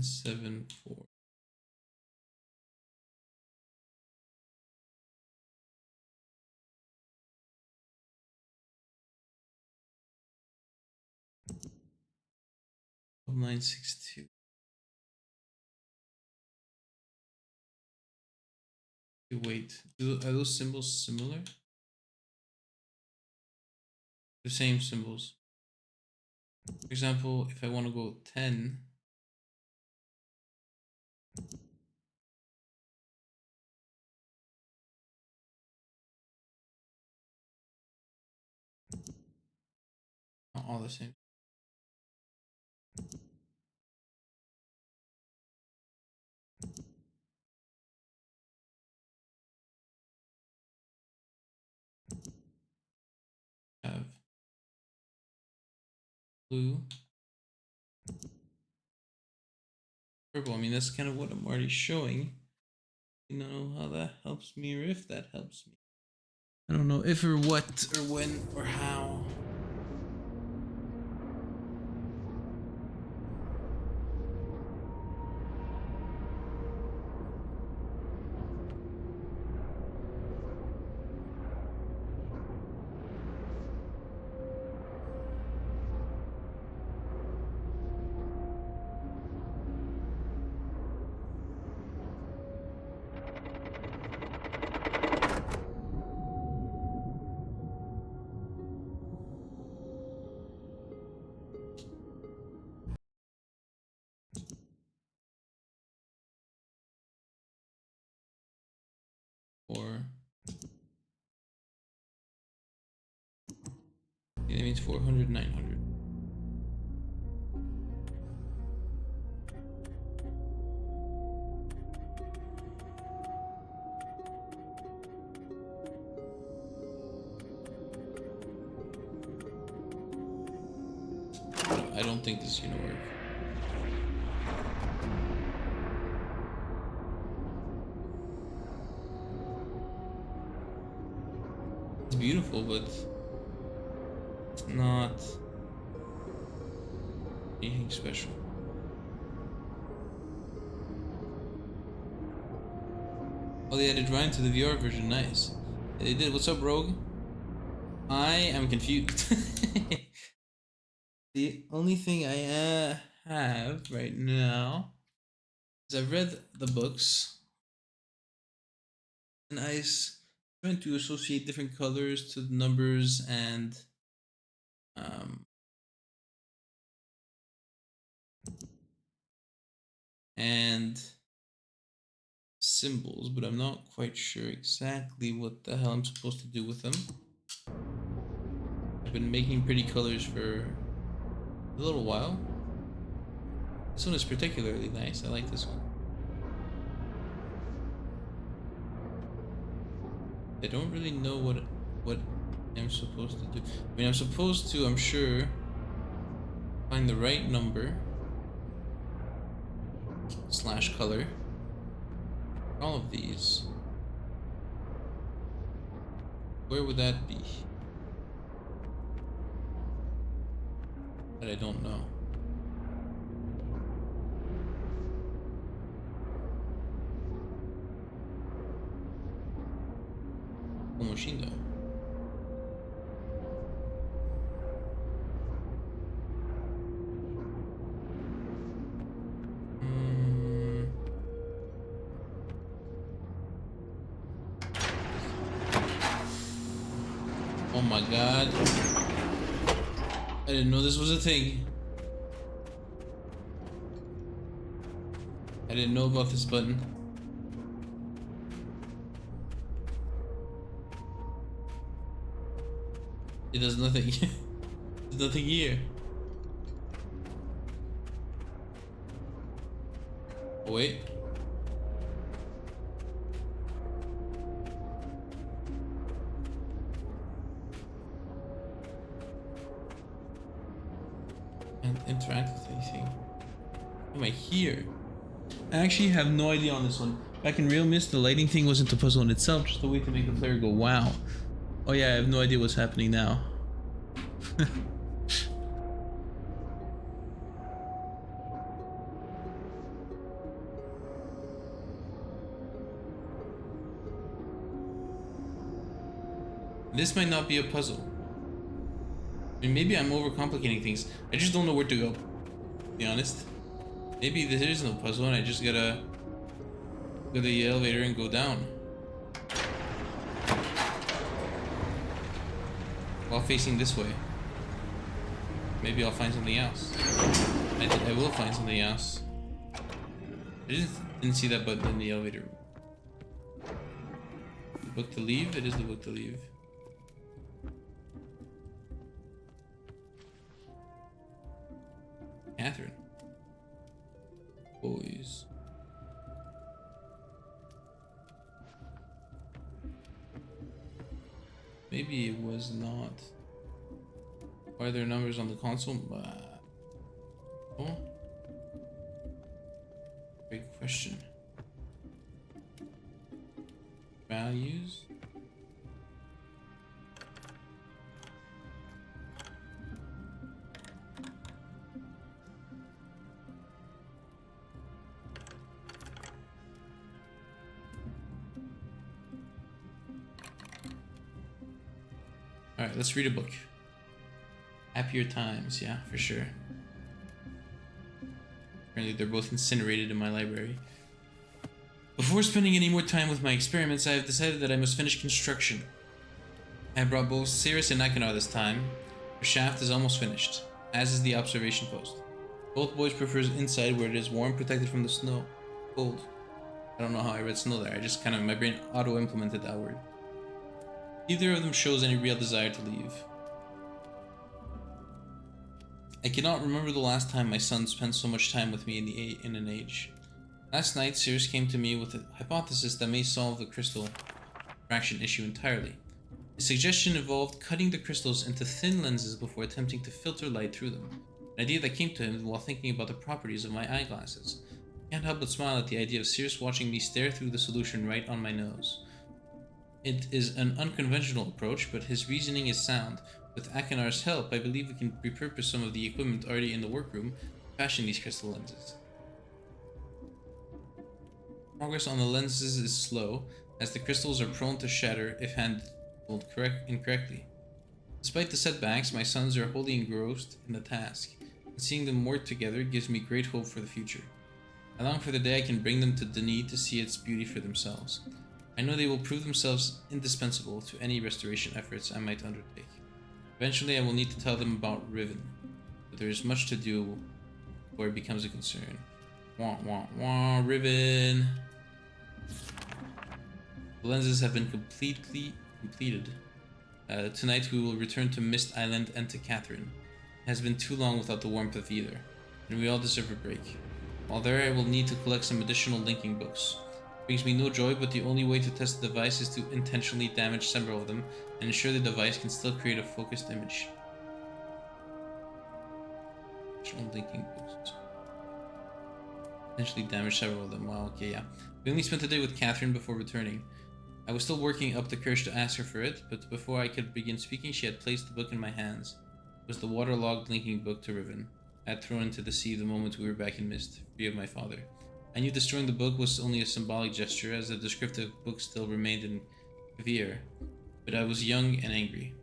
S1: 7-4. Oh, 962. Wait, are those symbols similar? The same symbols. For example, if I want to go 10, not all the same. Have blue, purple. I mean, that's kind of what I'm already showing. You know how that helps me, or if that helps me. I don't know if or what or when or how. Or yeah, that means 400, 900. I don't think this is gonna work. It's beautiful, but it's not anything special. Oh, they added Ryan to the VR version. Nice. Yeah, they did. What's up, Rogue? I am confused. The only thing I have right now is I've read the books and trying to associate different colors to the numbers um, and symbols, but I'm not quite sure exactly what the hell I'm supposed to do with them. I've been making pretty colors for a little while. This one is particularly nice. I like this one. I don't really know what I'm supposed to do. I mean, I'm supposed to, I'm sure, find the right number / color for all of these. Where would that be? That I don't know. Full machine though. Oh my god. I didn't know this was a thing. I didn't know about this button. It does nothing. There's nothing here. Oh, wait. And interact with anything. Am I here? I actually have no idea on this one. Back in Real Myst, the lighting thing wasn't the puzzle in itself, just a way to make the player go, wow. Oh yeah, I have no idea what's happening now. This might not be a puzzle. I mean, maybe I'm overcomplicating things. I just don't know where to go, to be honest. Maybe there is no puzzle and I just gotta go to the elevator and go down. While facing this way. Maybe I'll find something else. I will find something else. I just didn't see that button in the elevator. The book to leave? It is the book to leave. Catherine. Boys. Maybe it was not. Why are there numbers on the console? Oh. Great question. Values. Alright, let's read a book. Happier Times, yeah, for sure. Apparently they're both incinerated in my library. Before spending any more time with my experiments, I have decided that I must finish construction. I have brought both Cirrus and Akinar this time. The shaft is almost finished, as is the observation post. Both boys prefer inside where it is warm, protected from the snow. Cold. I don't know how I read snow there, I just kind of, my brain auto-implemented that word. Neither of them shows any real desire to leave. I cannot remember the last time my son spent so much time with me in an age. Last night, Cirrus came to me with a hypothesis that may solve the crystal refraction issue entirely. His suggestion involved cutting the crystals into thin lenses before attempting to filter light through them, an idea that came to him while thinking about the properties of my eyeglasses. I can't help but smile at the idea of Cirrus watching me stare through the solution right on my nose. It is an unconventional approach, but his reasoning is sound. With Akinar's help, I believe we can repurpose some of the equipment already in the workroom to fashion these crystal lenses. Progress on the lenses is slow, as the crystals are prone to shatter if handled incorrectly. Despite the setbacks, my sons are wholly engrossed in the task, and seeing them work together gives me great hope for the future. I long for the day I can bring them to Denis to see its beauty for themselves. I know they will prove themselves indispensable to any restoration efforts I might undertake. Eventually, I will need to tell them about Riven, but there is much to do before it becomes a concern. Wah wah wah, Riven! The lenses have been completed. Tonight we will return to Mist Island and to Catherine. It has been too long without the warmth of either, and we all deserve a break. While there, I will need to collect some additional linking books. It brings me no joy, but the only way to test the device is to intentionally damage several of them and ensure the device can still create a focused image. Additional linking books. Potentially damage several of them. Wow, okay, yeah. We only spent a day with Catherine before returning. I was still working up the courage to ask her for it, but before I could begin speaking, she had placed the book in my hands. It was the waterlogged linking book to Riven. I had thrown into the sea the moment we were back in Mist, free of my father. I knew destroying the book was only a symbolic gesture, as the descriptive book still remained in Kavir, but I was young and angry.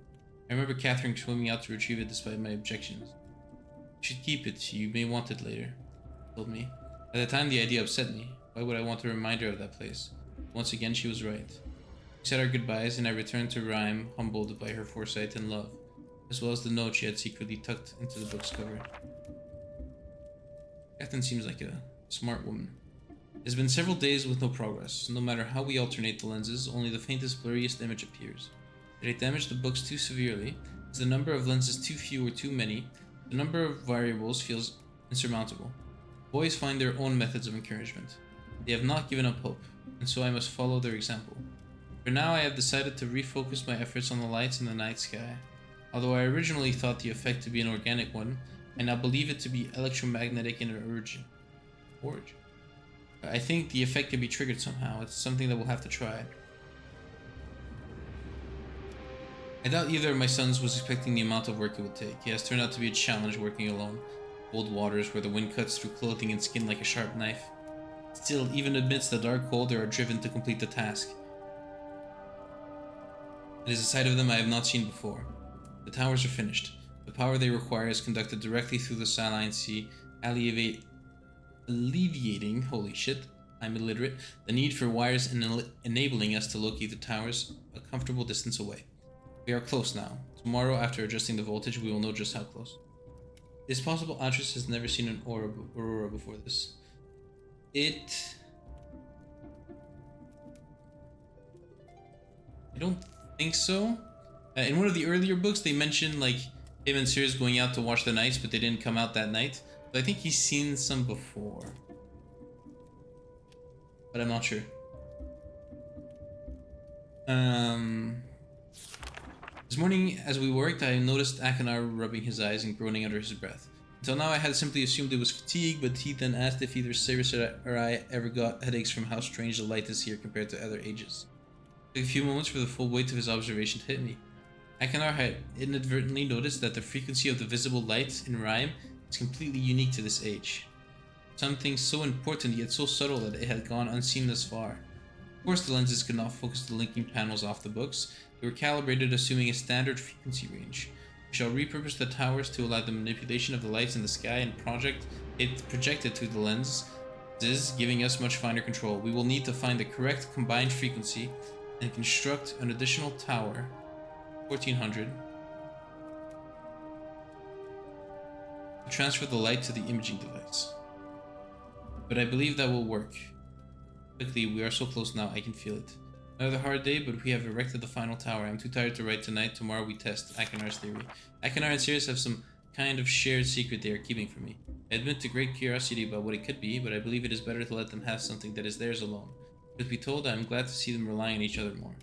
S1: I remember Catherine swimming out to retrieve it despite my objections. You should keep it, you may want it later, she told me. At the time, the idea upset me. Why would I want a reminder of that place? Once again, she was right. We said our goodbyes, and I returned to Rhyme, humbled by her foresight and love, as well as the note she had secretly tucked into the book's cover. Catherine seems like a smart woman. It has been several days with no progress. No matter how we alternate the lenses, only the faintest, blurriest image appears. Did I damage the books too severely? Is the number of lenses too few or too many? The number of variables feels insurmountable. Boys find their own methods of encouragement. They have not given up hope, and so I must follow their example. For now, I have decided to refocus my efforts on the lights in the night sky. Although I originally thought the effect to be an organic one, I now believe it to be electromagnetic in origin. I think the effect can be triggered somehow. It's something that we'll have to try. I doubt either of my sons was expecting the amount of work it would take. It has turned out to be a challenge working alone. Cold waters where the wind cuts through clothing and skin like a sharp knife. Still, even amidst the dark cold, they are driven to complete the task. It is a side of them I have not seen before. The towers are finished. The power they require is conducted directly through the saline sea, alleviating, holy shit, I'm illiterate, the need for wires and enabling us to locate the towers a comfortable distance away. We are close now. Tomorrow, after adjusting the voltage, we will know just how close. It is possible Atris has never seen an aurora before this. I don't think so. In one of the earlier books, they mentioned like him and Cirrus going out to watch the nights, but they didn't come out that night. So I think he's seen some before, but I'm not sure. This morning, as we worked, I noticed Akinar rubbing his eyes and groaning under his breath. Until now, I had simply assumed it was fatigue, but he then asked if either Cirrus or I ever got headaches from how strange the light is here compared to other ages. It took a few moments for the full weight of his observation to hit me. Akinar had inadvertently noticed that the frequency of the visible light in Rhyme is completely unique to this age. Something so important yet so subtle that it had gone unseen thus far. Of course, the lenses could not focus the linking panels off the books. They were calibrated assuming a standard frequency range. We shall repurpose the towers to allow the manipulation of the lights in the sky and project it projected through the lenses, giving us much finer control. We will need to find the correct combined frequency and construct an additional tower, 1400, to transfer the light to the imaging device. But I believe that will work. Quickly, we are so close now, I can feel it. Another hard day, but we have erected the final tower. I'm too tired to write tonight. Tomorrow we test Akinar's theory. Akinar and Sirius have some kind of shared secret they are keeping from me. I admit to great curiosity about what it could be, but I believe it is better to let them have something that is theirs alone. Truth be told, I am glad to see them relying on each other more.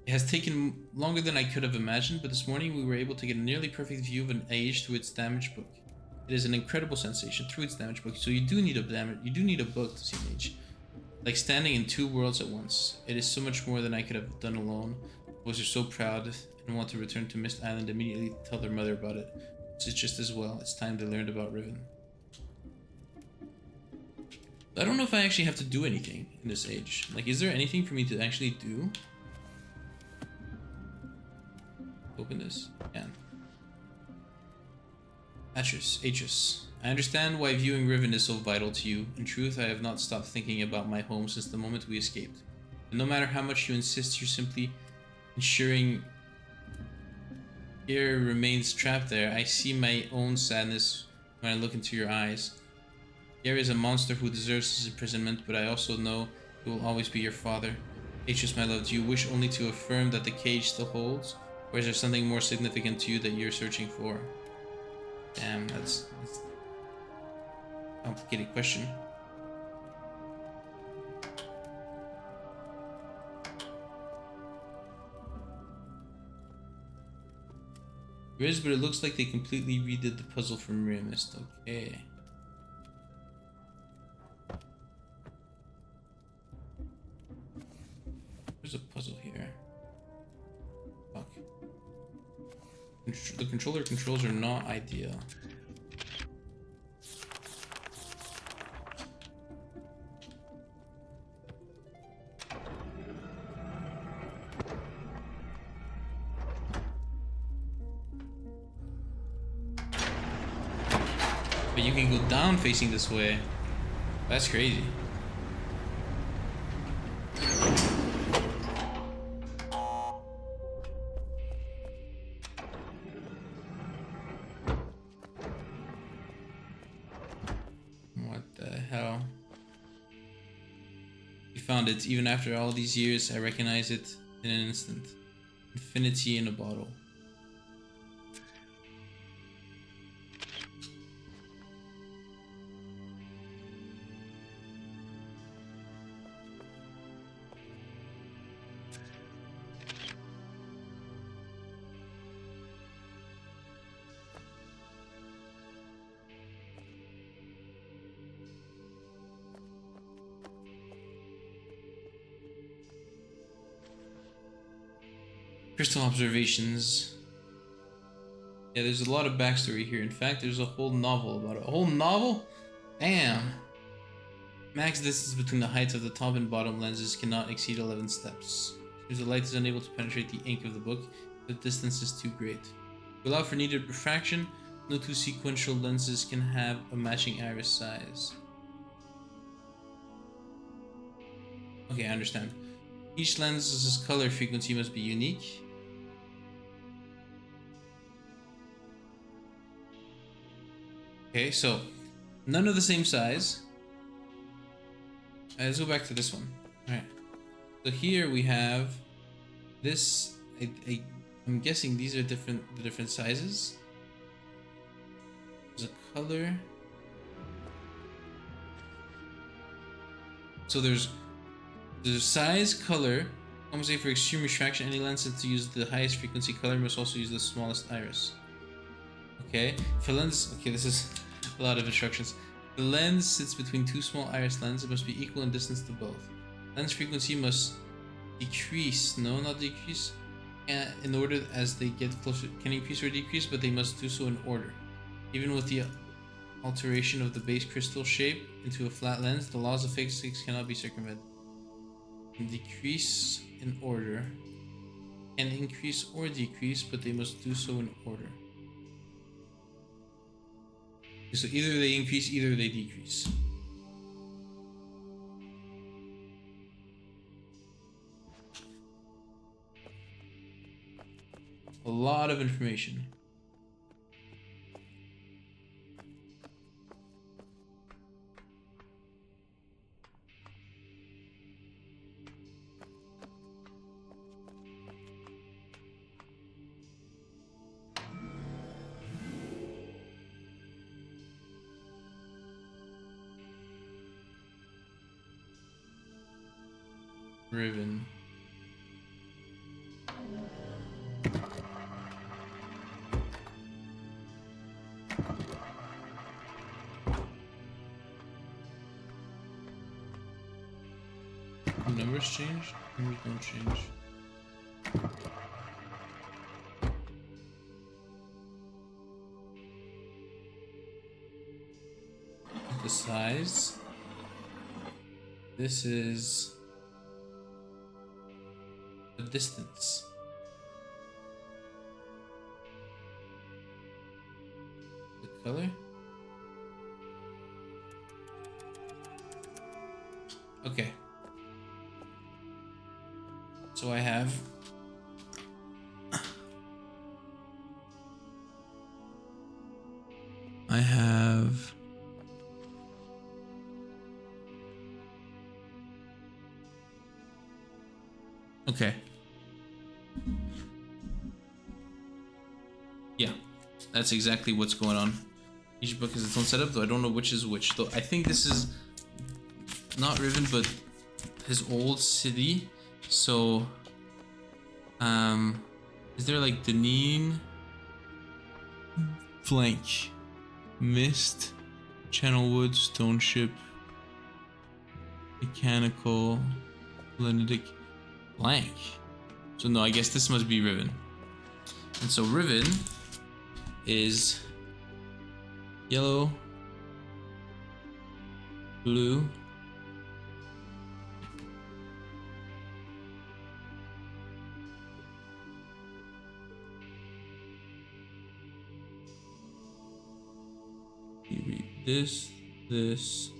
S1: It has taken longer than I could have imagined, but this morning we were able to get a nearly perfect view of an age through its damaged book. It is an incredible sensation through its damaged book, so you do need a book to see an age. Like standing in two worlds at once. It is so much more than I could have done alone. Boys are so proud and want to return to Mist Island immediately to tell their mother about it. It's just as well. It's time they learned about Riven. I don't know if I actually have to do anything in this age. Like, is there anything for me to actually do? Open this. Yeah. Atris. I understand why viewing Riven is so vital to you. In truth, I have not stopped thinking about my home since the moment we escaped. And no matter how much you insist, you're simply ensuring Kier remains trapped there. I see my own sadness when I look into your eyes. Kier is a monster who deserves his imprisonment, but I also know he will always be your father. Atris, my love, do you wish only to affirm that the cage still holds? Or is there something more significant to you that you're searching for? Damn, that's a complicated question. There is, but it looks like they completely redid the puzzle from MYST. Okay. There's a puzzle here. Fuck. The controller controls are not ideal. But you can go down facing this way. That's crazy. What the hell? We found it. Even after all these years, I recognize it in an instant. Infinity in a bottle. Crystal observations. Yeah, there's a lot of backstory here. In fact, there's a whole novel about it. A whole novel? Damn. Max distance between the heights of the top and bottom lenses cannot exceed 11 steps. Since the light is unable to penetrate the ink of the book, the distance is too great. To allow for needed refraction, no two sequential lenses can have a matching iris size. Okay, I understand. Each lens's color frequency must be unique. Okay, so none of the same size. Let's go back to this one. Alright. So here we have this. I'm guessing these are the different sizes. There's a color. So there's size, color. I'm say for extreme refraction, any lens to use the highest frequency color must also use the smallest iris. Okay, for lens, okay, this is a lot of instructions. The lens sits between two small iris lenses. It must be equal in distance to both. Lens frequency must decrease, no, not decrease, in order as they get closer. Can increase or decrease, but they must do so in order. Even with the alteration of the base crystal shape into a flat lens, the laws of physics cannot be circumvented. decrease in order. Can increase or decrease, but they must do so in order. So either they increase, either they decrease. A lot of information. Riven. Numbers change? Numbers don't change. The size. This is the distance. The color. Okay. So I have okay. Yeah, that's exactly what's going on. Each book has its own setup, though I don't know which is which. Though I think this is not Riven, but his old city. So, is there like Deneen, Flank, Mist, Channelwood, Stone Ship, Mechanical, Lenedic, Blank. So no, I guess this must be Riven. And so Riven is yellow, blue, you read this. There's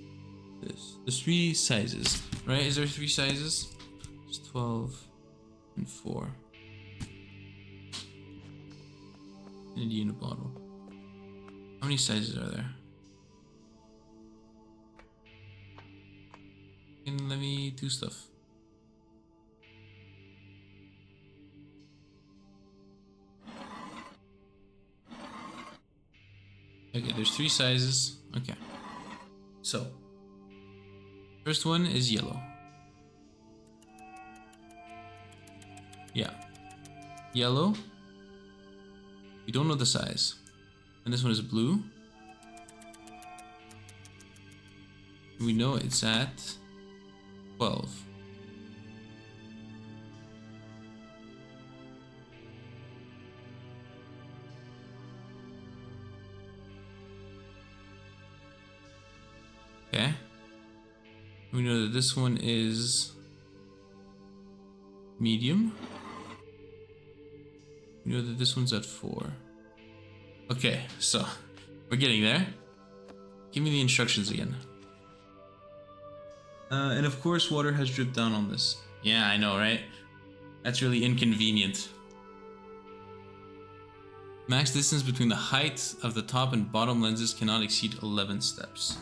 S1: 3 sizes, right? Is there 3 sizes? It's 12 and 4. Indian bottle. How many sizes are there? And let me do stuff. Okay, there's 3 sizes. Okay. So, first one is yellow. Yeah. Yellow. We don't know the size. And this one is blue. We know it's at 12. Okay. We know that this one is medium. We know that this one's at 4. Okay, so we're getting there. Give me the instructions again. And of course, water has dripped down on this. Yeah, I know, right? That's really inconvenient. Max distance between the height of the top and bottom lenses cannot exceed 11 steps.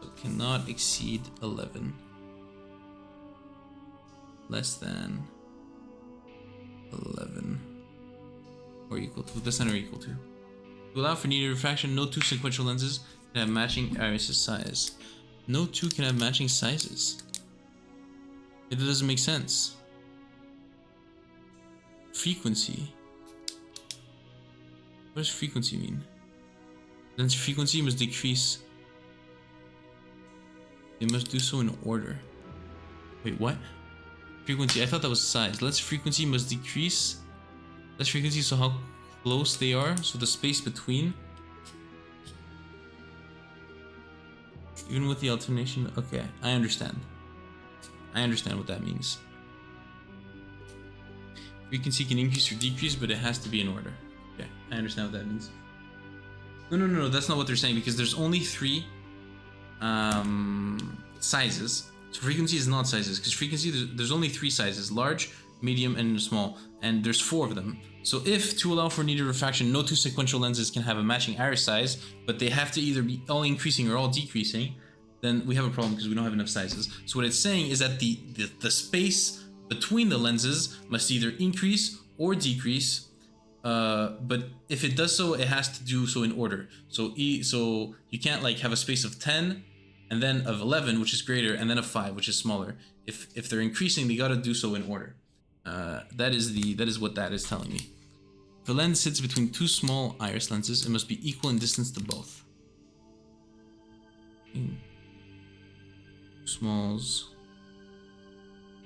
S1: So cannot exceed 11. Less than 11. Or equal to. Less than or equal to. To allow for needed refraction, no 2 sequential lenses can have matching iris size. No 2 can have matching sizes. It doesn't make sense. Frequency. What does frequency mean? Lens frequency must decrease. They must do so in order. Wait, what? Frequency, I thought that was size. Lens frequency must decrease. Lens frequency, so how close they are, so the space between. Even with the alternation, okay, I understand. I understand what that means. Frequency can increase or decrease, but it has to be in order. Okay, I understand what that means. No, that's not what they're saying, because there's only 3 sizes. So frequency is not sizes, because frequency, there's only 3 sizes: large, medium, and small, and there's 4 of them. So if, to allow for needed refraction, no 2 sequential lenses can have a matching iris size, but they have to either be all increasing or all decreasing, then we have a problem because we don't have enough sizes. So what it's saying is that the space between the lenses must either increase or decrease, but if it does so, it has to do so in order. So you can't like have a space of 10 and then of 11, which is greater, and then of 5, which is smaller. If they're increasing, they gotta do so in order. That is what that is telling me. If a lens sits between 2 small iris lenses, it must be equal in distance to both. Smalls,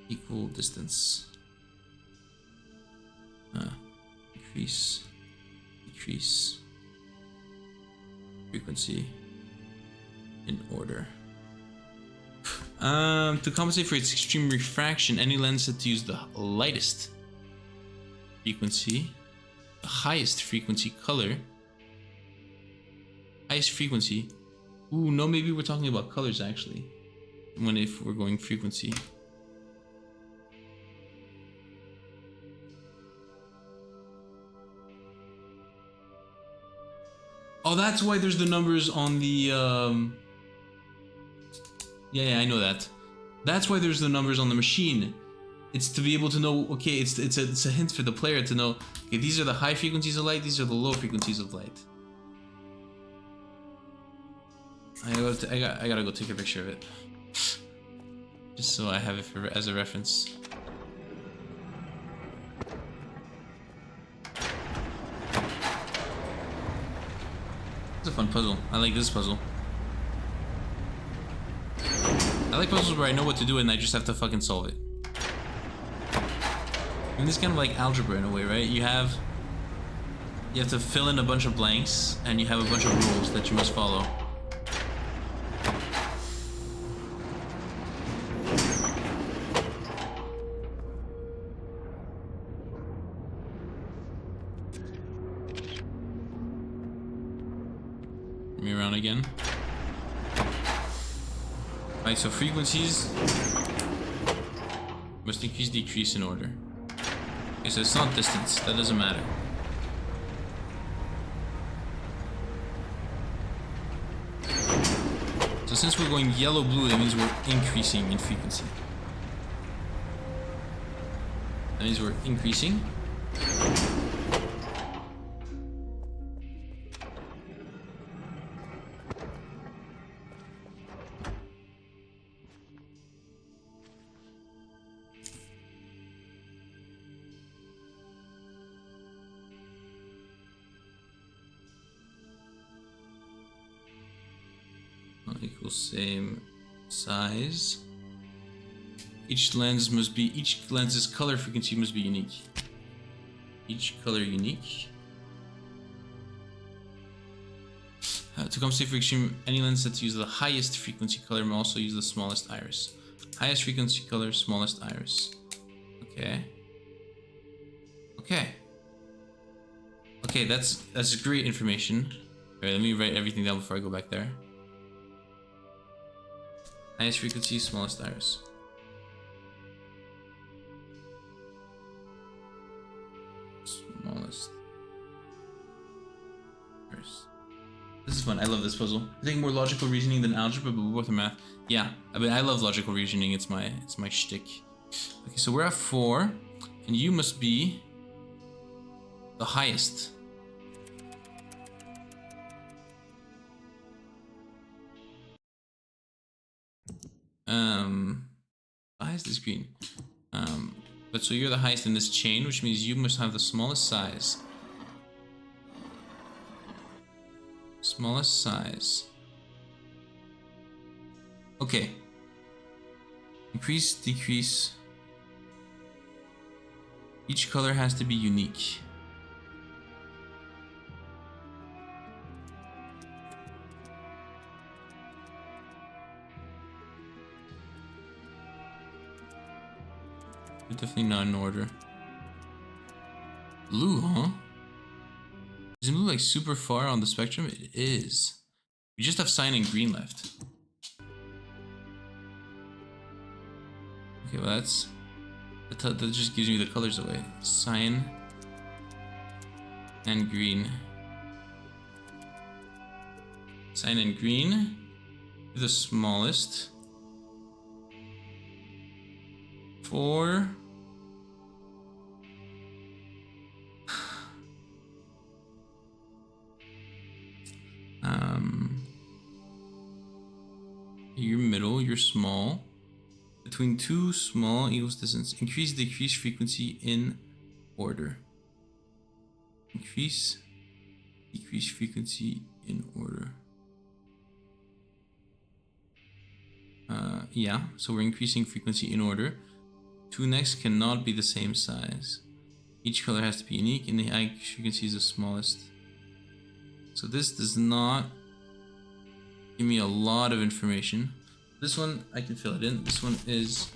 S1: equal distance. Increase, decrease, frequency, in order. To compensate for its extreme refraction, any lens set to use the lightest frequency, the highest frequency color, highest frequency. Ooh, no, maybe we're talking about colors actually. If we're going frequency. Oh, that's why there's the numbers on the yeah, I know that. That's why there's the numbers on the machine. It's to be able to know, okay, it's a hint for the player to know, okay, these are the high frequencies of light, these are the low frequencies of light. I gotta go take a picture of it. Just so I have it as a reference. It's a fun puzzle. I like this puzzle. I like puzzles where I know what to do and I just have to fucking solve it. And this is kind of like algebra in a way, right? You have to fill in a bunch of blanks and you have a bunch of rules that you must follow. Me around again. Right, so frequencies must increase, decrease in order. Okay, so it's not distance, that doesn't matter. So since we're going yellow-blue, that means we're increasing in frequency. That means we're increasing. Equals same size. Each lens's color frequency must be unique. Each color unique. To compensate for extreme, any lens set to use the highest frequency color may also use the smallest iris. Highest frequency color, smallest iris. Okay. Okay, that's great information. Alright, let me write everything down before I go back there. Highest frequency, smallest iris. Smallest iris. This is fun. I love this puzzle. I think more logical reasoning than algebra, but both are math. Yeah, I mean, I love logical reasoning. It's my shtick. Okay, so we're at 4, and you must be the highest. Highest is green. But so you're the highest in this chain, which means you must have the smallest size. Smallest size. Okay. Increase, decrease. Each color has to be unique. definitely not in order. Blue, huh? Isn't blue like super far on the spectrum? It is. We just have cyan and green left. Okay, well that just gives me the colors away. Cyan and green. Cyan and green. The smallest. 4. You're middle, you're small. Between two small equals distance. Increase, decrease frequency in order. Increase, decrease frequency in order. Yeah, so we're increasing frequency in order. Two next cannot be the same size. Each color has to be unique, and the eye frequency is the smallest. So this does not give me a lot of information. This one, I can fill it in. This one is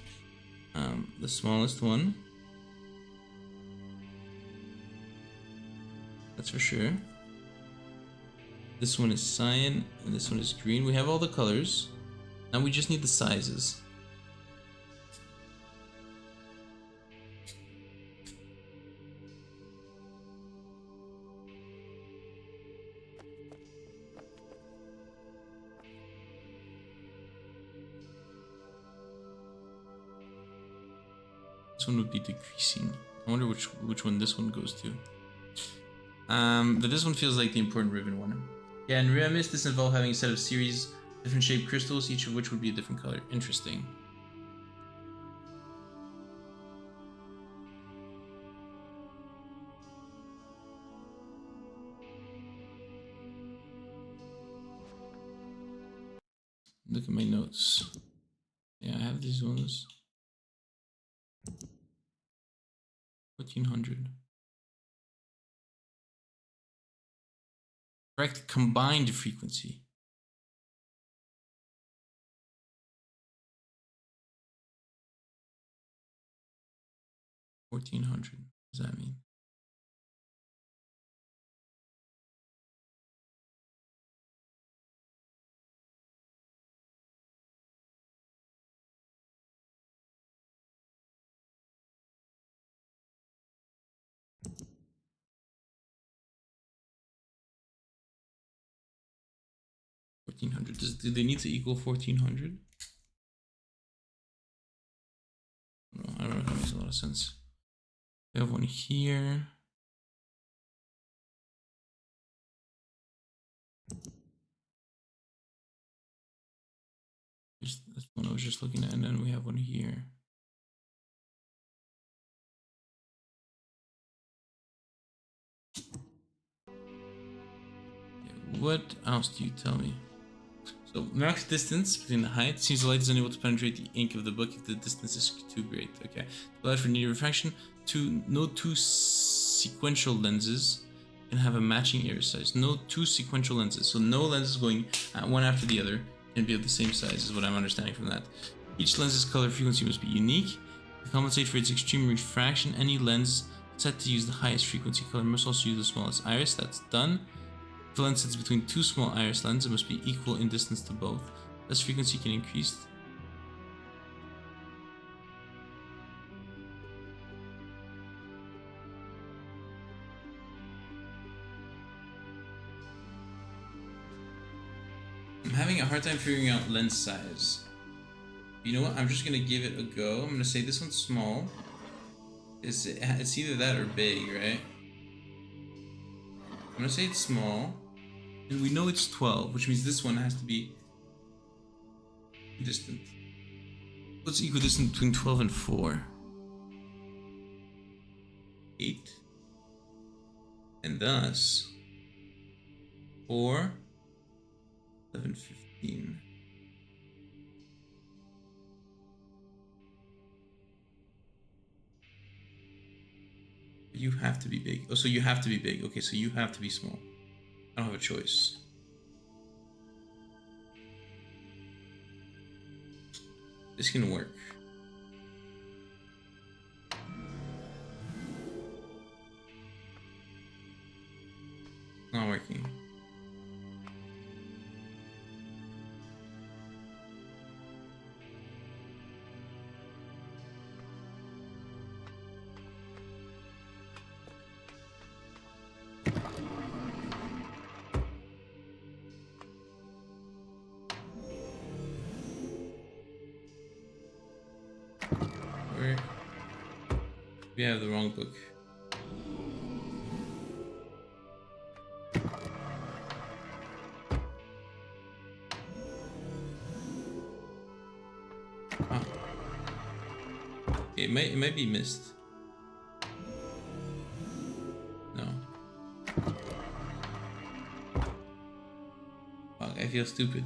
S1: the smallest one. That's for sure. This one is cyan, and this one is green. We have all the colors. Now we just need the sizes. This one would be decreasing. I wonder which one this one goes to. But this one feels like the important ribbon one. Yeah, in Rare Mist, this involves having a set of series different shaped crystals, each of which would be a different color. Interesting. Look at my notes. Yeah, I have these ones. 1400. Correct combined frequency. $1,400. What does that mean? $1,400. Do they need to equal 1,400? No, I don't know if that makes a lot of sense. We have one here. That's one I was just looking at, and then we have one here. Yeah, what else do you tell me? So max distance between the height seems the light is unable to penetrate the ink of the book if the distance is too great. Okay. Allowed for near refraction. No two sequential lenses can have a matching iris size. No two sequential lenses. So no lenses going one after the other can be of the same size is what I'm understanding from that. Each lens's color frequency must be unique. To compensate for its extreme refraction, any lens set to use the highest frequency color must also use the smallest iris. That's done. If the lens sits between two small iris lenses, it must be equal in distance to both. Less frequency can increase. I'm having a hard time figuring out lens size. You know what? I'm just gonna give it a go. I'm gonna say this one's small. It's either that or big, right? I'm gonna say it's small. And we know it's 12, which means this one has to be distant. What's equidistant between 12 and 4? 8. And thus 4, 11, 15. You have to be big. Oh, so you have to be big. Okay, so you have to be small. I don't have a choice. This can work. Not working. Where? We have the wrong book. Oh. It might be missed. No. Fuck, I feel stupid.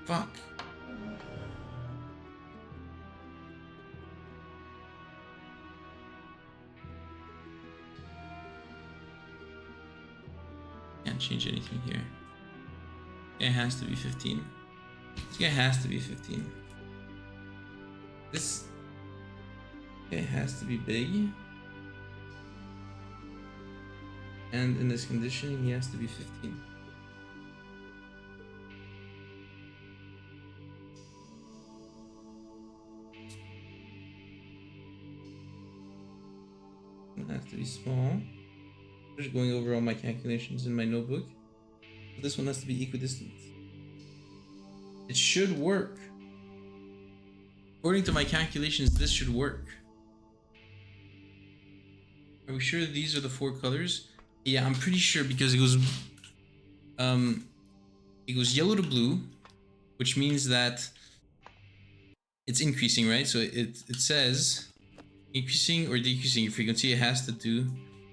S1: Fuck. Can't change anything here. It has to be 15. This guy has to be 15. This guy has to be big. And in this condition, he has to be 15. It has to be small. Just going over all my calculations in my notebook. This one has to be equidistant. It should work. According to my calculations, this should work. Are we sure these are the 4 colors? Yeah, I'm pretty sure because it goes yellow to blue, which means that it's increasing, right? So it says increasing or decreasing frequency. It has to do,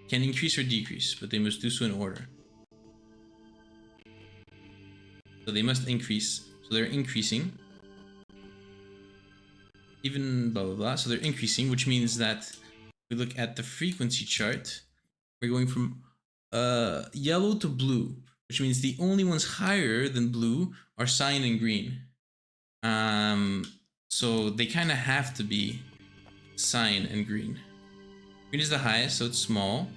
S1: can increase or decrease, but they must do so in order. So they must increase. So they're increasing. Even blah blah blah. So they're increasing, which means that if we look at the frequency chart, we're going from yellow to blue, which means the only ones higher than blue are cyan and green. So they kind of have to be cyan and green. Green is the highest, so it's small.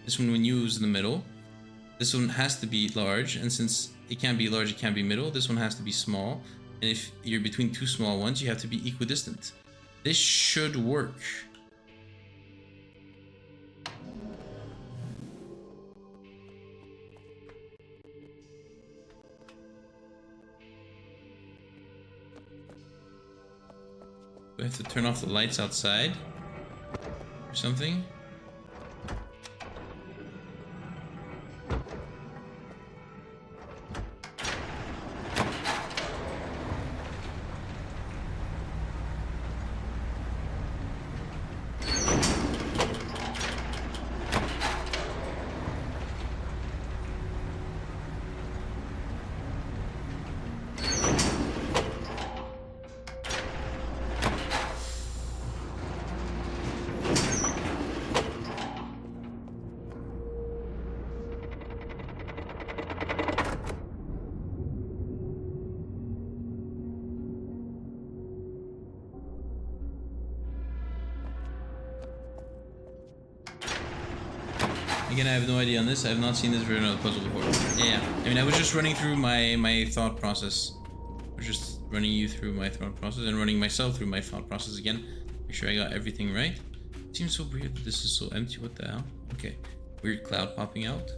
S1: This one when used in the middle. This one has to be large, and since it can't be large, it can't be middle, this one has to be small. And if you're between 2 small ones, you have to be equidistant. This should work. Do I have to turn off the lights outside or something? Again, I have no idea on this. I have not seen this version of the puzzle before. Yeah, I mean, I was just running through my thought process. I was just running you through my thought process and running myself through my thought process again. Make sure I got everything right. It seems so weird that this is so empty. What the hell? Okay. Weird cloud popping out.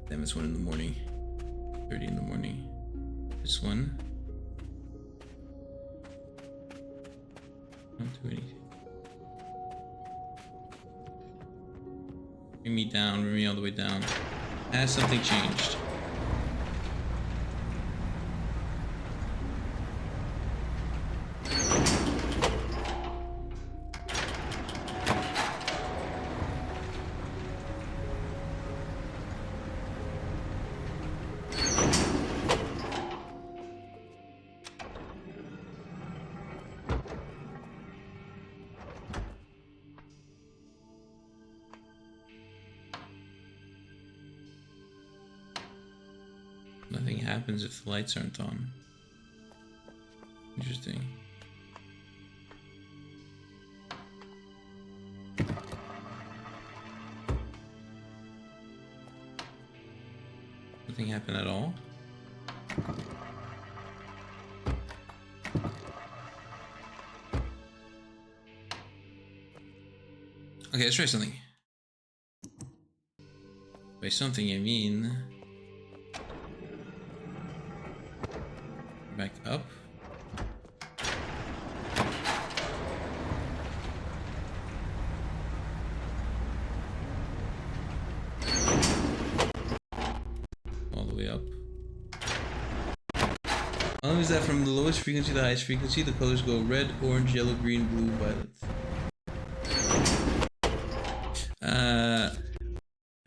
S1: Damn, it's 1 in the morning. 30 in the morning. This one. Don't do anything. Bring me down, bring me all the way down. Has something changed? Nothing happens if the lights aren't on. Interesting. Nothing happened at all. Okay, let's try something. By something, I mean... back up. All the way up. How long is that from the lowest frequency to the highest frequency? The colors go red, orange, yellow, green, blue, violet.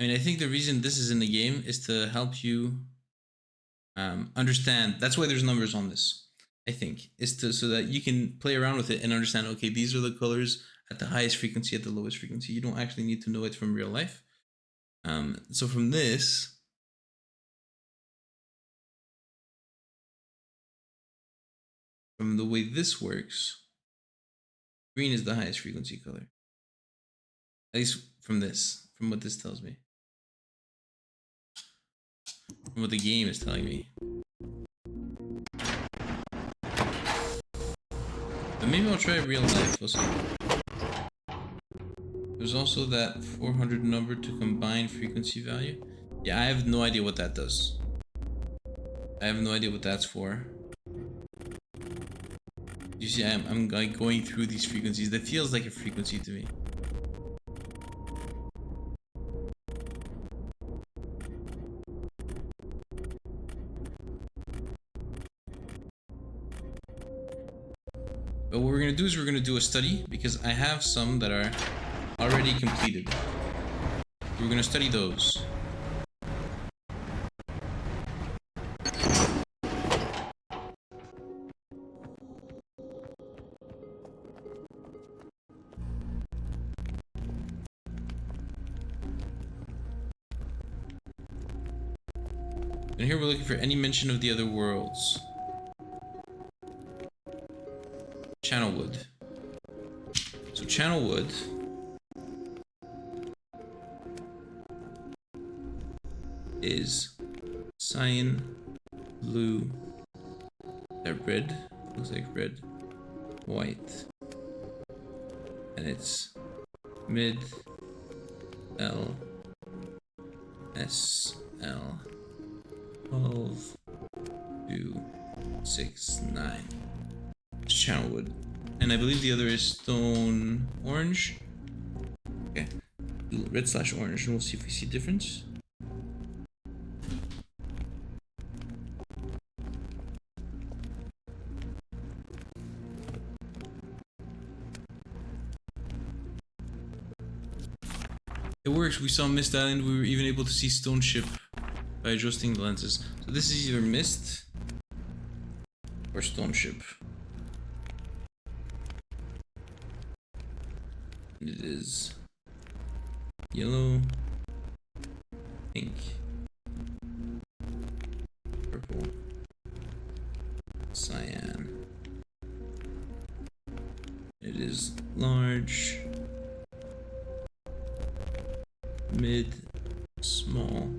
S1: I mean, I think the reason this is in the game is to help you understand. That's why there's numbers on this, I think, is to so that you can play around with it and understand, okay, these are the colors at the highest frequency, at the lowest frequency. You don't actually need to know it from real life. So from this, from the way this works, green is the highest frequency color. At least from this, from what this tells me. From what the game is telling me. But maybe I'll try real life, we'll see. There's also that 400 number to combine frequency value. Yeah, I have no idea what that does. I have no idea what that's for. You see, I'm like going through these frequencies. That feels like a frequency to me. But what we're gonna do is we're gonna do a study because I have some that are already completed. We're gonna study those. And here we're looking for any mention of the other worlds. Channelwood. So Channelwood is cyan, blue, that red, looks like red, white, and it's mid L S L 12 2 6 9. It's Channelwood. And I believe the other is stone orange. Okay. Red/orange, and we'll see if we see a difference. It works. We saw Mist Island. We were even able to see Stone Ship by adjusting the lenses. So this is either Mist or Stone Ship. And it is yellow, pink, purple, cyan. It is large, mid, small,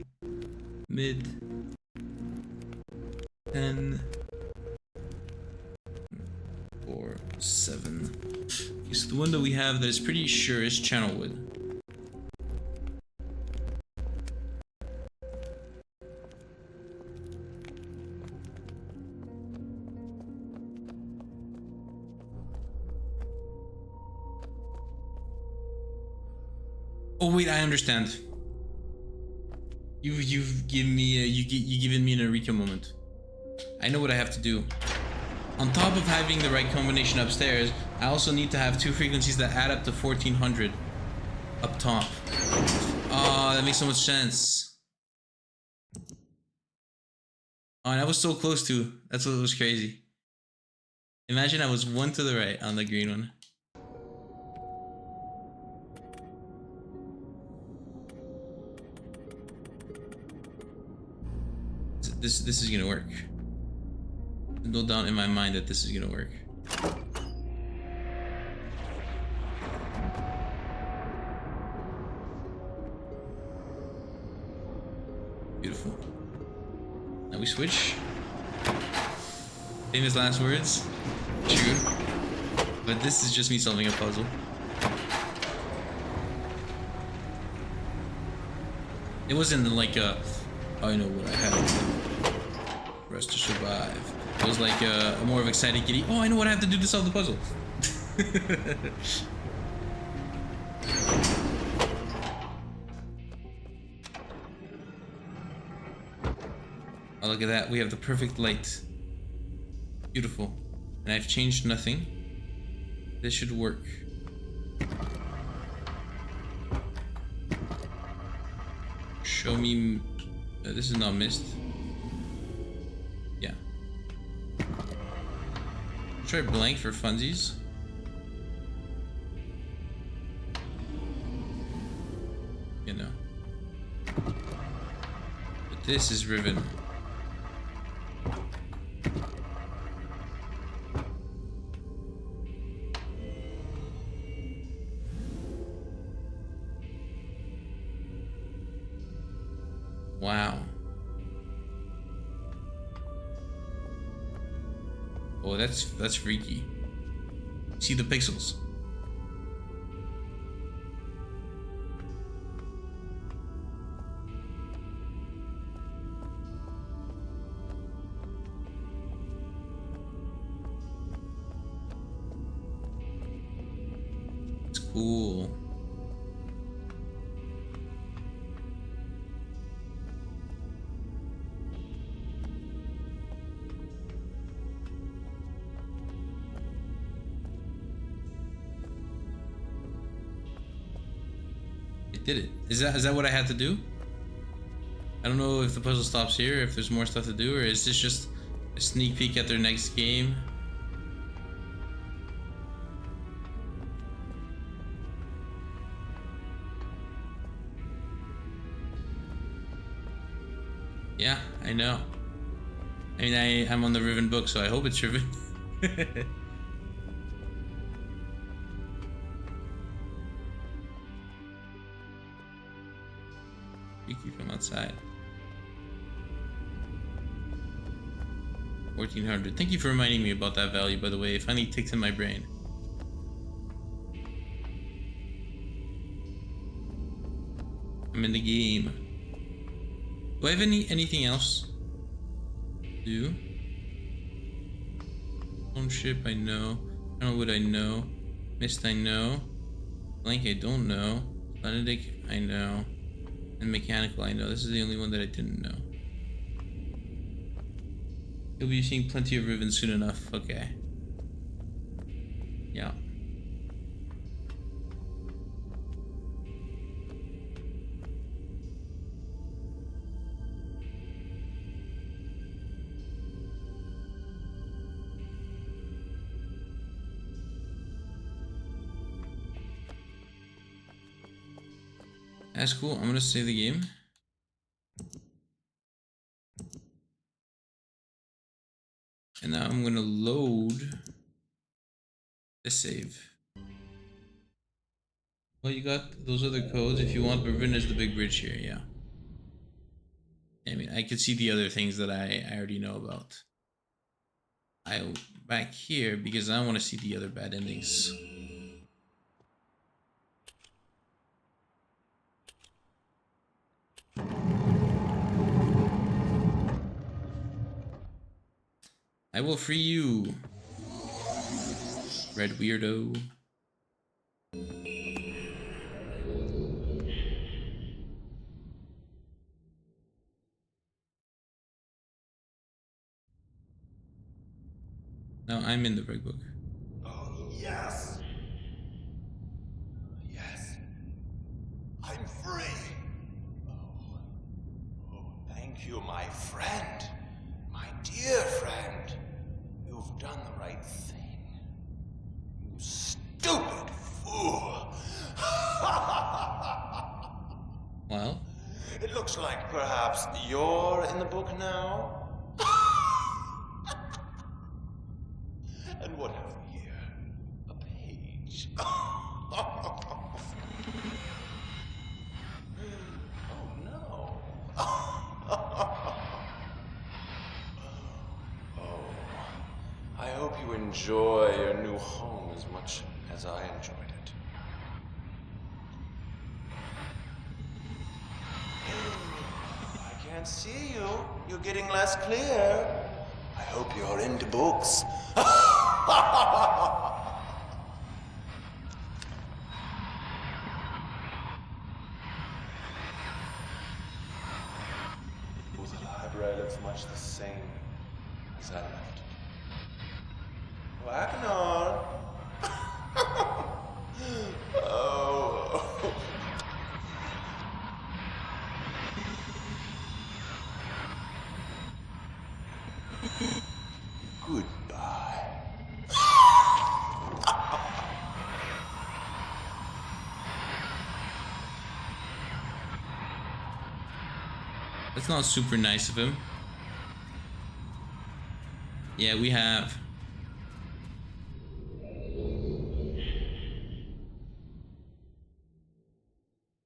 S1: mid, 10, or 7. Okay, so the one that we have that is pretty sure is Channelwood. Oh wait, I understand. You've given me you given me an eureka moment. I know what I have to do. On top of having the right combination upstairs, I also need to have two frequencies that add up to 1400 up top. Oh, that makes so much sense. Oh, and I was so close to. That's what was crazy. Imagine I was one to the right on the green one. this is gonna work. No doubt in my mind that this is gonna work. Beautiful. Now we switch. Famous last words. True. But this is just me solving a puzzle. It wasn't like a, I know what I have to do for us to survive. It was like a more of excited giddy, oh, I know what I have to do to solve the puzzle. Oh, look at that. We have the perfect light. Beautiful. And I've changed nothing. This should work. Show me... this is not missed. Yeah. Try blank for funsies. You know. But this is Riven. Wow. Oh, that's freaky. See the pixels. It's cool. Did it. Is that what I had to do? I don't know if the puzzle stops here, if there's more stuff to do, or is this just a sneak peek at their next game? Yeah, I know. I mean, I'm on the Riven book, so I hope it's Riven. Freaky from outside. 1400. Thank you for reminding me about that value, by the way. It finally ticked in my brain. I'm in the game. Do I have anything else to do? Stone ship, I know. Tunnelwood, I know. Mist, I know. Blank, I don't know. Benedict, I know. And mechanical, I know. This is the only one that I didn't know. You'll be seeing plenty of Riven soon enough. Okay. Yeah. That's cool. I'm gonna save the game. And now I'm gonna load the save. Well, you got those other codes if you want, but Riven is the big bridge here, yeah. I mean, I could see the other things that I already know about. I'll back here because I want to see the other bad endings. I will free you, red weirdo. Now I'm in the red book.
S4: Oh, yes. Yes. I'm free. Oh, thank you, my friend. My dear friend. You've done the right thing. You stupid fool.
S1: Well,
S4: It looks like perhaps you're in the book now. And what have we here? A page. Oh no. Oh, I hope you enjoy your new home as much as I enjoyed it. I can't see you. You're getting less clear. I hope you're into books. The library looks much the same as I left it. Wagner! Oh. Goodbye.
S1: That's not super nice of him. Yeah, we have.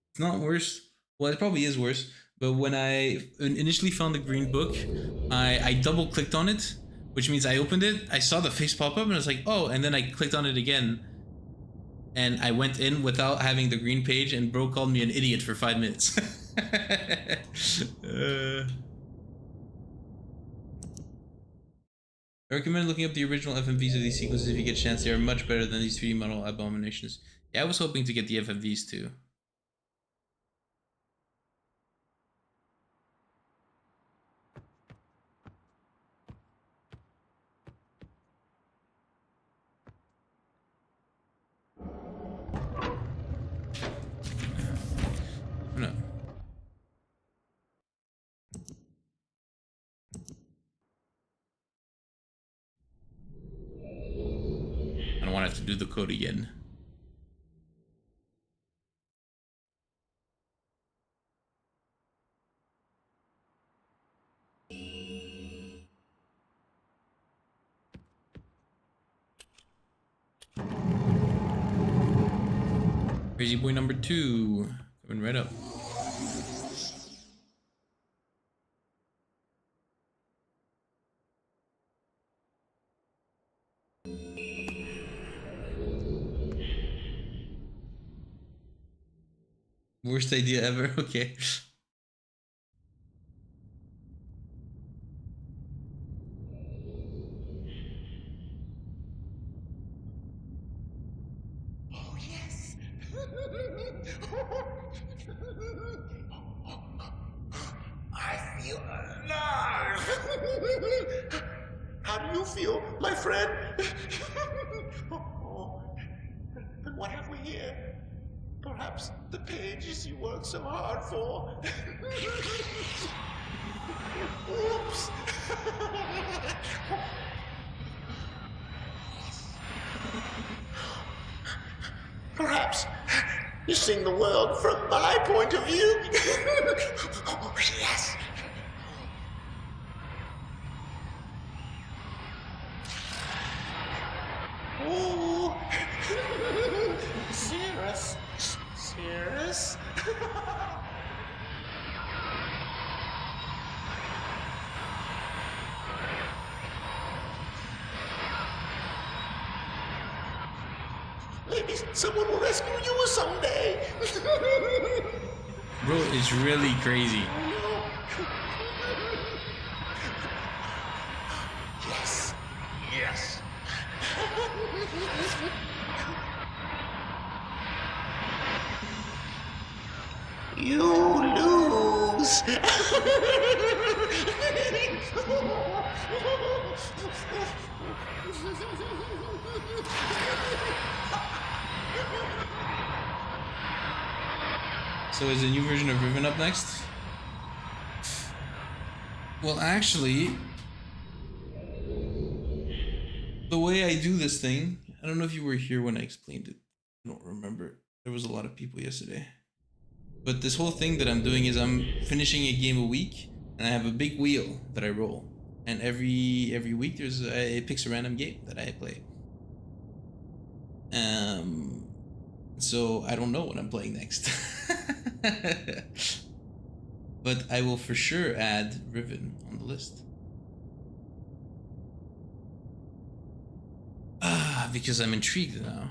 S1: It's not worse. Well, it probably is worse. But when I initially found the green book, I double clicked on it, which means I opened it. I saw the face pop up and I was like, oh, and then I clicked on it again. And I went in without having the green page, and bro called me an idiot for 5 minutes. I recommend looking up the original FMVs of these sequences if you get a chance. They are much better than these 3D model abominations. Yeah, I was hoping to get the FMVs too. No. I don't want to have to do the code again. Crazy boy number 2 coming right up. Worst idea ever. Okay.
S4: Oh, yes. I feel alive. How do you feel, my friend? Oh, and what have we here? Perhaps the pages you worked so hard for. Oops. Perhaps you're seeing the world from my point of view. Oh, yes. Oh, Cirrus. Cirrus. Maybe someone will rescue you someday.
S1: Bro is really crazy.
S4: Yes. Yes. You lose.
S1: So is a new version of Riven up next? Well, actually, the way I do this thing, I don't know if you were here when I explained it. I don't remember. There was a lot of people yesterday. But this whole thing that I'm doing is I'm finishing a game a week, and I have a big wheel that I roll. And every week it picks a random game that I play. So I don't know what I'm playing next. But I will for sure add Riven on the list. Because I'm intrigued now.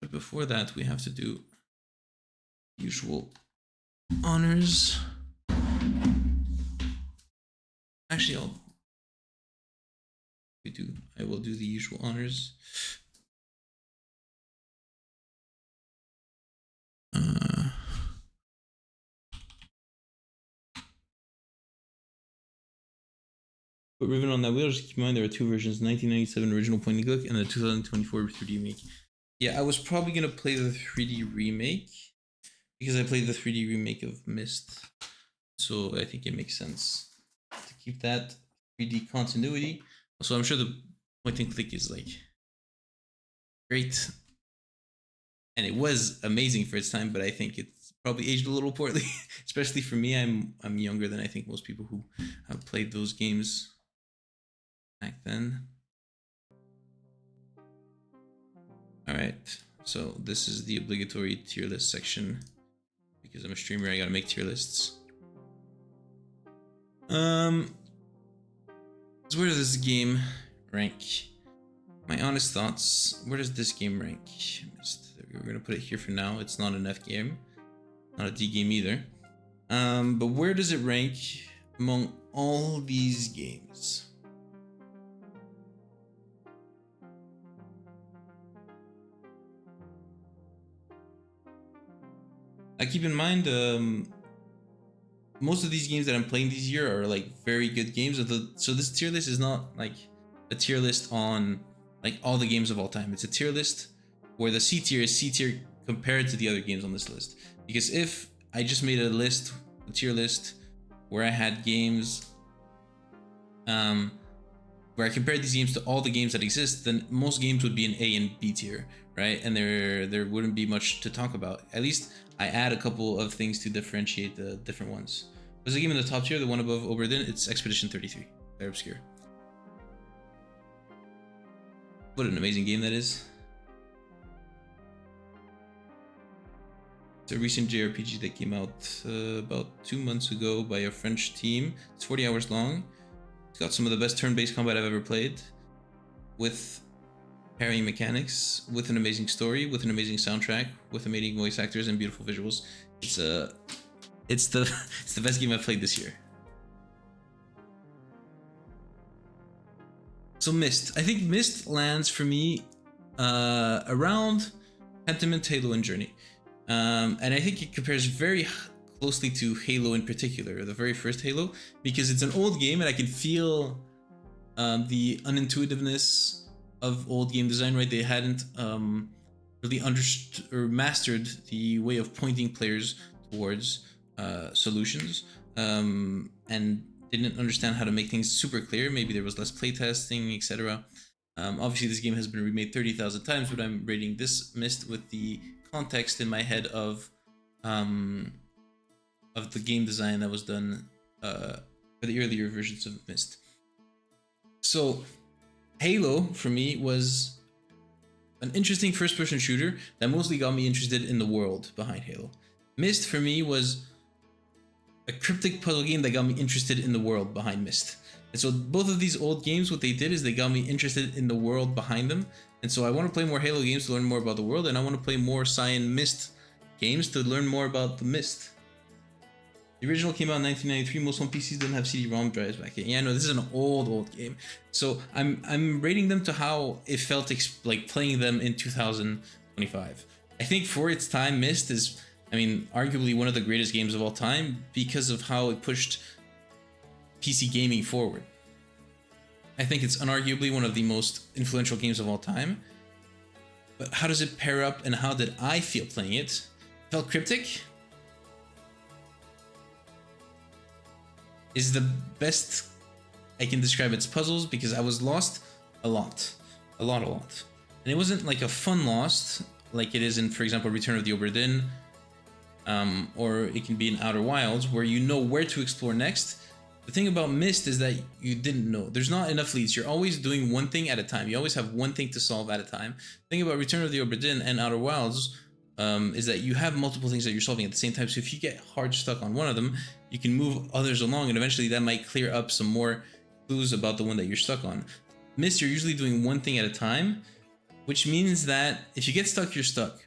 S1: But before that, we have to do usual honors. Actually, I will do the usual honors. But Riven on that wheel, just keep in mind there are two versions, 1997 original point and click and the 2024 3D remake. Yeah, I was probably gonna play the 3D remake because I played the 3D remake of Myst. So I think it makes sense to keep that 3D continuity. So I'm sure the point and click is like great. And it was amazing for its time, but I think it's probably aged a little poorly, especially for me. I'm younger than I think most people who have played those games back then. All right, so this is the obligatory tier list section. Because I'm a streamer, I gotta make tier lists. So where does this game rank? My honest thoughts, where does this game rank? We're gonna put it here for now. It's not an F game, not a D game either. But where does it rank among all these games? I keep in mind, most of these games that I'm playing this year are like very good games. So this tier list is not like a tier list on like all the games of all time. It's a tier list where the C tier is C tier compared to the other games on this list. Because if I just made a tier list where I had games, where I compared these games to all the games that exist, then most games would be an A and B tier, right? And there wouldn't be much to talk about. At least I add a couple of things to differentiate the different ones. There's a game in the top tier, the one above Oberdin, it's Expedition 33. They're obscure. What an amazing game that is. It's a recent JRPG that came out about 2 months ago by a French team. It's 40 hours long. It's got some of the best turn-based combat I've ever played, with parrying mechanics, with an amazing story, with an amazing soundtrack, with amazing voice actors and beautiful visuals. It's the best game I've played this year. So Myst, I think Myst lands for me around Pentiment, Halo, and Journey, and I think it compares very closely to Halo in particular, the very first Halo, because it's an old game and I can feel the unintuitiveness of old game design, right? They hadn't really understood or mastered the way of pointing players towards solutions, and didn't understand how to make things super clear. Maybe there was less playtesting, etc. Obviously, this game has been remade 30,000 times, but I'm rating this Myst with the context in my head of the game design that was done for the earlier versions of Myst. So Halo for me was an interesting first-person shooter that mostly got me interested in the world behind Halo. Myst for me was a cryptic puzzle game that got me interested in the world behind Myst. And so both of these old games, what they did is they got me interested in the world behind them. And so I want to play more Halo games to learn more about the world, and I want to play more Cyan Myst games to learn more about the Myst. The original came out in 1993. Most home PCs didn't have CD-ROM drives back then. Yeah, no, this is an old game. So I'm rating them to how it felt like playing them in 2025. I think for its time, Myst is, I mean, arguably one of the greatest games of all time because of how it pushed PC gaming forward. I think it's unarguably one of the most influential games of all time. But how does it pair up, and how did I feel playing it? It felt cryptic. Is the best I can describe its puzzles, because I was lost a lot. And it wasn't like a fun lost like it is in, for example, Return of the Obra Dinn, or it can be in Outer Wilds, where you know where to explore next. The thing about Myst is that you didn't know. There's not enough leads. You're always doing one thing at a time. You always have one thing to solve at a time. The thing about Return of the Obra Dinn and Outer Wilds is that you have multiple things that you're solving at the same time. So if you get hard stuck on one of them, you can move others along, and eventually that might clear up some more clues about the one that you're stuck on. Myst, you're usually doing one thing at a time, which means that if you get stuck, you're stuck.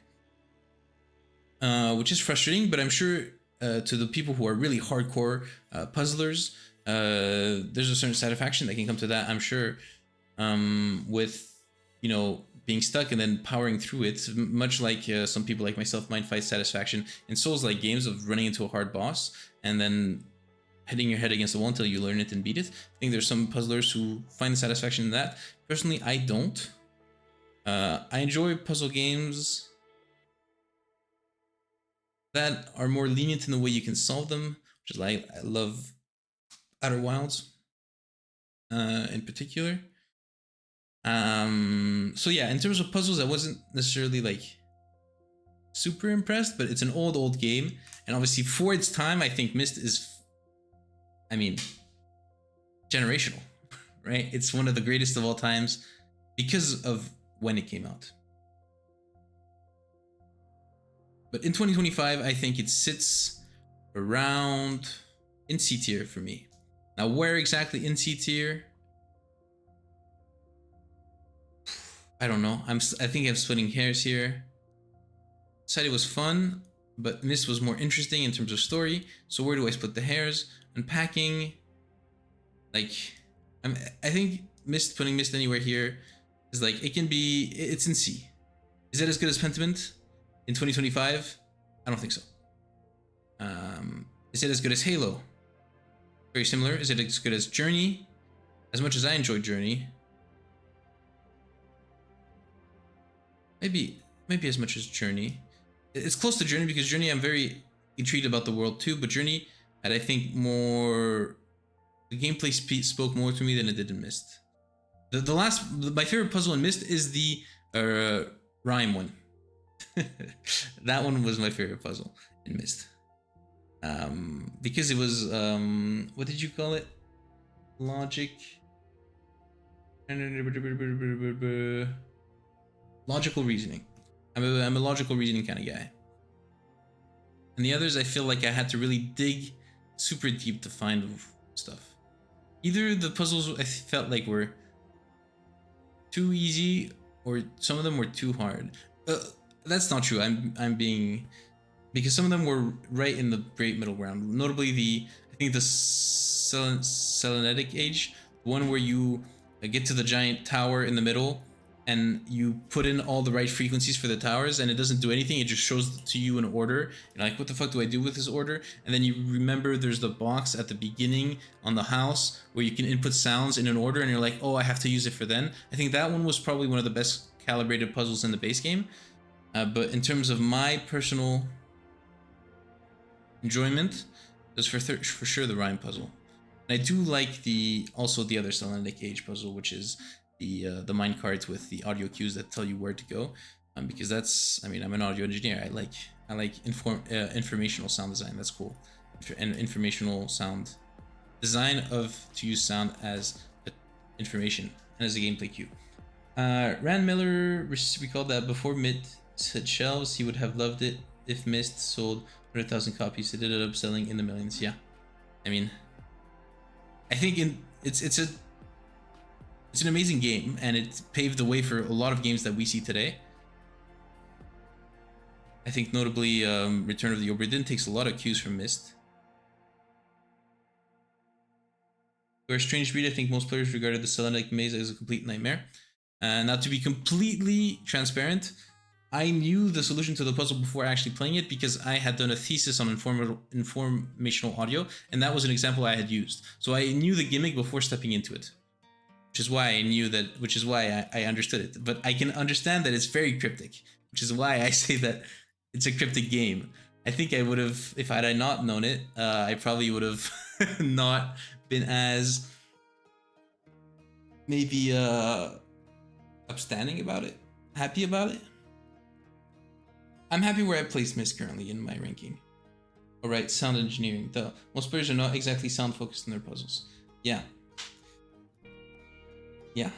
S1: Which is frustrating, but I'm sure to the people who are really hardcore puzzlers, there's a certain satisfaction that can come to that, I'm sure, with, you know, being stuck and then powering through it, much like some people like myself might find satisfaction in Souls-like games of running into a hard boss and then hitting your head against the wall until you learn it and beat it. I think there's some puzzlers who find the satisfaction in that. Personally, I don't. I enjoy puzzle games that are more lenient in the way you can solve them, which is like, I love Outer Wilds in particular. So yeah, in terms of puzzles, I wasn't necessarily like super impressed, but it's an old game, and obviously for its time, I think Myst is, I mean, generational, right? It's one of the greatest of all times because of when it came out. But in 2025, I think it sits around in C tier for me. Now, where exactly in C tier? I don't know. I think I'm splitting hairs here. Said it was fun, but Myst was more interesting in terms of story. So where do I split the hairs? Unpacking, like, I think Myst, putting Myst anywhere here is like, it can be, it's in C. Is it as good as Pentiment in 2025? I don't think so. Is it as good as Halo? Very similar. Is it as good as Journey? As much as I enjoyed Journey, maybe as much as Journey. It's close to Journey because Journey, I'm very intrigued about the world too, but Journey had, I think, more, the gameplay spoke more to me than it did in Myst. My favorite puzzle in Myst is the rhyme one. That one was my favorite puzzle in Myst. Because it was, what did you call it? Logic. Logical reasoning. I'm a logical reasoning kind of guy. And the others, I feel like I had to really dig super deep to find stuff. Either the puzzles I felt like were too easy, or some of them were too hard. That's not true. I'm being, because some of them were right in the great middle ground. Notably I think the Selenetic Age, the one where you get to the giant tower in the middle and you put in all the right frequencies for the towers and it doesn't do anything, it just shows to you an order. You're like, what the fuck do I do with this order? And then you remember there's the box at the beginning on the house where you can input sounds in an order and you're like, oh, I have to use it for then. I think that one was probably one of the best calibrated puzzles in the base game. But in terms of my personal enjoyment, it was for sure the rhyme puzzle. And I do like also the other Selenetic Age puzzle, which is the minecarts with the audio cues that tell you where to go, because that's, I mean, I'm an audio engineer. I like informational sound design. That's cool, and informational sound design to use sound as information and as a gameplay cue. Rand Miller recalled that before Myst hit shelves, he would have loved it if Myst sold 100,000 copies. It ended up selling in the millions. Yeah, I mean, I think it's an amazing game, and it paved the way for a lot of games that we see today. I think notably Return of the Obra Dinn takes a lot of cues from Myst. For a strange breed, I think most players regarded the Selenetic Maze as a complete nightmare. Now, to be completely transparent, I knew the solution to the puzzle before actually playing it because I had done a thesis on informational audio, and that was an example I had used. So I knew the gimmick before stepping into it. Which is why I knew that, which is why I understood it. But I can understand that it's very cryptic, which is why I say that it's a cryptic game. I think I would have, if I had not known it, I probably would have not been as maybe upstanding about it. happy about it. I'm happy where I placed Myst currently in my ranking. Alright, sound engineering. Duh. Most players are not exactly sound focused in their puzzles. Yeah. Yeah.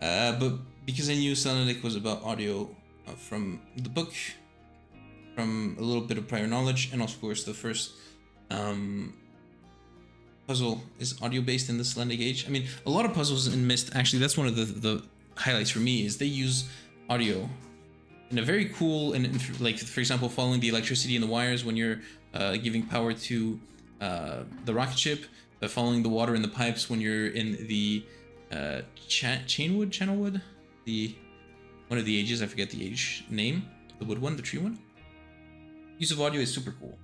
S1: But because I knew Soundedic was about audio from the book, from a little bit of prior knowledge, and of course the first puzzle is audio based in the Slendig Age. I mean, a lot of puzzles in Myst, actually, that's one of the highlights for me, is they use audio in a very cool, and like, for example, following the electricity in the wires when you're giving power to the rocket ship, following the water in the pipes when you're in the channelwood, the one of the ages, I forget the age name, the wood one, the tree one. Use of audio is super cool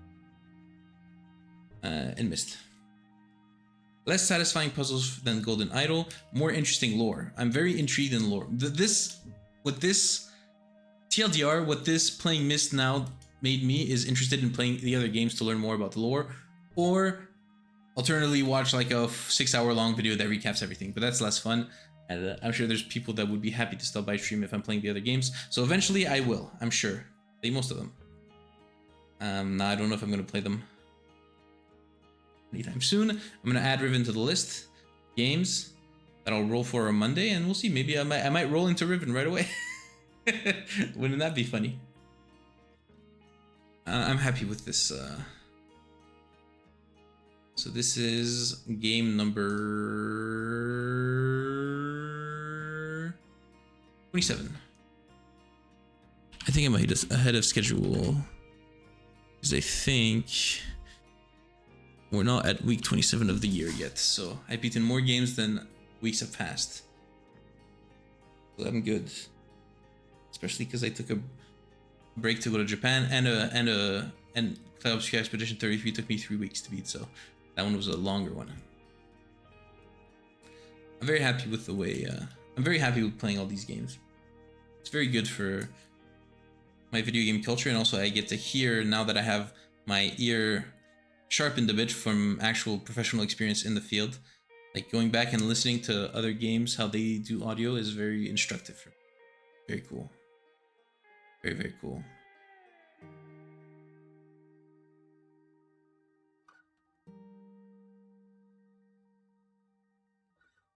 S1: in Myst. Less satisfying puzzles than Golden Idol, more interesting lore. I'm very intrigued in lore. With this TLDR, what this playing Myst now made me is interested in playing the other games to learn more about the lore, or alternatively watch like a 6-hour long video that recaps everything, but that's less fun. And I'm sure there's people that would be happy to stop by stream if I'm playing the other games. So eventually I will, I'm sure. Play most of them. Now I don't know if I'm going to play them anytime soon. I'm going to add Riven to the list. Games that I'll roll for on Monday, and we'll see. Maybe I might roll into Riven right away. Wouldn't that be funny? I'm happy with this. So this is game number 27. I think I might hit ahead of schedule, because I think we're not at week 27 of the year yet. So I beaten more games than weeks have passed. So I'm good. Especially because I took a break to go to Japan, and Cloud Obscure Expedition 33 took me 3 weeks to beat, so that one was a longer one. I'm very happy with the way, I'm very happy with playing all these games. It's very good for my video game culture, and also I get to hear, now that I have my ear sharpened a bit from actual professional experience in the field, like going back and listening to other games, how they do audio is very instructive for me. Very cool. Very, very cool.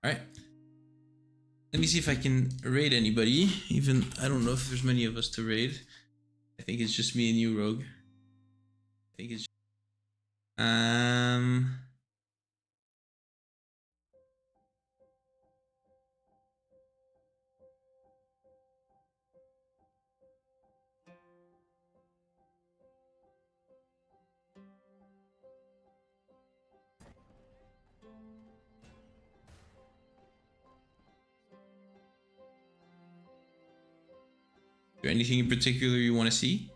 S1: Alright. Let me see if I can raid anybody. Even, I don't know if there's many of us to raid. I think it's just me and you, Rogue. I think it's... Is there anything in particular you want to see?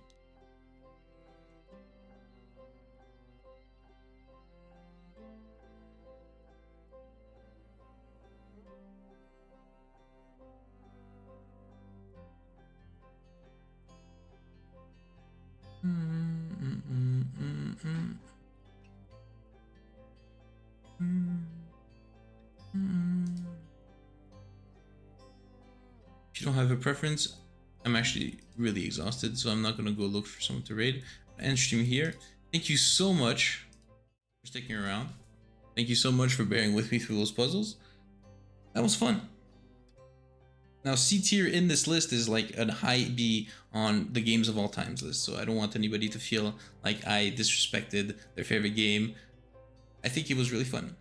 S1: If you don't have a preference, I'm actually really exhausted, so I'm not gonna go look for someone to raid. End stream here. Thank you so much for sticking around. Thank you so much for bearing with me through those puzzles. That was fun. Now, C tier in this list is like a high B on the games of all times list, so I don't want anybody to feel like I disrespected their favorite game. I think it was really fun.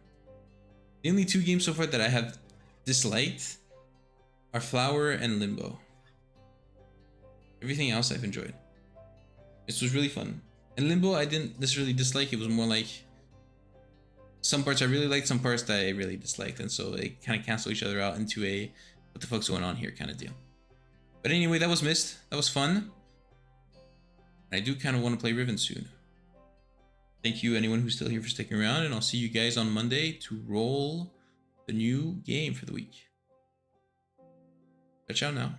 S1: The only 2 games so far that I have disliked are Flower and Limbo. Everything else I've enjoyed. This was really fun. And Limbo I didn't necessarily dislike, it was more like some parts I really liked, some parts that I really disliked, and so they kind of cancel each other out into a what the fuck's going on here kind of deal. But anyway, that was Myst. That was fun. I do kind of want to play Riven soon. Thank you anyone who's still here for sticking around, and I'll see you guys on Monday to roll the new game for the week. Ciao now.